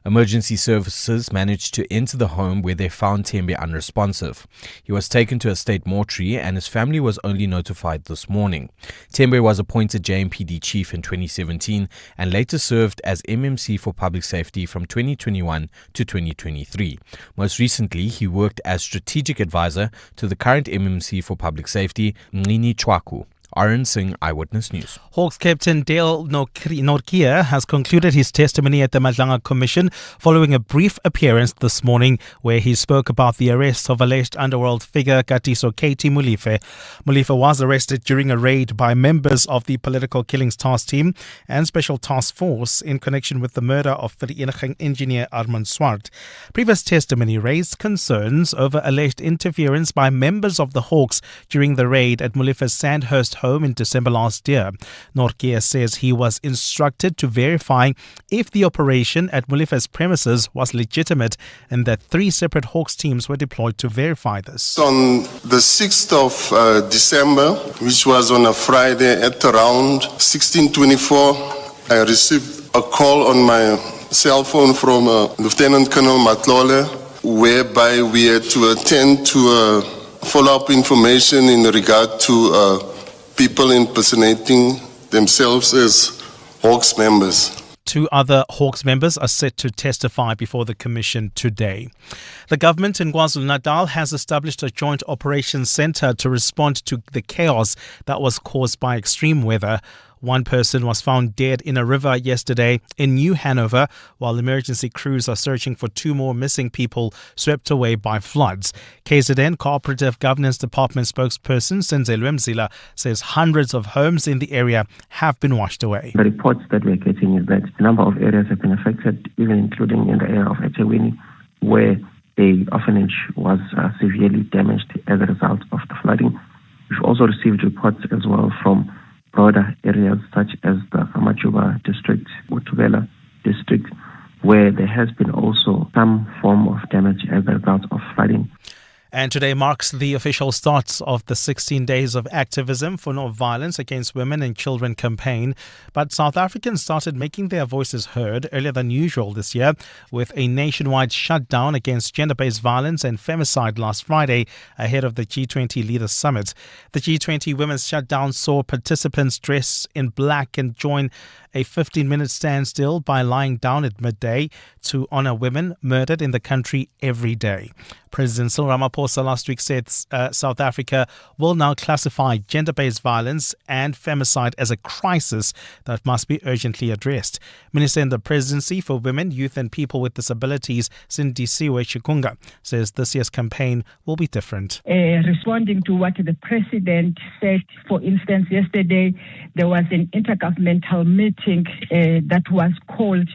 Speaker 18: Emergency services managed to enter the home where they found Tembe unresponsive. He was taken to a state mortuary and his family was only notified this morning. Tembe was appointed JMPD chief in 2017 and later served as MMC for Public Safety from 2021 to 2023. Most recently, he worked as strategic advisor to the current MMC for Public Safety, Mngini Chwaku. Arun Singh, Eyewitness News.
Speaker 2: Hawks captain Dale Norkia has concluded his testimony at the Madlanga Commission following a brief appearance this morning where he spoke about the arrest of alleged underworld figure Katiso Katie Molefe. Molefe was arrested during a raid by members of the Political Killings Task Team and Special Task Force in connection with the murder of Vereniging engineer Armand Swart. Previous testimony raised concerns over alleged interference by members of the Hawks during the raid at Molefe's Sandhurst home in December last year. Norkia says he was instructed to verify if the operation at Molefe's premises was legitimate and that 3 separate Hawks teams were deployed to verify this.
Speaker 7: On the 6th of December, which was on a Friday at around 16:24, I received a call on my cell phone from Lieutenant Colonel Matlole, whereby we had to attend to follow-up information in regard to people impersonating themselves as Hawks members.
Speaker 2: 2 other Hawks members are set to testify before the Commission today. The government in KwaZulu-Natal has established a joint operations centre to respond to the chaos that was caused by extreme weather. 1 person was found dead in a river yesterday in New Hanover, while emergency crews are searching for 2 more missing people swept away by floods. KZN Cooperative Governance Department spokesperson Senzelwe Mzila says hundreds of homes in the area have been washed away.
Speaker 19: The reports that we're getting is that a number of areas have been affected, even including in the area of Echewini, where the orphanage was severely damaged as a result of the flooding. We've also received reports as well from broader areas such as the Amachuba district, Utubela district, where there has been also some form of damage as a result of flooding.
Speaker 2: And today marks the official start of the 16 days of activism for no violence against women and children campaign. But South Africans started making their voices heard earlier than usual this year with a nationwide shutdown against gender-based violence and femicide last Friday ahead of the G20 Leaders Summit. The G20 Women's Shutdown saw participants dress in black and join a 15-minute standstill by lying down at midday to honor women murdered in the country every day. President Cyril Ramaphosa last week said South Africa will now classify gender-based violence and femicide as a crisis that must be urgently addressed. Minister in the Presidency for Women, Youth and People with Disabilities, Sindisiwe Chikunga, says this year's campaign will be different.
Speaker 21: Responding to what the President said, for instance, yesterday there was an intergovernmental meeting that was called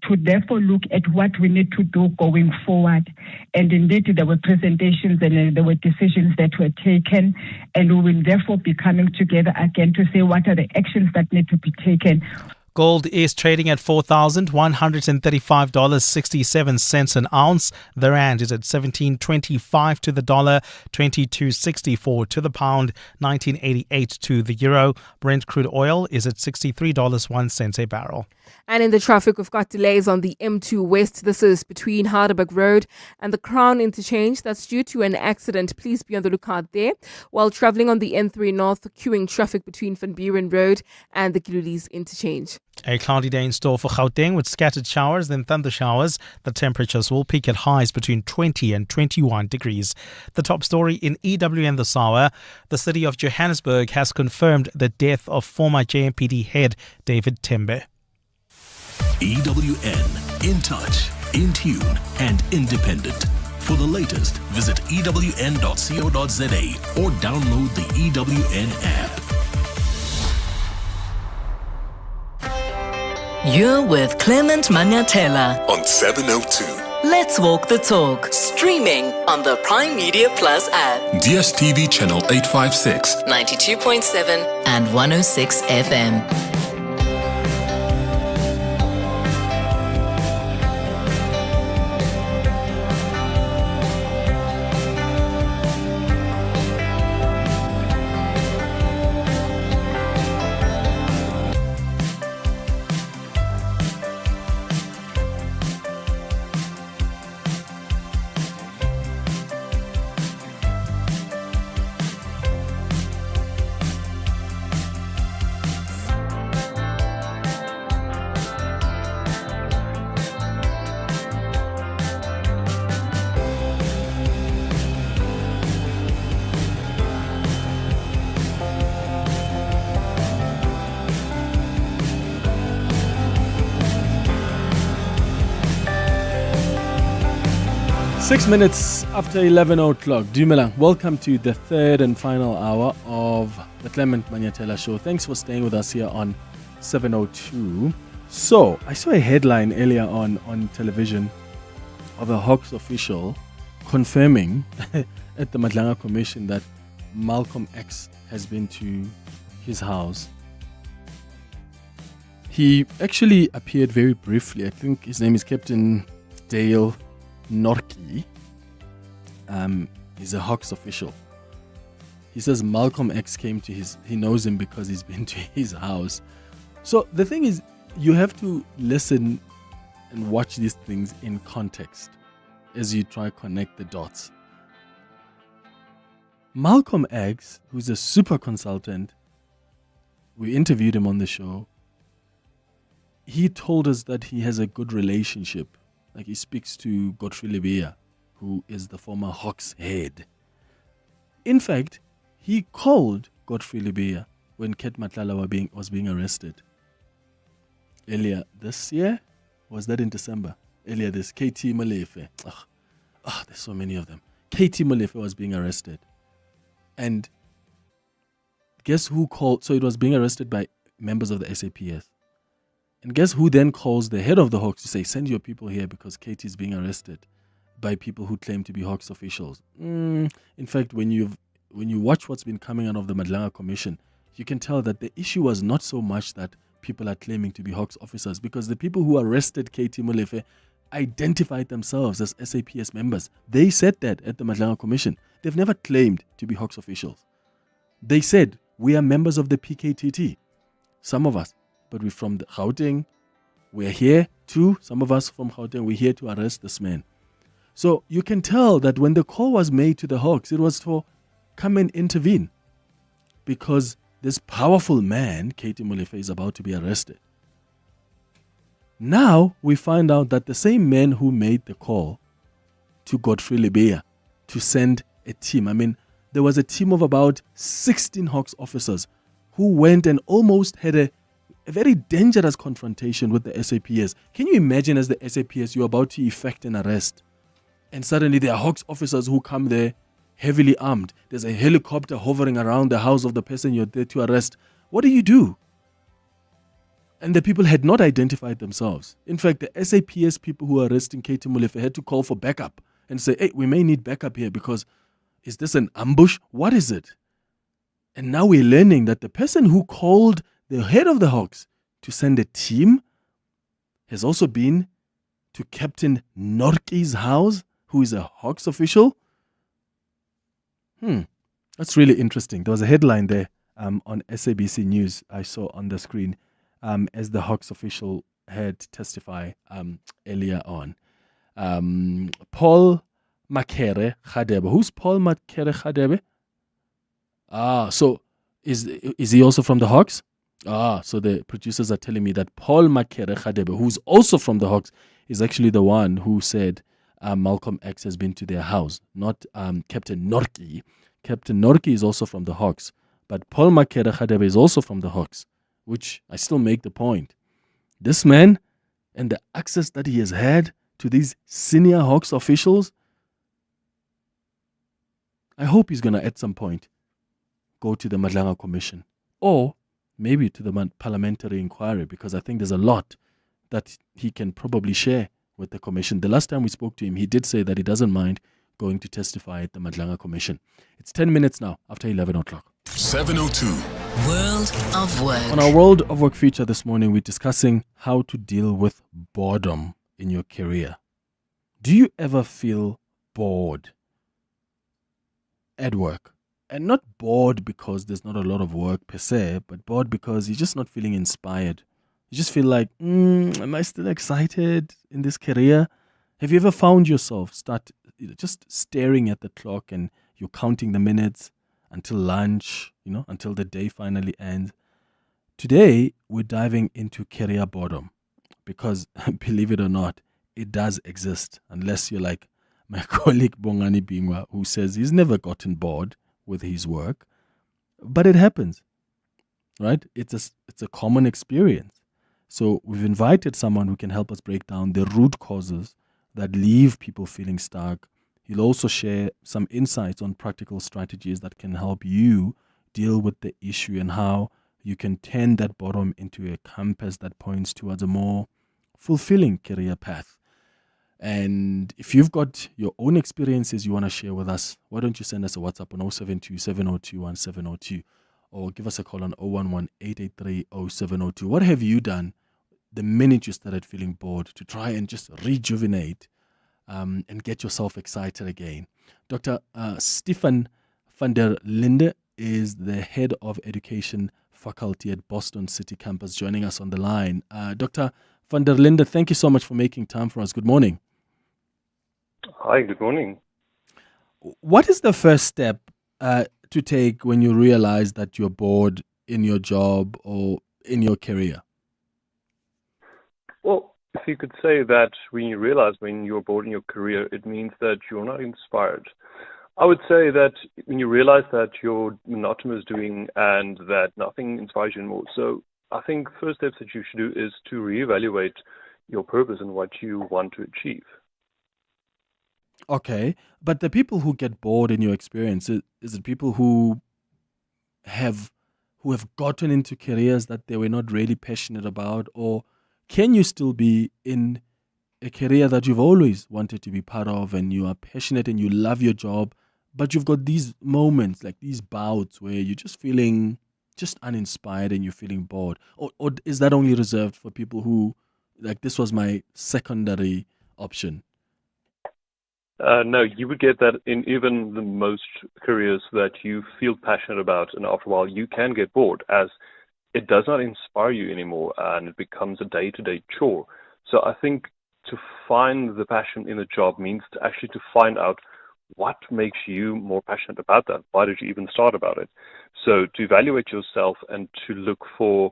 Speaker 21: to therefore look at what we need to do going forward. And indeed, there were presentations and there were decisions that were taken, and we will therefore be coming together again to say what are the actions that need to be taken.
Speaker 2: Gold is trading at $4,135.67 an ounce. The rand is at 17.25 to the dollar, 22.64 to the pound, 19.88 to the euro. Brent crude oil is at $63.01 a barrel.
Speaker 26: And in the traffic, we've got delays on the M2 West. This is between Heidelberg Road and the Crown Interchange. That's due to an accident. Please be on the lookout there. While travelling on the N3 North, queuing traffic between Van Buren Road and the Kilulis Interchange.
Speaker 2: A cloudy day in store for Gauteng with scattered showers, then thunder showers. The temperatures will peak at highs between 20 and 21 degrees. The top story in EWN this hour, the city of Johannesburg has confirmed the death of former JMPD head David Tembe.
Speaker 27: EWN, in touch, in tune, and independent. For the latest, visit ewn.co.za or download the EWN app.
Speaker 8: You're with Clement Manyathela
Speaker 27: On 702.
Speaker 8: Let's Walk the Talk, streaming on the Prime Media Plus app,
Speaker 27: DSTV channel 856,
Speaker 8: 92.7 and 106 FM.
Speaker 9: 6 minutes after 11 o'clock. Dumelang, welcome to the third and final hour of the Clement Manyathela Show. Thanks for staying with us here on 702. So, I saw a headline earlier on television of a Hawks official confirming at the Madlanga Commission that Malcolm X has been to his house. He actually appeared very briefly. I think his name is Captain Dale Norky. He's a Hawks official. He says Malcolm X came to he knows him because he's been to his house. So the thing is, you have to listen and watch these things in context as you try to connect the dots. Malcolm X, who's a super consultant, we interviewed him on the show. He told us that he has a good relationship. Like, he speaks to Godfrey Lebeya, who is the former Hawks head. In fact, he called Godfrey Lebeya when Ket Matlala was being arrested. Earlier this year? Was that in December? Earlier this, KT Molefe. There's so many of them. KT Molefe was being arrested. And guess who called? So it was being arrested by members of the SAPS. And guess who then calls the head of the Hawks to say, send your people here because Katie is being arrested by people who claim to be Hawks officials. In fact, when you watch what's been coming out of the Madlanga Commission, you can tell that the issue was not so much that people are claiming to be Hawks officers, because the people who arrested Katie Molefe identified themselves as SAPS members. They said that at the Madlanga Commission. They've never claimed to be Hawks officials. They said, we are members of the PKTT. Some of us. But we're from the Gauteng. We're here too. Some of us from Gauteng, we're here to arrest this man. So you can tell that when the call was made to the Hawks, it was for come and intervene. Because this powerful man, Katie Molefe, is about to be arrested. Now we find out that the same man who made the call to Godfrey Lebeya to send a team. I mean, there was a team of about 16 Hawks officers who went and almost had a very dangerous confrontation with the SAPS. Can you imagine, as the SAPS, you're about to effect an arrest and suddenly there are Hawks officers who come there heavily armed. There's a helicopter hovering around the house of the person you're there to arrest. What do? And the people had not identified themselves. In fact, the SAPS people who are arresting Katie Molefe had to call for backup and say, hey, we may need backup here because is this an ambush? What is it? And now we're learning that the person who called the head of the Hawks to send a team has also been to Captain Norky's house, who is a Hawks official. That's really interesting. There was a headline there on SABC News I saw on the screen as the Hawks official had testified earlier on. Paul Makere Khadebe. Who's Paul Makere Khadebe? So is he also from the Hawks? So the producers are telling me that Paul Makere Khadebe, who's also from the Hawks, is actually the one who said Malcolm X has been to their house, not Captain Norky. Captain Norky is also from the Hawks, but Paul Makere Khadebe is also from the Hawks, which I still make the point. This man and the access that he has had to these senior Hawks officials, I hope he's going to at some point go to the Madlanga Commission or maybe to the Parliamentary inquiry, because I think there's a lot that he can probably share with the Commission. The last time we spoke to him, he did say that he doesn't mind going to testify at the Madlanga Commission. It's 10 minutes now after 11 o'clock.
Speaker 27: 702.
Speaker 20: World of Work.
Speaker 9: On our World of Work feature this morning, we're discussing how to deal with boredom in your career. Do you ever feel bored at work? And not bored because there's not a lot of work per se, but bored because you're just not feeling inspired. You just feel like, am I still excited in this career? Have you ever found yourself just staring at the clock and you're counting the minutes until lunch, until the day finally ends? Today, we're diving into career boredom because, believe it or not, it does exist, unless you're like my colleague Bongani Bingwa, who says he's never gotten bored with his work, but it happens, right? It's a common experience. So we've invited someone who can help us break down the root causes that leave people feeling stuck, You'll also share some insights on practical strategies that can help you deal with the issue and how you can turn that boredom into a compass that points towards a more fulfilling career path. And if you've got your own experiences you want to share with us, why don't you send us a WhatsApp on 072 702 1702 or give us a call on 011 883 0702. What have you done the minute you started feeling bored to try and just rejuvenate and get yourself excited again? Dr. Stefan van der Linde is the head of education faculty at Boston City Campus, joining us on the line. Dr. van der Linde, thank you so much for making time for us. Good morning.
Speaker 3: Hi, good morning.
Speaker 9: What is the first step to take when you realize that you're bored in your job or in your career?
Speaker 3: Well, if you could say that when you realize when you're bored in your career, it means that you're not inspired. I would say that when you realize that you're monotonous doing and that nothing inspires you anymore. So I think first steps that you should do is to reevaluate your purpose and what you want to achieve.
Speaker 9: Okay, but the people who get bored in your experience, is it people who have gotten into careers that they were not really passionate about, or can you still be in a career that you've always wanted to be part of and you are passionate and you love your job, but you've got these moments, like these bouts where you're just feeling just uninspired and you're feeling bored? Or is that only reserved for people who, like, this was my secondary option?
Speaker 3: No, you would get that in even the most careers that you feel passionate about, and after a while you can get bored as it does not inspire you anymore and it becomes a day-to-day chore. So I think to find the passion in a job means to actually to find out what makes you more passionate about that. Why did you even start about it? So to evaluate yourself and to look for,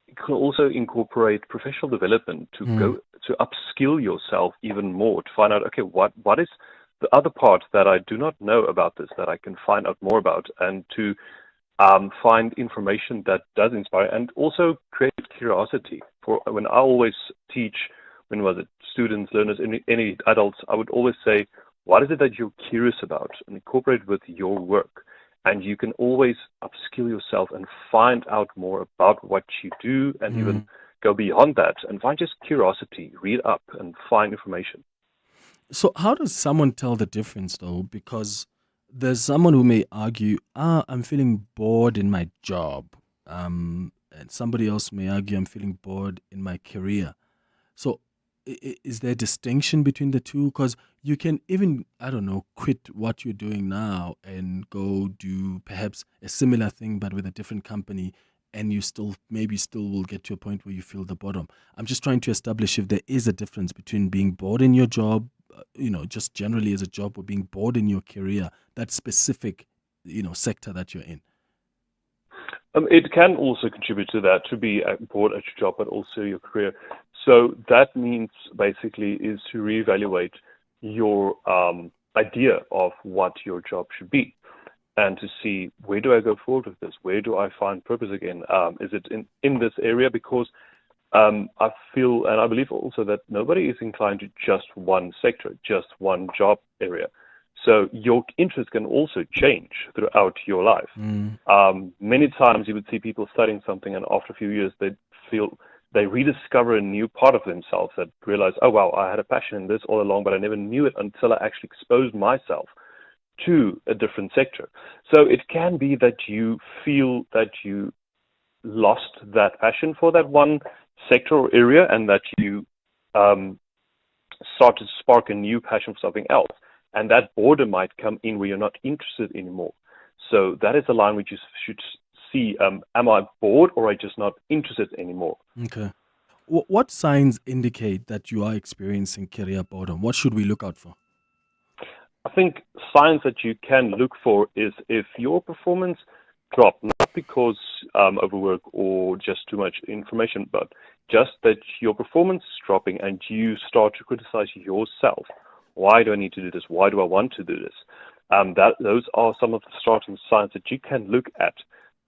Speaker 3: you can also incorporate professional development to go to upskill yourself even more, to find out, okay, what is the other part that I do not know about this that I can find out more about, and to find information that does inspire, and also create curiosity. For when I always teach, when was it students, learners, any adults, I would always say, what is it that you're curious about, and incorporate it with your work. And you can always upskill yourself and find out more about what you do, and even go beyond that and find just curiosity, read up and find information.
Speaker 9: So how does someone tell the difference, though? Because there's someone who may argue, I'm feeling bored in my job. And somebody else may argue, I'm feeling bored in my career. So is there a distinction between the two? Because you can even, I don't know, quit what you're doing now and go do perhaps a similar thing but with a different company, and you still will get to a point where you feel the boredom. I'm just trying to establish if there is a difference between being bored in your job, just generally as a job, or being bored in your career, that specific, sector that you're in.
Speaker 3: It can also contribute to that, to be bored at your job, but also your career. So that means basically is to reevaluate your idea of what your job should be, and to see, where do I go forward with this? Where do I find purpose again? Is it in this area? Because I feel, and I believe also, that nobody is inclined to just one sector, just one job area. So your interest can also change throughout your life. Many times you would see people studying something, and after a few years they rediscover a new part of themselves, that realize, oh wow, I had a passion in this all along, but I never knew it until I actually exposed myself to a different sector. So it can be that you feel that you lost that passion for that one sector or area, and that you start to spark a new passion for something else. And that boredom might come in where you're not interested anymore. So that is a line which you should see, am I bored, or am I just not interested anymore?
Speaker 9: Okay. What signs indicate that you are experiencing career boredom? What should we look out for?
Speaker 3: I think signs that you can look for is if your performance drops, not because overwork or just too much information, but just that your performance is dropping and you start to criticize yourself. Why do I need to do this? Why do I want to do this? Those are some of the starting signs that you can look at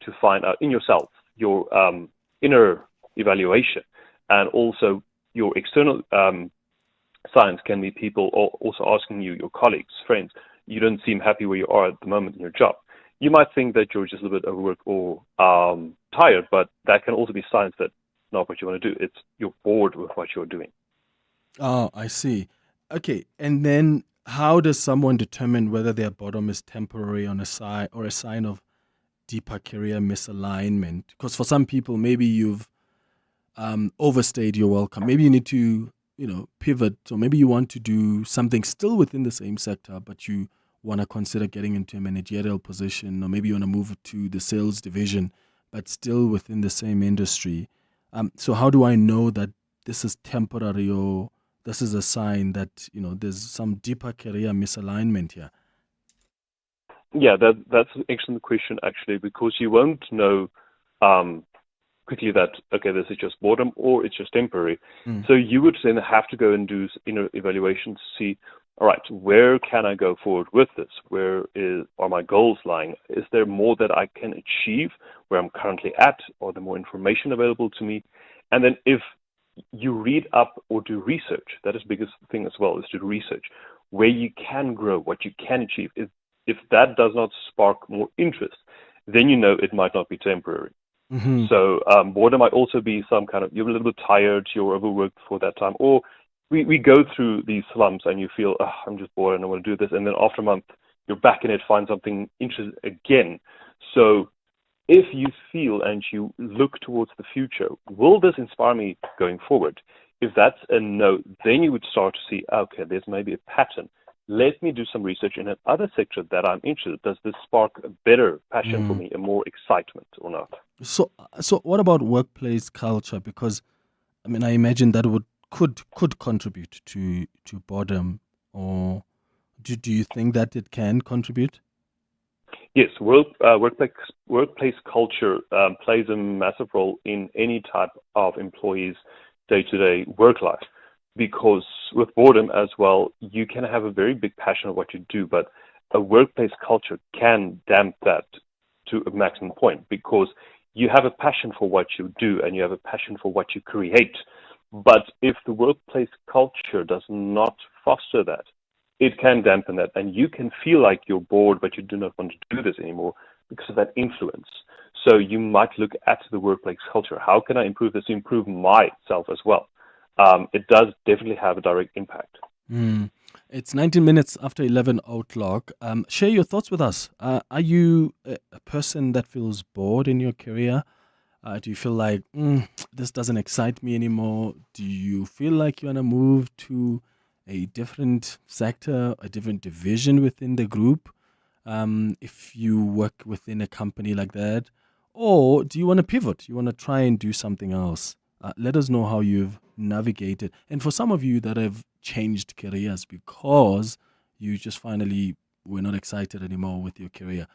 Speaker 3: to find out in yourself, your inner evaluation, and also your external signs can be people also asking you, your colleagues, friends, you don't seem happy where you are at the moment in your job. You might think that you're just a little bit overworked or tired, but that can also be signs that not what you want to do. It's you're bored with what you're doing.
Speaker 9: Oh, I see. Okay, and then how does someone determine whether their boredom is temporary on a sign or a sign of deeper career misalignment? Because for some people, maybe you've overstayed your welcome. Maybe you need to, pivot. So maybe you want to do something still within the same sector, but you want to consider getting into a managerial position, or maybe you want to move to the sales division, but still within the same industry. So how do I know that this is temporary, or this is a sign that, there's some deeper career misalignment here?
Speaker 3: Yeah, that's an excellent question, actually, because you won't know quickly that, okay, this is just boredom or it's just temporary. So you would then have to go and do inner evaluations to see, all right, where can I go forward with this? Where are my goals lying? Is there more that I can achieve where I'm currently at? Or there more information available to me? And then if you read up or do research, that is the biggest thing as well, is to do research, where you can grow, what you can achieve. If that does not spark more interest, then you know it might not be temporary.
Speaker 9: Mm-hmm.
Speaker 3: So boredom might also be some kind of, you're a little bit tired, you're overworked for that time, or we go through these slumps and you feel, I'm just bored and I want to do this, and then after a month, you're back in it, find something interesting again. So if you feel and you look towards the future, will this inspire me going forward? If that's a no, then you would start to see, okay, there's maybe a pattern. Let me do some research in another sector that I'm interested. Does this spark a better passion for me, a more excitement or not?
Speaker 9: So what about workplace culture? Because, I imagine that could contribute to boredom, or do you think that it can contribute?
Speaker 3: Yes, workplace culture plays a massive role in any type of employee's day-to-day work life, because with boredom as well, you can have a very big passion of what you do, but a workplace culture can damp that to a maximum point, because you have a passion for what you do and you have a passion for what you create. But if the workplace culture does not foster that, it can dampen that, and you can feel like you're bored, but you do not want to do this anymore because of that influence. So you might look at the workplace culture. How can I improve this to improve myself as well? It does definitely have a direct impact.
Speaker 9: It's 19 minutes after 11 o'clock. Share your thoughts with us. Are you a person that feels bored in your career? Do you feel like, this doesn't excite me anymore? Do you feel like you want to move to a different sector, a different division within the group, if you work within a company like that? Or do you want to pivot? You want to try and do something else? Let us know how you've navigated. And for some of you that have changed careers because you just finally were not excited anymore with your career,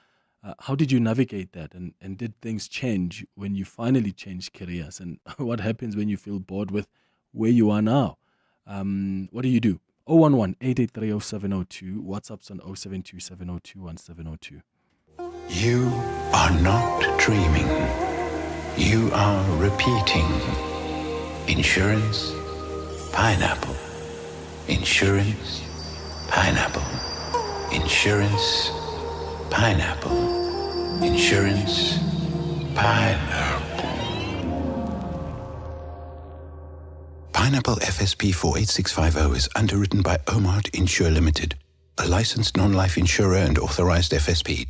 Speaker 9: how did you navigate that? And did things change when you finally changed careers? And what happens when you feel bored with where you are now? What do you do? 011-883-0702. WhatsApp's on 072-702-1702.
Speaker 14: You are not dreaming. You are repeating. Insurance, pineapple. Insurance, pineapple. Insurance, pineapple. Insurance, pineapple. Pineapple FSP 48650 is underwritten by Omart Insure Limited, a licensed non-life insurer and authorized FSP.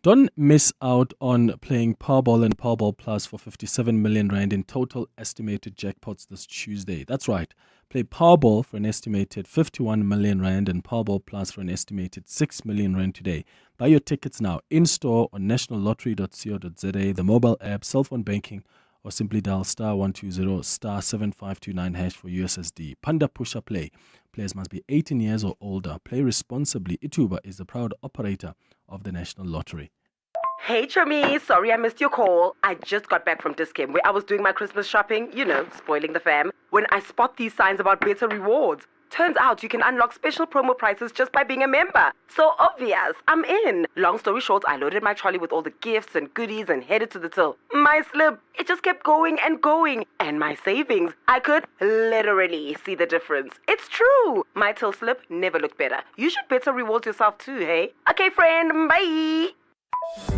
Speaker 9: Don't miss out on playing Powerball and Powerball Plus for 57 million rand in total estimated jackpots this Tuesday. That's right. Play Powerball for an estimated 51 million rand and Powerball Plus for an estimated 6 million rand today. Buy your tickets now in-store on nationallottery.co.za, the mobile app, cell phone banking, or simply dial star 120 star 7529 hash for USSD. Panda Pusha Play. Players must be 18 years or older. Play responsibly. Ituba is the proud operator of the National Lottery.
Speaker 5: Hey, Chomi. Sorry I missed your call. I just got back from Dis-Chem where I was doing my Christmas shopping, spoiling the fam, when I spot these signs about better rewards. Turns out you can unlock special promo prices just by being a member. So obvious, I'm in. Long story short, I loaded my trolley with all the gifts and goodies and headed to the till. My slip, it just kept going and going. And my savings, I could literally see the difference. It's true. My till slip never looked better. You should better reward yourself too, hey? Okay, friend, bye.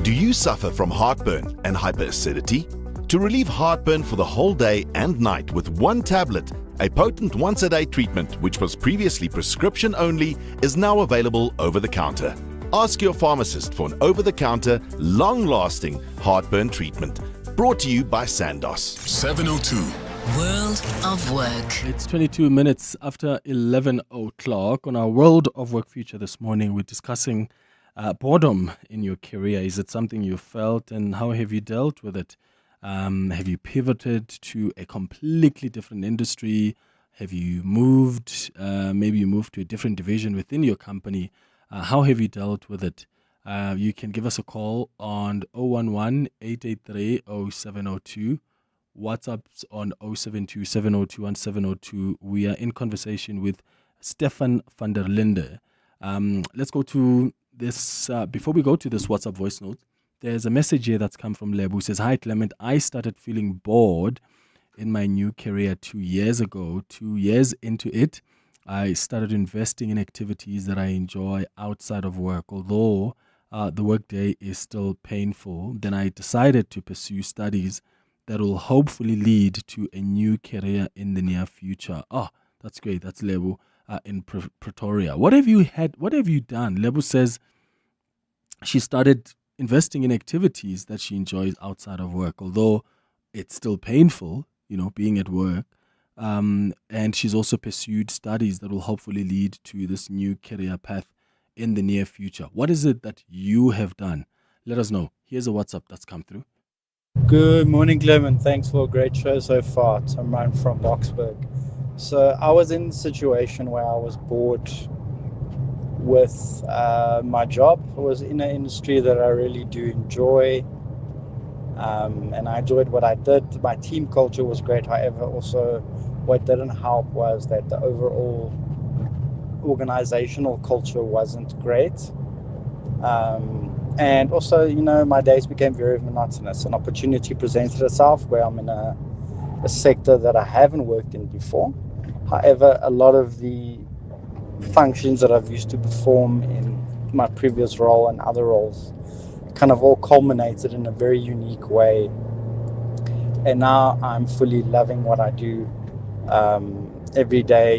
Speaker 6: Do you suffer from heartburn and hyperacidity? To relieve heartburn for the whole day and night with one tablet, a potent once-a-day treatment which was previously prescription only is now available over the counter. Ask your pharmacist for an over-the-counter, long-lasting heartburn treatment. Brought to you by Sandoz.
Speaker 27: 702.
Speaker 8: World of Work.
Speaker 9: It's 22 minutes after 11 o'clock. On our World of Work feature this morning, we're discussing boredom in your career. Is it something you felt, and how have you dealt with it? Have you pivoted to a completely different industry? Have you moved? Maybe you moved to a different division within your company. How have you dealt with it? You can give us a call on 011-883-0702. WhatsApp's on 072-702-1702. We are in conversation with Stefan van der Linde. Let's go to this. Before we go to this WhatsApp voice note, there's a message here that's come from Lebu who says, "Hi Clement, I started feeling bored in my new career 2 years ago. 2 years into it, I started investing in activities that I enjoy outside of work. Although the workday is still painful, then I decided to pursue studies that will hopefully lead to a new career in the near future." Oh, that's great. That's Lebu in Pretoria. What have you done? Lebu says she started investing in activities that she enjoys outside of work, although it's still painful, being at work. And she's also pursued studies that will hopefully lead to this new career path in the near future. What is it that you have done? Let us know. Here's a WhatsApp that's come through.
Speaker 10: Good morning, Clement. Thanks for a great show so far. I'm Ryan from Boksburg. So I was in a situation where I was bored with my job. I was in an industry that I really do enjoy, and I enjoyed what I did. My team culture was great. However, also what didn't help was that the overall organizational culture wasn't great. And also, my days became very monotonous. An opportunity presented itself where I'm in a sector that I haven't worked in before. However, a lot of the functions that I've used to perform in my previous role and other roles kind of all culminated in a very unique way. And now I'm fully loving what I do. Every day,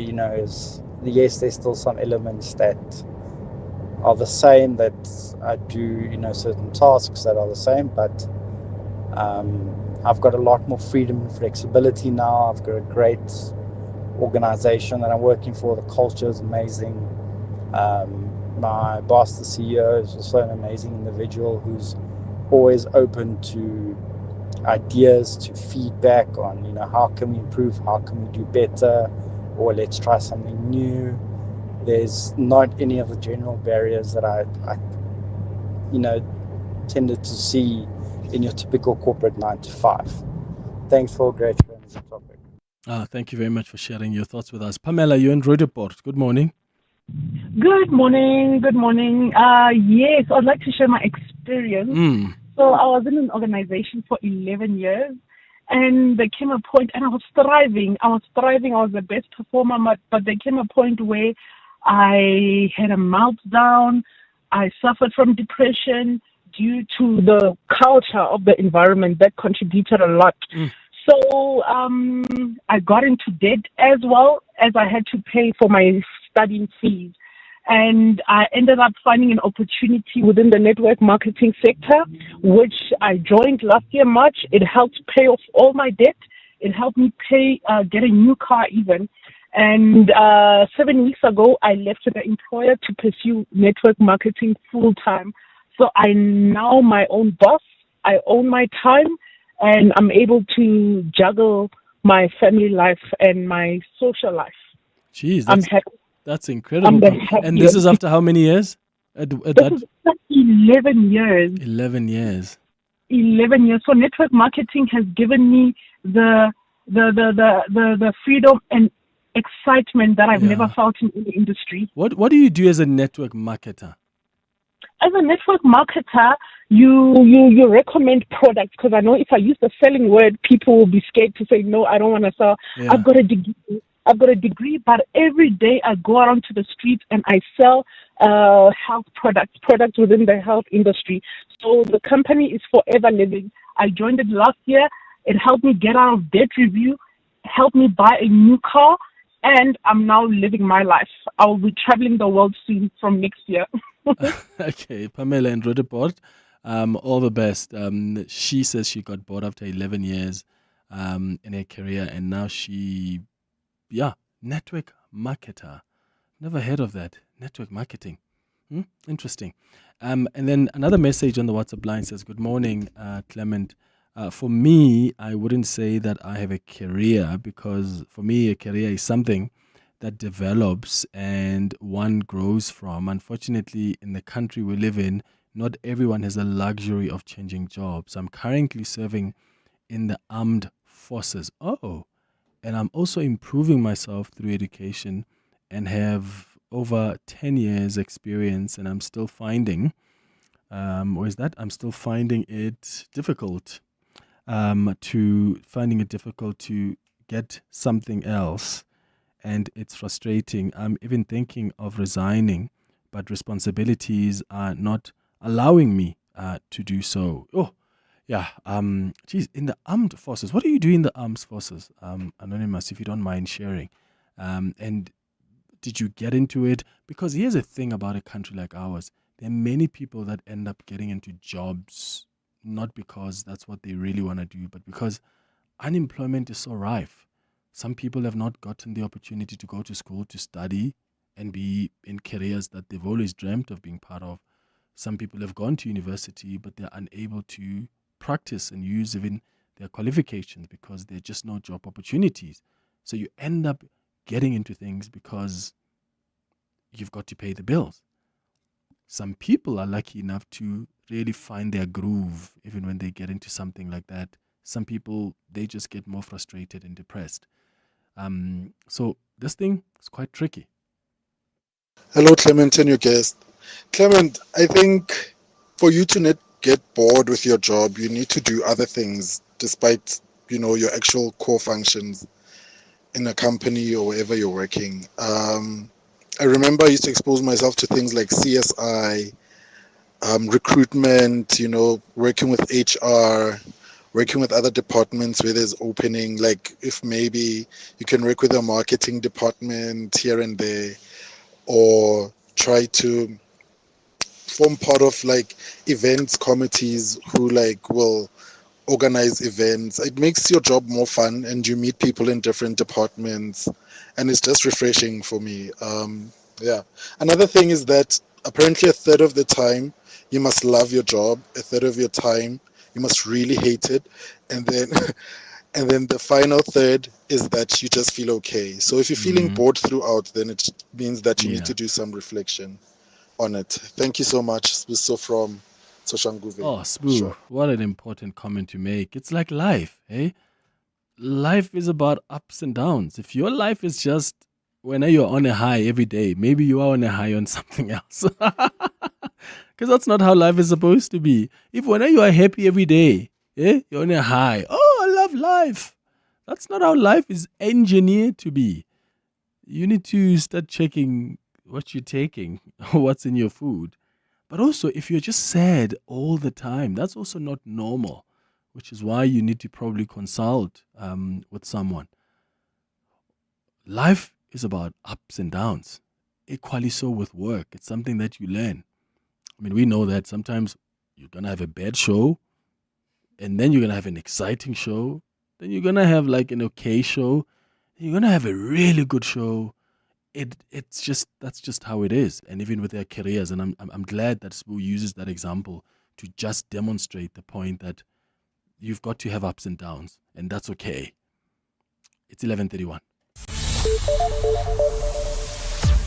Speaker 10: yes, there's still some elements that are the same, that I do, certain tasks that are the same, but I've got a lot more freedom and flexibility now. I've got a great organization that I'm working for. The culture is amazing. My boss, the CEO, is also an amazing individual who's always open to ideas, to feedback on, how can we improve, how can we do better, or let's try something new. There's not any of the general barriers that I tended to see in your typical corporate 9 to 5. Thanks for a great show on this topic.
Speaker 9: Thank you very much for sharing your thoughts with us. Pamela, you're in Roodepoort. Good morning.
Speaker 11: Good morning. Yes, I'd like to share my experience. So I was in an organization for 11 years, and there came a point, and I was thriving. I was the best performer, but there came a point where I had a meltdown. I suffered from depression due to the culture of the environment that contributed a lot. So I got into debt as well, as I had to pay for my studying fees. And I ended up finding an opportunity within the network marketing sector, which I joined last year, March. It helped pay off all my debt. It helped me get a new car even. And 7 weeks ago, I left the employer to pursue network marketing full time. So I'm now my own boss. I own my time, and I'm able to juggle my family life and my social life.
Speaker 9: Jeez,
Speaker 11: I'm happy.
Speaker 9: That's incredible. And this is after how many years?
Speaker 11: This is 11 years.
Speaker 9: 11 years.
Speaker 11: 11 years. So network marketing has given me the freedom and excitement that I've
Speaker 9: Yeah.
Speaker 11: never felt in the industry.
Speaker 9: What do you do as a network marketer?
Speaker 11: As a network marketer, you recommend products, because I know if I use the selling word, people will be scared to say, no, I don't want to sell.
Speaker 9: Yeah.
Speaker 11: I've got a degree, but every day I go around to the streets and I sell health products within the health industry. So the company is Forever Living. I joined it last year. It helped me get out of debt review, helped me buy a new car, and I'm now living my life. I'll be traveling the world soon from next year.
Speaker 9: Okay, Pamela and Rudeport, all the best. She says she got bored after 11 years in her career, and now network marketer. Never heard of that. Network marketing. Interesting. And then another message on the WhatsApp line says, good morning, Clement. For me, I wouldn't say that I have a career, because for me, a career is something that develops and one grows from. Unfortunately, in the country we live in, not everyone has the luxury of changing jobs. I'm currently serving in the armed forces. And I'm also improving myself through education and have over 10 years experience, and I'm still finding, I'm still finding it difficult to get something else. And it's frustrating. I'm even thinking of resigning, but responsibilities are not allowing me to do so. In the armed forces. What do you do in the armed forces? Anonymous, if you don't mind sharing. And did you get into it? Because here's the thing about a country like ours. There are many people that end up getting into jobs, not because that's what they really want to do, but because unemployment is so rife. Some people have not gotten the opportunity to go to school to study and be in careers that they've always dreamt of being part of. Some people have gone to university, but they're unable to practice and use even their qualifications because there are just no job opportunities. So you end up getting into things because you've got to pay the bills. Some people are lucky enough to really find their groove even when they get into something like that. Some people, they just get more frustrated and depressed. So this thing is quite tricky.
Speaker 12: Hello, Clement and your guest. Clement, I think for you to not get bored with your job, you need to do other things despite, your actual core functions in a company or wherever you're working. I remember I used to expose myself to things like CSI, recruitment, working with HR, working with other departments where there's opening, like if maybe you can work with a marketing department here and there, or try to form part of like events committees who will organize events. It makes your job more fun and you meet people in different departments, and it's just refreshing for me. Another thing is that apparently a third of the time you must love your job, a third of your time you must really hate it, and then the final third is that you just feel okay. So if you're feeling bored throughout, then it means that you need to do some reflection on it. Thank you so much. So from Soshanguve.
Speaker 9: Oh, Spoo, What an important comment to make. It's like life, eh? Life is about ups and downs. If your life is just when you're on a high every day, maybe you are on a high on something else. Because that's not how life is supposed to be. If when you are happy every day, you're on a high. Oh, I love life. That's not how life is engineered to be. You need to start checking what you're taking, what's in your food. But also, if you're just sad all the time, that's also not normal, which is why you need to probably consult with someone. Life is about ups and downs. Equally so with work. It's something that you learn. I mean, we know that sometimes you're going to have a bad show, and then you're going to have an exciting show, then you're going to have like an okay show, you're going to have a really good show. That's just how it is. And even with their careers, and I'm glad that Spoo uses that example to just demonstrate the point that you've got to have ups and downs, and that's okay. It's 11:31.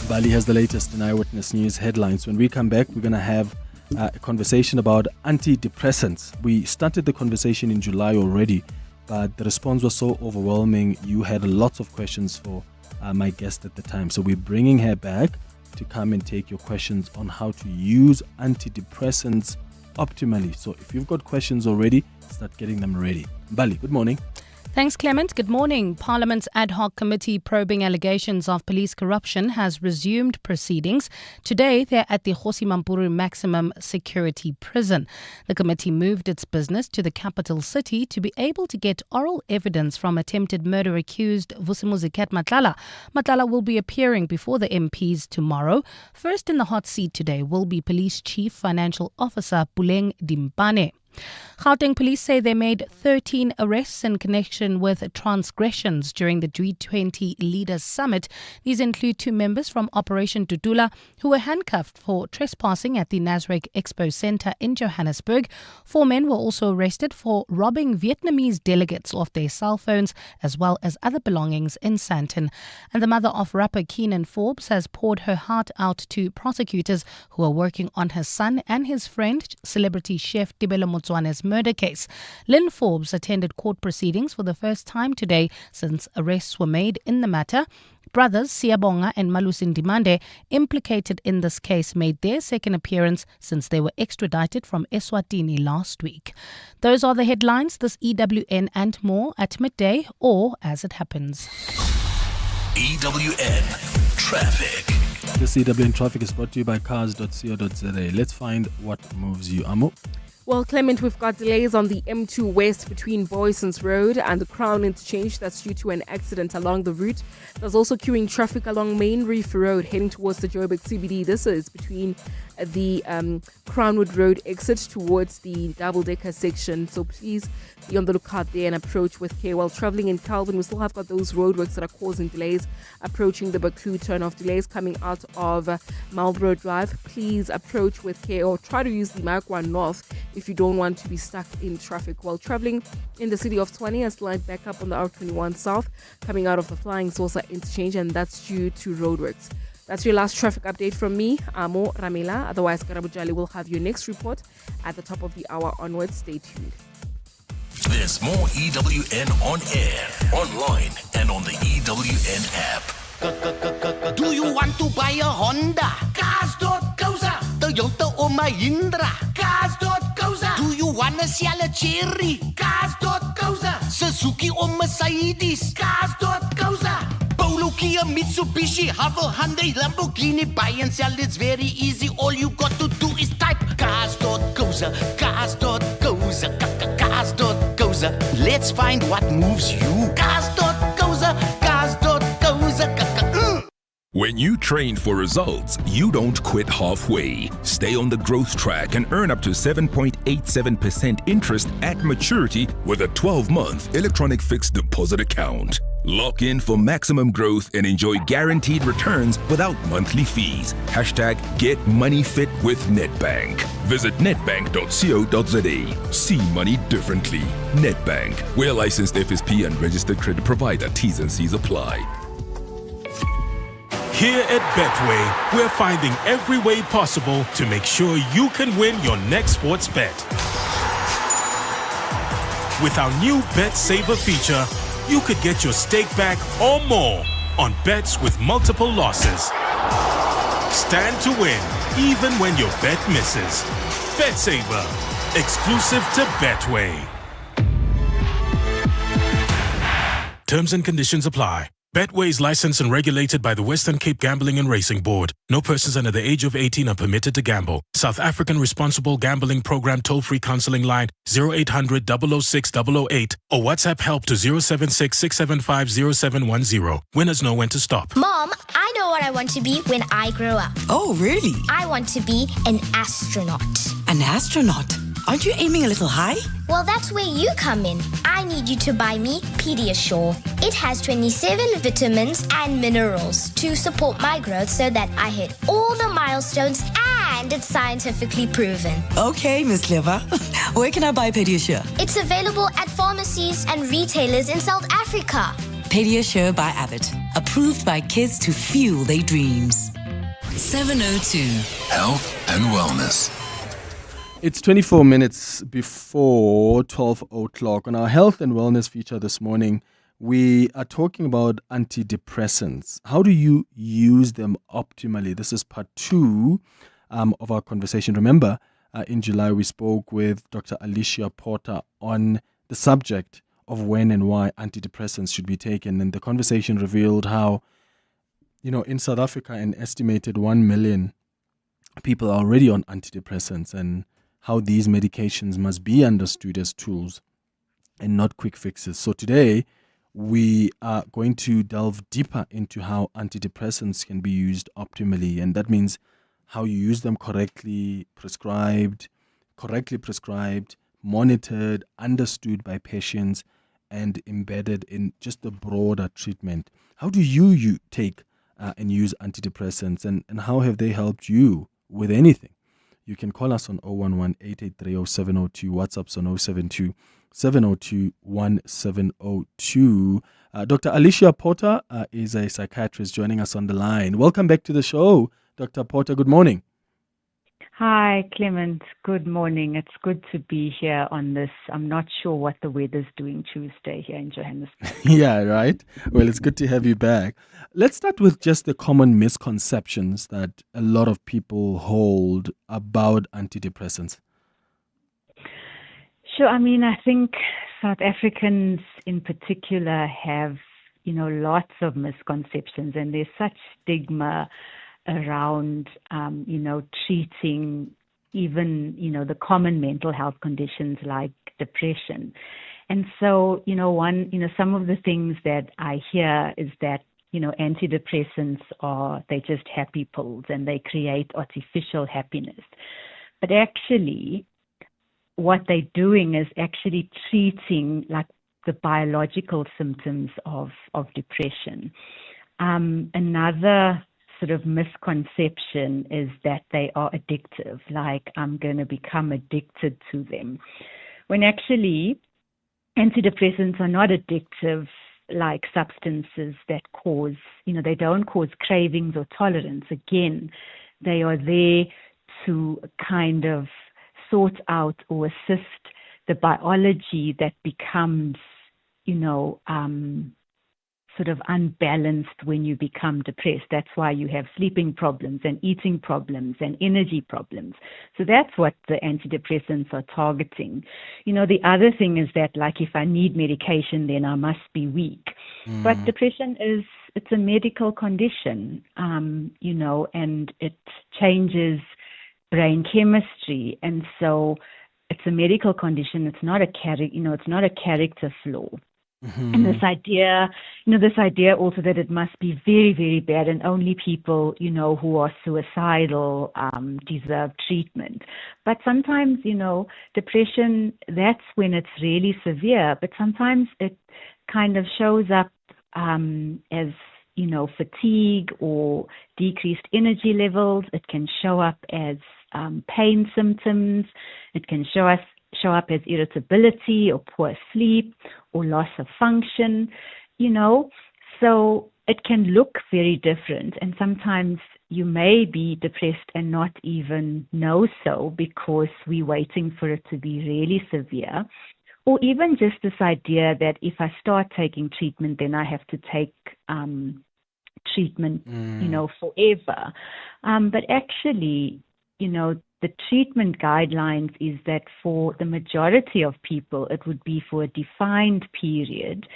Speaker 9: Bali has the latest in Eyewitness News headlines. When we come back, we're going to have a conversation about anti-depressants. We started the conversation in July already, but the response was so overwhelming. You had lots of questions for my guest at the time. So we're bringing her back to come and take your questions on how to use antidepressants optimally. So if you've got questions already, start getting them ready. Bali, good morning.
Speaker 1: Thanks, Clement. Good morning. Parliament's ad hoc committee probing allegations of police corruption has resumed proceedings. Today, they're at the Kgosi Mampuru Maximum Security Prison. The committee moved its business to the capital city to be able to get oral evidence from attempted murder accused Vusimuzi Matlala. Matlala will be appearing before the MPs tomorrow. First in the hot seat today will be Police Chief Financial Officer Puleng Dimpane. Gauteng police say they made 13 arrests in connection with transgressions during the G20 Leaders Summit. These include 2 members from Operation Tutula who were handcuffed for trespassing at the Nasrec Expo Centre in Johannesburg. 4 men were also arrested for robbing Vietnamese delegates of their cell phones as well as other belongings in Sandton. And the mother of rapper Keenan Forbes has poured her heart out to prosecutors who are working on her son and his friend, celebrity chef Tibelo Motswane's murder case. Lynn Forbes attended court proceedings for the first time today since arrests were made in the matter. Brothers Siyabonga and Malusi Ndimande, implicated in this case, made their second appearance since they were extradited from Eswatini last week. Those are the headlines this EWN and more at midday or as it happens.
Speaker 27: EWN Traffic.
Speaker 9: This EWN Traffic is brought to you by cars.co.za. Let's find what moves you, Amo.
Speaker 26: Well, Clement, we've got delays on the M2 West between Boysons Road and the Crown Interchange. That's due to an accident along the route. There's also queuing traffic along Main Reef Road heading towards the Joburg CBD. This is between the Crownwood Road exit towards the double-decker section. So please be on the lookout there and approach with care. While traveling in Calvin, we still have got those roadworks that are causing delays approaching the Baklu turn-off. Delays coming out of Marlborough Drive. Please approach with care or try to use the Markwa North if you don't want to be stuck in traffic. While traveling in the city of Tshwane, a slight backup on the R21 South coming out of the Flying Saucer interchange, and that's due to roadworks. That's your last traffic update from me, Amo Ramila. Otherwise, Karabujali will have your next report at the top of the hour onwards. Stay tuned.
Speaker 27: There's more EWN on air, online, and on the EWN app.
Speaker 13: Do you want to buy a Honda? Cars.coza. Toyota or Mahindra? Cars.coza. Do you want to sell a Cherry? Cars.coza. Suzuki or Mercedes? Cars.coza. Polo, Kia, Mitsubishi, Havel, Hyundai, Lamborghini. Buy and sell, it's very easy. All you got to do is type cars.coza, cars.coza, cars.coza. Let's find what moves you. Cars.coza, cars.coza.
Speaker 15: When you train for results, you don't quit halfway. Stay on the growth track and earn up to 7.87% interest at maturity with a 12-month electronic fixed deposit account. Lock in for maximum growth and enjoy guaranteed returns without monthly fees. Hashtag Get Money Fit with Nedbank. Visit nedbank.co.za. See money differently. Nedbank. We're a licensed FSP and registered credit provider. T's and C's apply.
Speaker 27: Here at Betway, we're finding every way possible to make sure you can win your next sports bet. With our new Bet Saver feature, you could get your stake back or more on bets with multiple losses. Stand to win even when your bet misses. Bet Saver, exclusive to Betway. Terms and conditions apply. Betway is licensed and regulated by the Western Cape Gambling and Racing Board. No persons under the age of 18 are permitted to gamble. South African Responsible Gambling Program toll-free counseling line 0800 006 008 or WhatsApp help to 076 675 0710. Winners know when to stop.
Speaker 22: Mom, I know what I want to be when I grow up.
Speaker 20: Oh, really?
Speaker 22: I want to be an astronaut.
Speaker 20: An astronaut? Aren't you aiming a little high?
Speaker 22: Well, that's where you come in. I need you to buy me Pediasure. It has 27 vitamins and minerals to support my growth so that I hit all the milestones and it's scientifically proven.
Speaker 20: Okay, Miss Clever. Where can I buy Pediasure?
Speaker 22: It's available at pharmacies and retailers in South Africa.
Speaker 20: Pediasure by Abbott. Approved by kids to fuel their dreams.
Speaker 8: 702.
Speaker 27: Health and wellness.
Speaker 9: It's 24 minutes before 12 o'clock. On our health and wellness feature this morning, we are talking about antidepressants. How do you use them optimally? This is part 2 of our conversation. Remember, in July, we spoke with Dr. Alicia Porter on the subject of when and why antidepressants should be taken. And the conversation revealed how, in South Africa, an estimated 1 million people are already on antidepressants, and how these medications must be understood as tools and not quick fixes. So today, we are going to delve deeper into how antidepressants can be used optimally. And that means how you use them correctly prescribed, monitored, understood by patients, and embedded in just the broader treatment. How do you take and use antidepressants, and how have they helped you with anything? You can call us on 011-883-0702, WhatsApp's on 072-702-1702. Dr. Alicia Porter is a psychiatrist joining us on the line. Welcome back to the show, Dr. Porter. Good morning.
Speaker 4: Hi, Clement. Good morning. It's good to be here on this. I'm not sure what the weather's doing Tuesday here in Johannesburg.
Speaker 9: Yeah, right. Well, it's good to have you back. Let's start with just the common misconceptions that a lot of people hold about antidepressants.
Speaker 4: Sure. I think South Africans in particular have, lots of misconceptions, and there's such stigma around, treating even, the common mental health conditions like depression. And so, some of the things that I hear is that, antidepressants they're just happy pills and they create artificial happiness. But actually, what they're doing is actually treating like the biological symptoms of depression. Another sort of misconception is that they are addictive, like I'm going to become addicted to them. When actually, antidepressants are not addictive like substances that cause, they don't cause cravings or tolerance. Again, they are there to kind of sort out or assist the biology that becomes, sort of unbalanced when you become depressed. That's why you have sleeping problems and eating problems and energy problems. So that's what the antidepressants are targeting. The other thing is that, like, if I need medication, then I must be weak. But depression it's a medical condition, and it changes brain chemistry. And so it's a medical condition. It's not a character flaw. Mm-hmm. And this idea also that it must be very, very bad and only people, who are suicidal deserve treatment. But sometimes, depression, that's when it's really severe. But sometimes it kind of shows up as, fatigue or decreased energy levels. It can show up as pain symptoms. It can show up as irritability or poor sleep or loss of function, so it can look very different. And sometimes you may be depressed and not even know so because we're waiting for it to be really severe. Or even just this idea that if I start taking treatment, then I have to take treatment, forever. But actually, the treatment guidelines is that for the majority of people, it would be for a defined period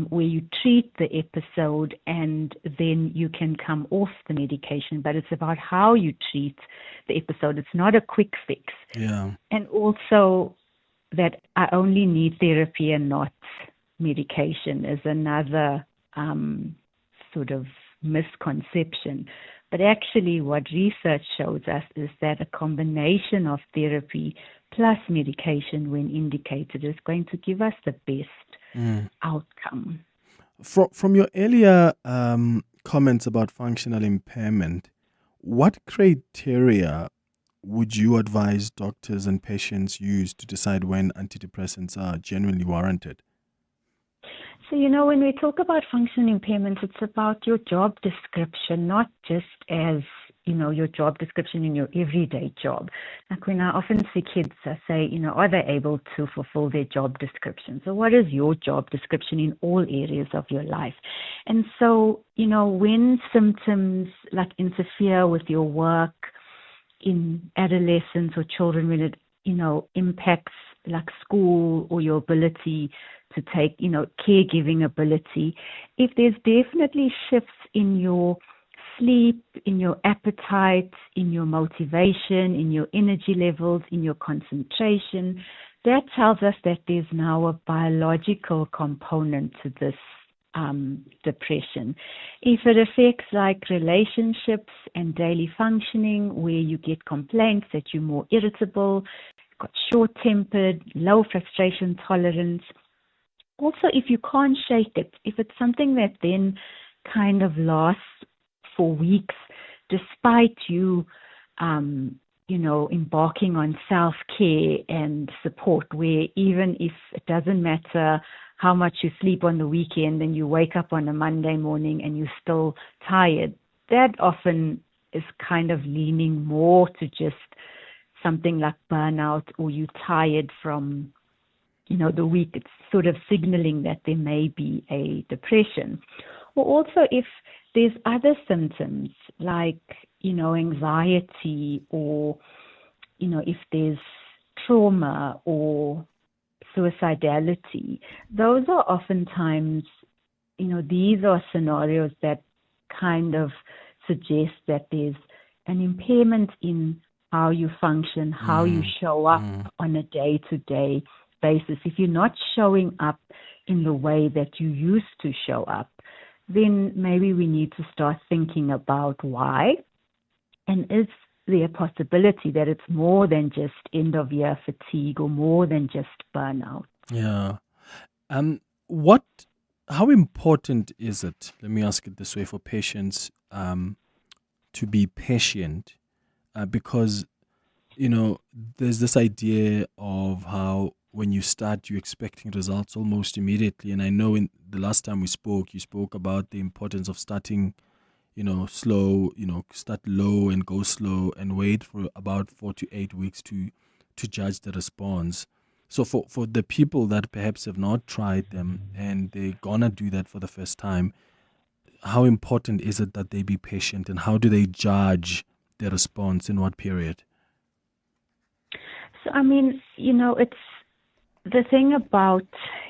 Speaker 4: where you treat the episode and then you can come off the medication. But it's about how you treat the episode. It's not a quick fix.
Speaker 9: Yeah.
Speaker 4: And also that I only need therapy and not medication is another sort of misconception. But actually what research shows us is that a combination of therapy plus medication, when indicated, is going to give us the best outcome.
Speaker 9: From your earlier comments about functional impairment, what criteria would you advise doctors and patients use to decide when antidepressants are genuinely warranted?
Speaker 4: So, when we talk about functional impairments, it's about your job description, not just as, your job description in your everyday job. Like when I often see kids, I say, are they able to fulfill their job description? So what is your job description in all areas of your life? And so, when symptoms like interfere with your work in adolescents or children, when it, impacts like school or your ability to take, caregiving ability, if there's definitely shifts in your sleep, in your appetite, in your motivation, in your energy levels, in your concentration, that tells us that there's now a biological component to this depression. If it affects like relationships and daily functioning, where you get complaints that you're more irritable, got short-tempered, low frustration tolerance. Also, if you can't shake it, if it's something that then kind of lasts for weeks, despite you, embarking on self-care and support, where even if it doesn't matter how much you sleep on the weekend and you wake up on a Monday morning and you're still tired, that often is kind of leaning more to just something like burnout, or you tired from, the week. It's sort of signaling that there may be a depression. Or also if there's other symptoms like, anxiety, or, if there's trauma or suicidality, those are oftentimes, these are scenarios that kind of suggest that there's an impairment in how you function, how you show up on a day-to-day basis. If you're not showing up in the way that you used to show up, then maybe we need to start thinking about why. And is there a possibility that it's more than just end-of-year fatigue or more than just burnout?
Speaker 9: Yeah. How important is it, let me ask it this way, for patients to be patient? Because, there's this idea of how when you start, you're expecting results almost immediately. And I know in the last time we spoke, you spoke about the importance of starting, slow, start low and go slow and wait for about 4 to 8 weeks to judge the response. So for the people that perhaps have not tried them and they're gonna do that for the first time, how important is it that they be patient, and how do they judge their response in what period?
Speaker 4: So, it's the thing about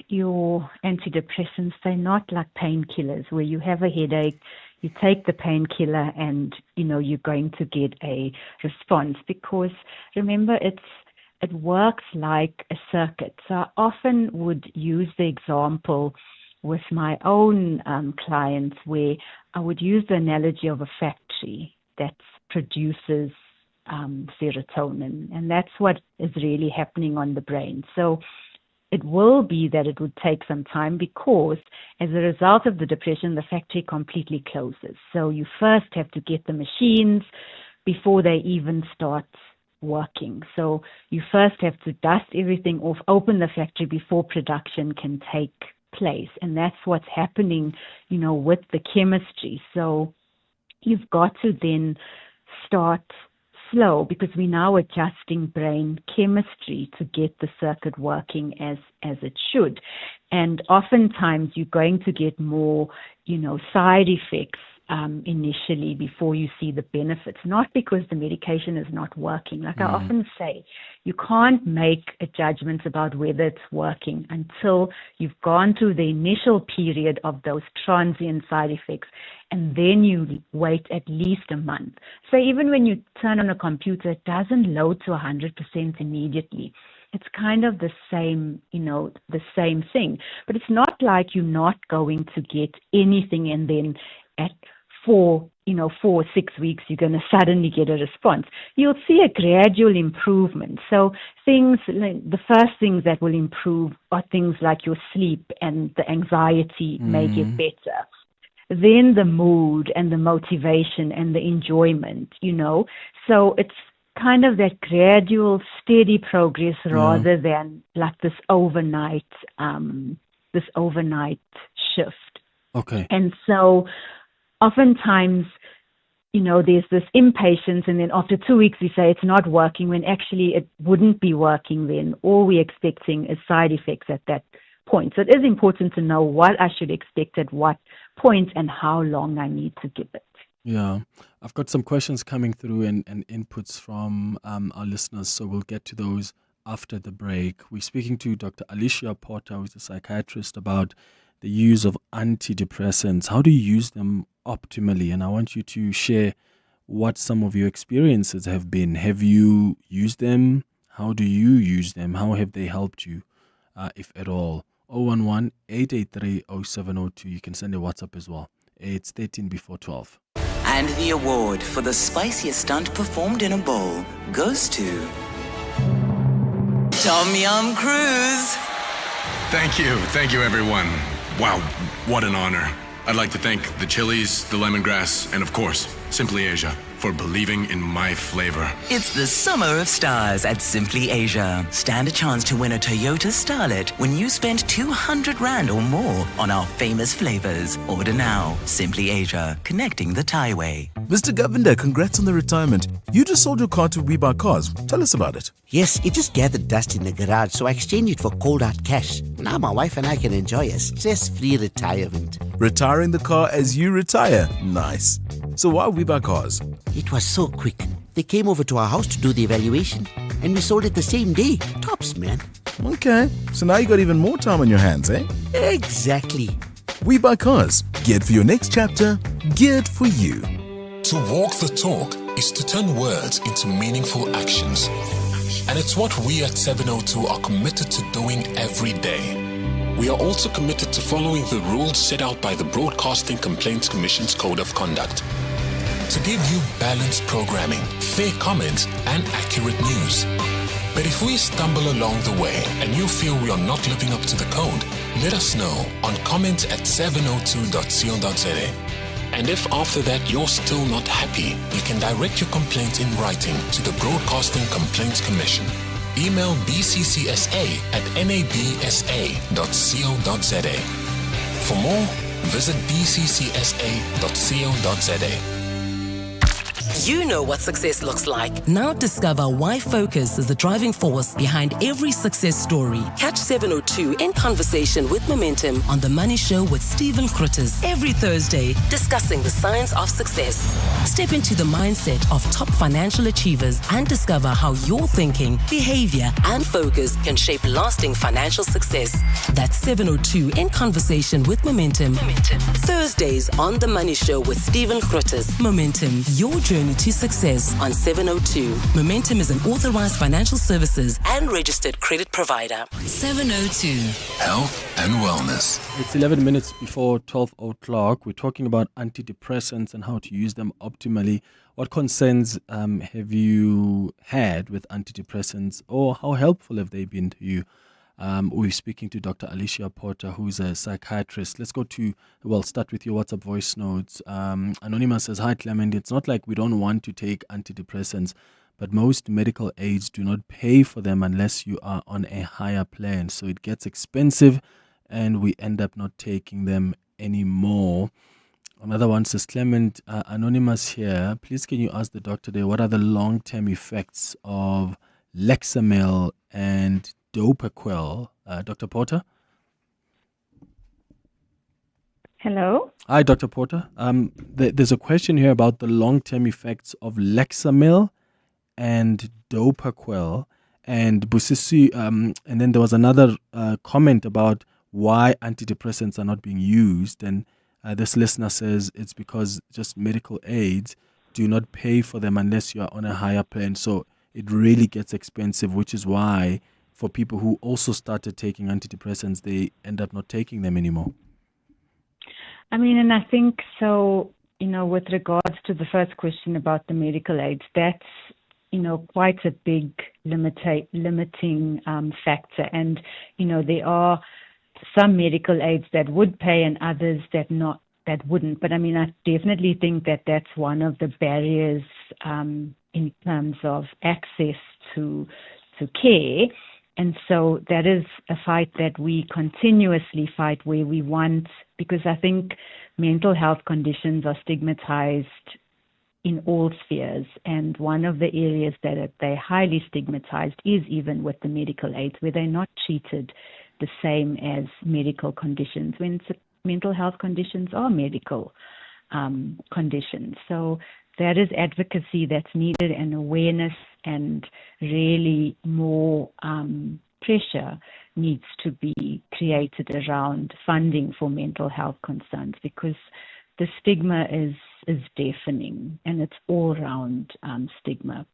Speaker 4: your antidepressants, they're not like painkillers where you have a headache, you take the painkiller and, you're going to get a response, because remember, it works like a circuit. So I often would use the example with my own clients where I would use the analogy of a factory that produces serotonin, and that's what is really happening on the brain. So it will be that it would take some time, because as a result of the depression, the factory completely closes. So you first have to get the machines before they even start working. So you first have to dust everything off, open the factory before production can take place. And that's what's happening, with the chemistry. So you've got to then start slow, because we're now adjusting brain chemistry to get the circuit working as it should. And oftentimes you're going to get more, side effects initially before you see the benefits, not because the medication is not working. Like I often say, you can't make a judgment about whether it's working until you've gone through the initial period of those transient side effects, and then you wait at least a month. So even when you turn on a computer, it doesn't load to 100% immediately. It's kind of the same, the same thing. But it's not like you're not going to get anything and then at 4 or 6 weeks, you're going to suddenly get a response. You'll see a gradual improvement. So the first things that will improve are things like your sleep, and the anxiety may get better. Then the mood and the motivation and the enjoyment, So it's kind of that gradual, steady progress rather than like this overnight shift.
Speaker 9: Okay.
Speaker 4: And so oftentimes there's this impatience, and then after 2 weeks we say it's not working, when actually it wouldn't be working then. All we're expecting is side effects at that point. So it is important to know what I should expect at what point and how long I need to give it.
Speaker 9: Yeah, I've got some questions coming through and inputs from our listeners, so we'll get to those after the break. We're speaking to Dr. Alicia Porter, who's a psychiatrist, about the use of antidepressants. How do you use them optimally? And I want you to share what some of your experiences have been. Have you used them? How do you use them? How have they helped you, if at all? 011-883-0702. You can send a WhatsApp as well. It's 13 before 12.
Speaker 20: And the award for the spiciest stunt performed in a bowl goes to Tom Yum Cruise.
Speaker 27: Thank you everyone. Wow, what an honor. I'd like to thank the chilies, the lemongrass, and of course, Simply Asia, for believing in my flavor.
Speaker 20: It's the summer of stars at Simply Asia. Stand a chance to win a Toyota Starlet when you spend 200 Rand or more on our famous flavors. Order now. Simply Asia, connecting the Thaiway.
Speaker 7: Mr. Govender, congrats on the retirement. You just sold your car to We Buy Cars. Tell us about it.
Speaker 13: Yes, it just gathered dust in the garage, so I exchanged it for cold hard cash. Now my wife and I can enjoy a stress-free retirement.
Speaker 7: Retiring the car as you retire. Nice. So why We Buy Cars?
Speaker 13: It was so quick. They came over to our house to do the evaluation, and we sold it the same day. Tops, man.
Speaker 7: Okay, so now you got even more time on your hands, eh?
Speaker 13: Exactly.
Speaker 7: We Buy Cars. Geared for your next chapter. Geared for you.
Speaker 27: To walk the talk is to turn words into meaningful actions. And it's what we at 702 are committed to doing every day. We are also committed to following the rules set out by the Broadcasting Complaints Commission's Code of Conduct. To give you balanced programming, fair comments, and accurate news. But if we stumble along the way and you feel we are not living up to the code, let us know on comment@702.co.za. And if after that you're still not happy, you can direct your complaint in writing to the Broadcasting Complaints Commission. Email bccsa@nabsa.co.za. For more, visit bccsa.co.za.
Speaker 8: You know what success looks like. Now discover why focus is the driving force behind every success story. Catch 702 in conversation with Momentum on The Money Show with Stephen Krutters every Thursday, discussing the science of success. Step into the mindset of top financial achievers and discover how your thinking, behavior, and focus can shape lasting financial success. That's 702 in conversation with Momentum. Thursdays on The Money Show with Stephen Krutters. Momentum, your journey to success on 702. Momentum is an authorized financial services and registered credit provider. 702.
Speaker 27: Health and wellness.
Speaker 9: It's 11 minutes before 12 o'clock. We're talking about antidepressants and how to use them optimally. What concerns have you had with antidepressants, or how helpful have they been to you? We're speaking to Dr. Alicia Porter, who's a psychiatrist. Let's start with your WhatsApp voice notes. Anonymous says, "Hi Clement, it's not like we don't want to take antidepressants, but most medical aids do not pay for them unless you are on a higher plan. So it gets expensive and we end up not taking them anymore." Another one says, "Clement, Anonymous here, please can you ask the doctor there, what are the long-term effects of Lexamil and Dopaquil?" Dr. Porter?
Speaker 4: Hello?
Speaker 9: Hi, Dr. Porter. There's a question here about the long-term effects of Lexamil and Dopaquil. And Busisi, and then there was another comment about why antidepressants are not being used. And this listener says it's because just medical aids do not pay for them unless you are on a higher plan. So it really gets expensive, which is why for people who also started taking antidepressants, they end up not taking them anymore.
Speaker 4: I mean, and I think so, with regards to the first question about the medical aids, that's, quite a big limiting factor. And, there are some medical aids that would pay and others that wouldn't. But I mean, I definitely think that that's one of the barriers in terms of access to care. And so that is a fight that we continuously fight, where we want, because I think mental health conditions are stigmatized in all spheres. And one of the areas that they're highly stigmatized is even with the medical aids, where they're not treated the same as medical conditions, when mental health conditions are medical conditions. So that is advocacy that's needed, and awareness, and really more pressure needs to be created around funding for mental health concerns, because the stigma is deafening, and it's all around stigma.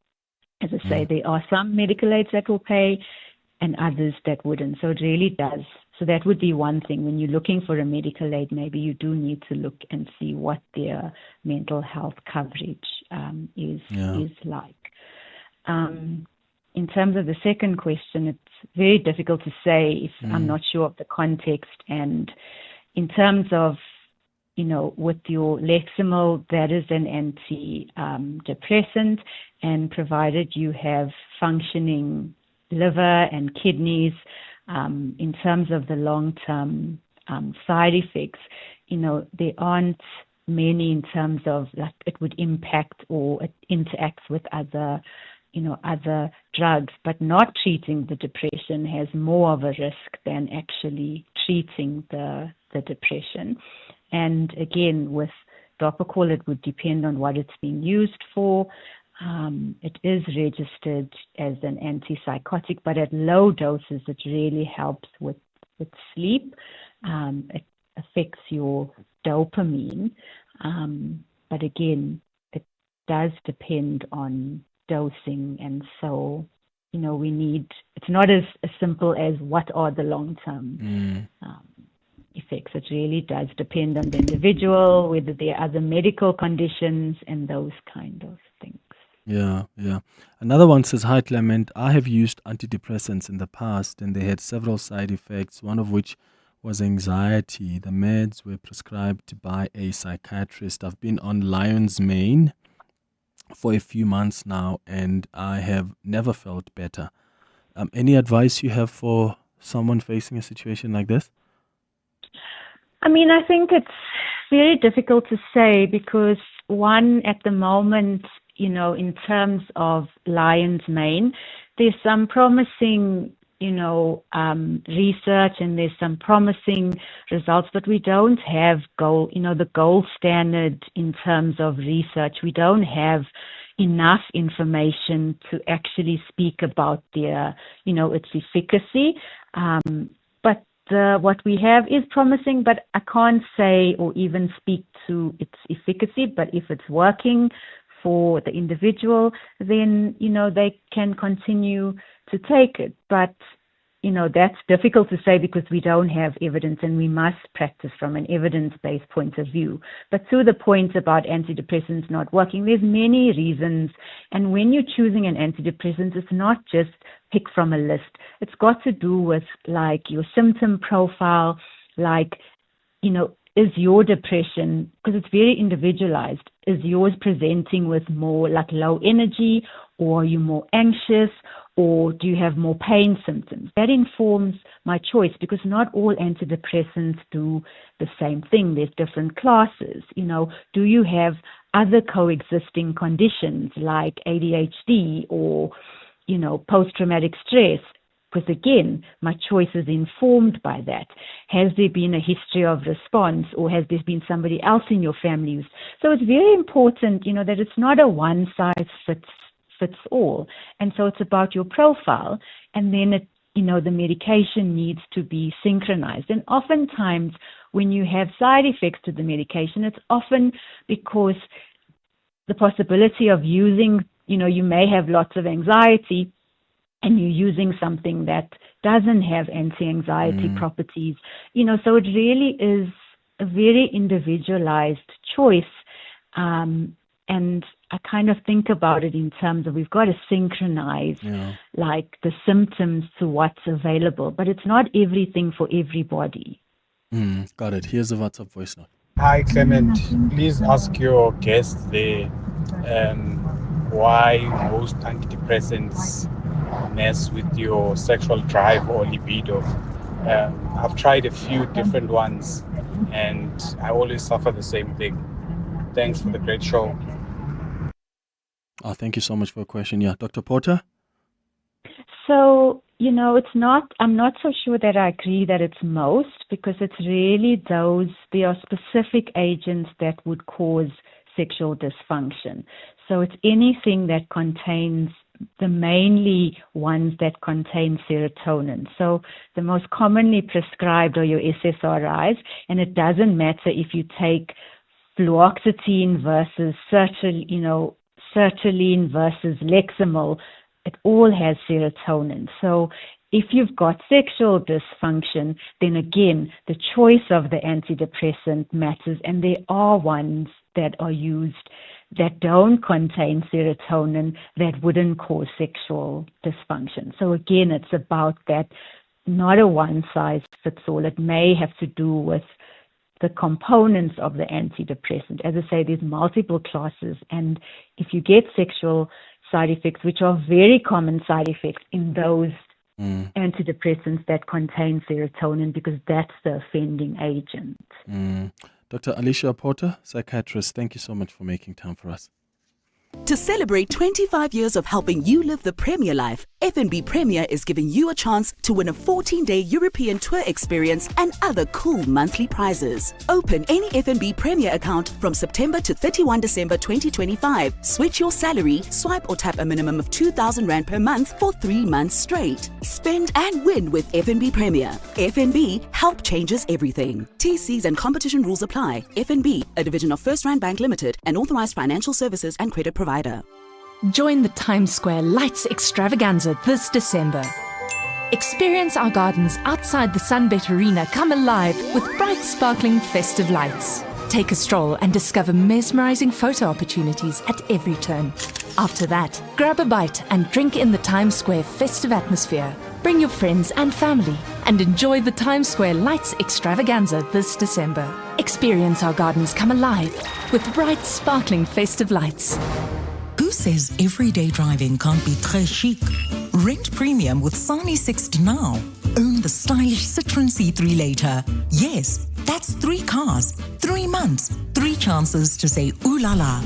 Speaker 4: As I say, there are some medical aids that will pay and others that wouldn't. So it really does. So that would be one thing. When you're looking for a medical aid, maybe you do need to look and see what their mental health coverage is like. In terms of the second question, it's very difficult to say if I'm not sure of the context. And in terms of, with your Lexamil, that is an anti-depressant, and provided you have functioning liver and kidneys, in terms of the long-term side effects, there aren't many in terms of like it would impact or it interacts with other drugs, but not treating the depression has more of a risk than actually treating the depression. And again, with Dopacol, it would depend on what it's being used for. It is registered as an antipsychotic, but at low doses, it really helps with sleep. It affects your dopamine. But again, it does depend on dosing. And so, it's not as simple as what are the long-term effects. It really does depend on the individual, whether there are other medical conditions and those kind of things.
Speaker 9: Yeah. Another one says, "Hi Clement, I have used antidepressants in the past and they had several side effects, one of which was anxiety. The meds were prescribed by a psychiatrist. I've been on Lion's Mane for a few months now and I have never felt better." Any advice you have for someone facing a situation like this?
Speaker 4: I mean, I think it's very difficult to say because one, at the moment, in terms of Lion's Mane, there's some promising, research and there's some promising results, but we don't have the gold standard in terms of research. We don't have enough information to actually speak about their, its efficacy. But what we have is promising, but I can't say or even speak to its efficacy. But if it's working for the individual, then, they can continue to take it. But, that's difficult to say because we don't have evidence and we must practice from an evidence-based point of view. But to the point about antidepressants not working, there's many reasons. And when you're choosing an antidepressant, it's not just pick from a list. It's got to do with like your symptom profile, like, is your depression, because it's very individualized, is yours presenting with more like low energy, or are you more anxious, or do you have more pain symptoms? That informs my choice because not all antidepressants do the same thing. There's different classes. Do you have other coexisting conditions like ADHD or, post-traumatic stress? Because again, my choice is informed by that. Has there been a history of response, or has there been somebody else in your family? So it's very important, that it's not a one size fits all. And so it's about your profile, and then the medication needs to be synchronized. And oftentimes when you have side effects to the medication, it's often because the possibility of using, you may have lots of anxiety and you're using something that doesn't have anti-anxiety properties, so it really is a very individualized choice. And I kind of think about it in terms of we've got to synchronize like the symptoms to what's available, but it's not everything for everybody.
Speaker 9: Got it. Here's a WhatsApp voice note.
Speaker 16: Hi Clement, please ask your guest there why most antidepressants mess with your sexual drive or libido. I've tried a few different ones and I always suffer the same thing. Thanks for the great show.
Speaker 9: Oh, thank you so much for your question. Yeah, Dr. Porter?
Speaker 4: So, I'm not so sure that I agree that it's most, because it's really there are specific agents that would cause sexual dysfunction. So it's anything that contains the mainly ones that contain serotonin. So the most commonly prescribed are your SSRIs, and it doesn't matter if you take fluoxetine versus sertraline versus Lexamil, it all has serotonin. So if you've got sexual dysfunction, then again, the choice of the antidepressant matters, and there are ones that are used that don't contain serotonin that wouldn't cause sexual dysfunction. So again, it's about that, not a one-size-fits-all. It may have to do with the components of the antidepressant. As I say, there's multiple classes, and if you get sexual side effects, which are very common side effects in those antidepressants that contain serotonin, because that's the offending agent.
Speaker 9: Dr. Alicia Porter, psychiatrist, thank you so much for making time for us.
Speaker 17: To celebrate 25 years of helping you live the Premier life, FNB Premier is giving you a chance to win a 14-day European tour experience and other cool monthly prizes. Open any FNB Premier account from September to 31 December 2025. Switch your salary, swipe or tap a minimum of 2,000 Rand per month for 3 months straight. Spend and win with FNB Premier. FNB, help changes everything. TCs and competition rules apply. FNB, a division of First Rand Bank Limited, an authorized financial services and credit provider.
Speaker 18: Join the Times Square Lights Extravaganza this December. Experience our gardens outside the Sunbet Arena come alive with bright, sparkling festive lights. Take a stroll and discover mesmerizing photo opportunities at every turn. After that, grab a bite and drink in the Times Square festive atmosphere. Bring your friends and family and enjoy the Times Square Lights Extravaganza this December. Experience our gardens come alive with bright, sparkling festive lights.
Speaker 19: Who says everyday driving can't be très chic? Rent premium with Sani Sixt now. Own the stylish Citroen C3 later. Yes, that's 3 cars, 3 months, 3 chances to say ooh la la.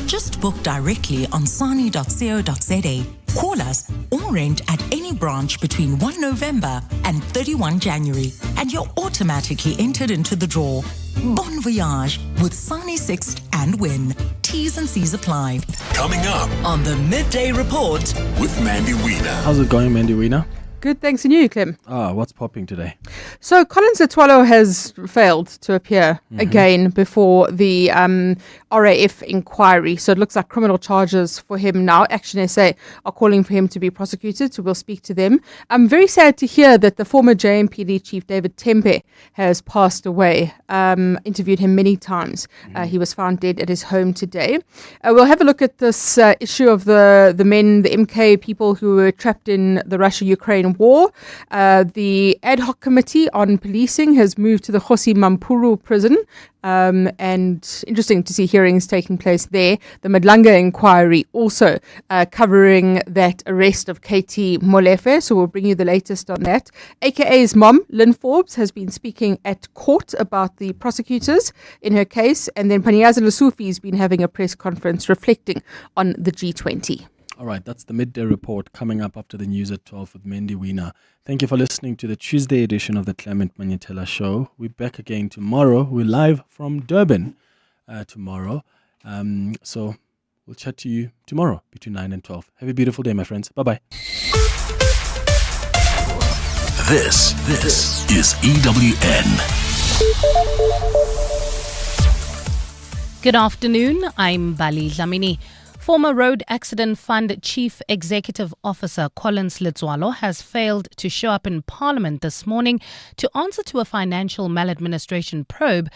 Speaker 19: Just book directly on sani.co.za. Call us or rent at any branch between 1 November and 31 January, and you're automatically entered into the draw. Bon voyage with Sani Sixt and win. T's and C's apply.
Speaker 15: Coming up
Speaker 19: On the Midday Report
Speaker 15: with Mandy Wiener.
Speaker 9: How's it going, Mandy Wiener?
Speaker 26: Good, thanks. And you, Clem?
Speaker 9: What's popping today?
Speaker 26: So Collins Letwalo has failed to appear again before the RAF inquiry. So it looks like criminal charges for him now. Action SA are calling for him to be prosecuted, so we'll speak to them. I'm very sad to hear that the former JMPD chief, David Tempe, has passed away. Interviewed him many times. He was found dead at his home today. We'll have a look at this issue of the men, the MK people who were trapped in the Russia-Ukraine war. The ad hoc committee on policing has moved to the Kgosi Mampuru prison, and interesting to see hearings taking place there. The Madlanga inquiry also covering that arrest of KT Molefe, so we'll bring you the latest on that. AKA's mom, Lynn Forbes, has been speaking at court about the prosecutors in her case, and then Panyaza Lesufi has been having a press conference reflecting on the G20.
Speaker 9: All right, that's the Midday Report coming up after the news at 12 with Mandy Wiener. Thank you for listening to the Tuesday edition of the Clement Manyathela Show. We're back again tomorrow. We're live from Durban tomorrow. So we'll chat to you tomorrow between 9 and 12. Have a beautiful day, my friends. Bye-bye.
Speaker 15: This is EWN.
Speaker 1: Good afternoon. I'm Bali Dlamini. Former Road Accident Fund Chief Executive Officer Collins Letwalo has failed to show up in Parliament this morning to answer to a financial maladministration probe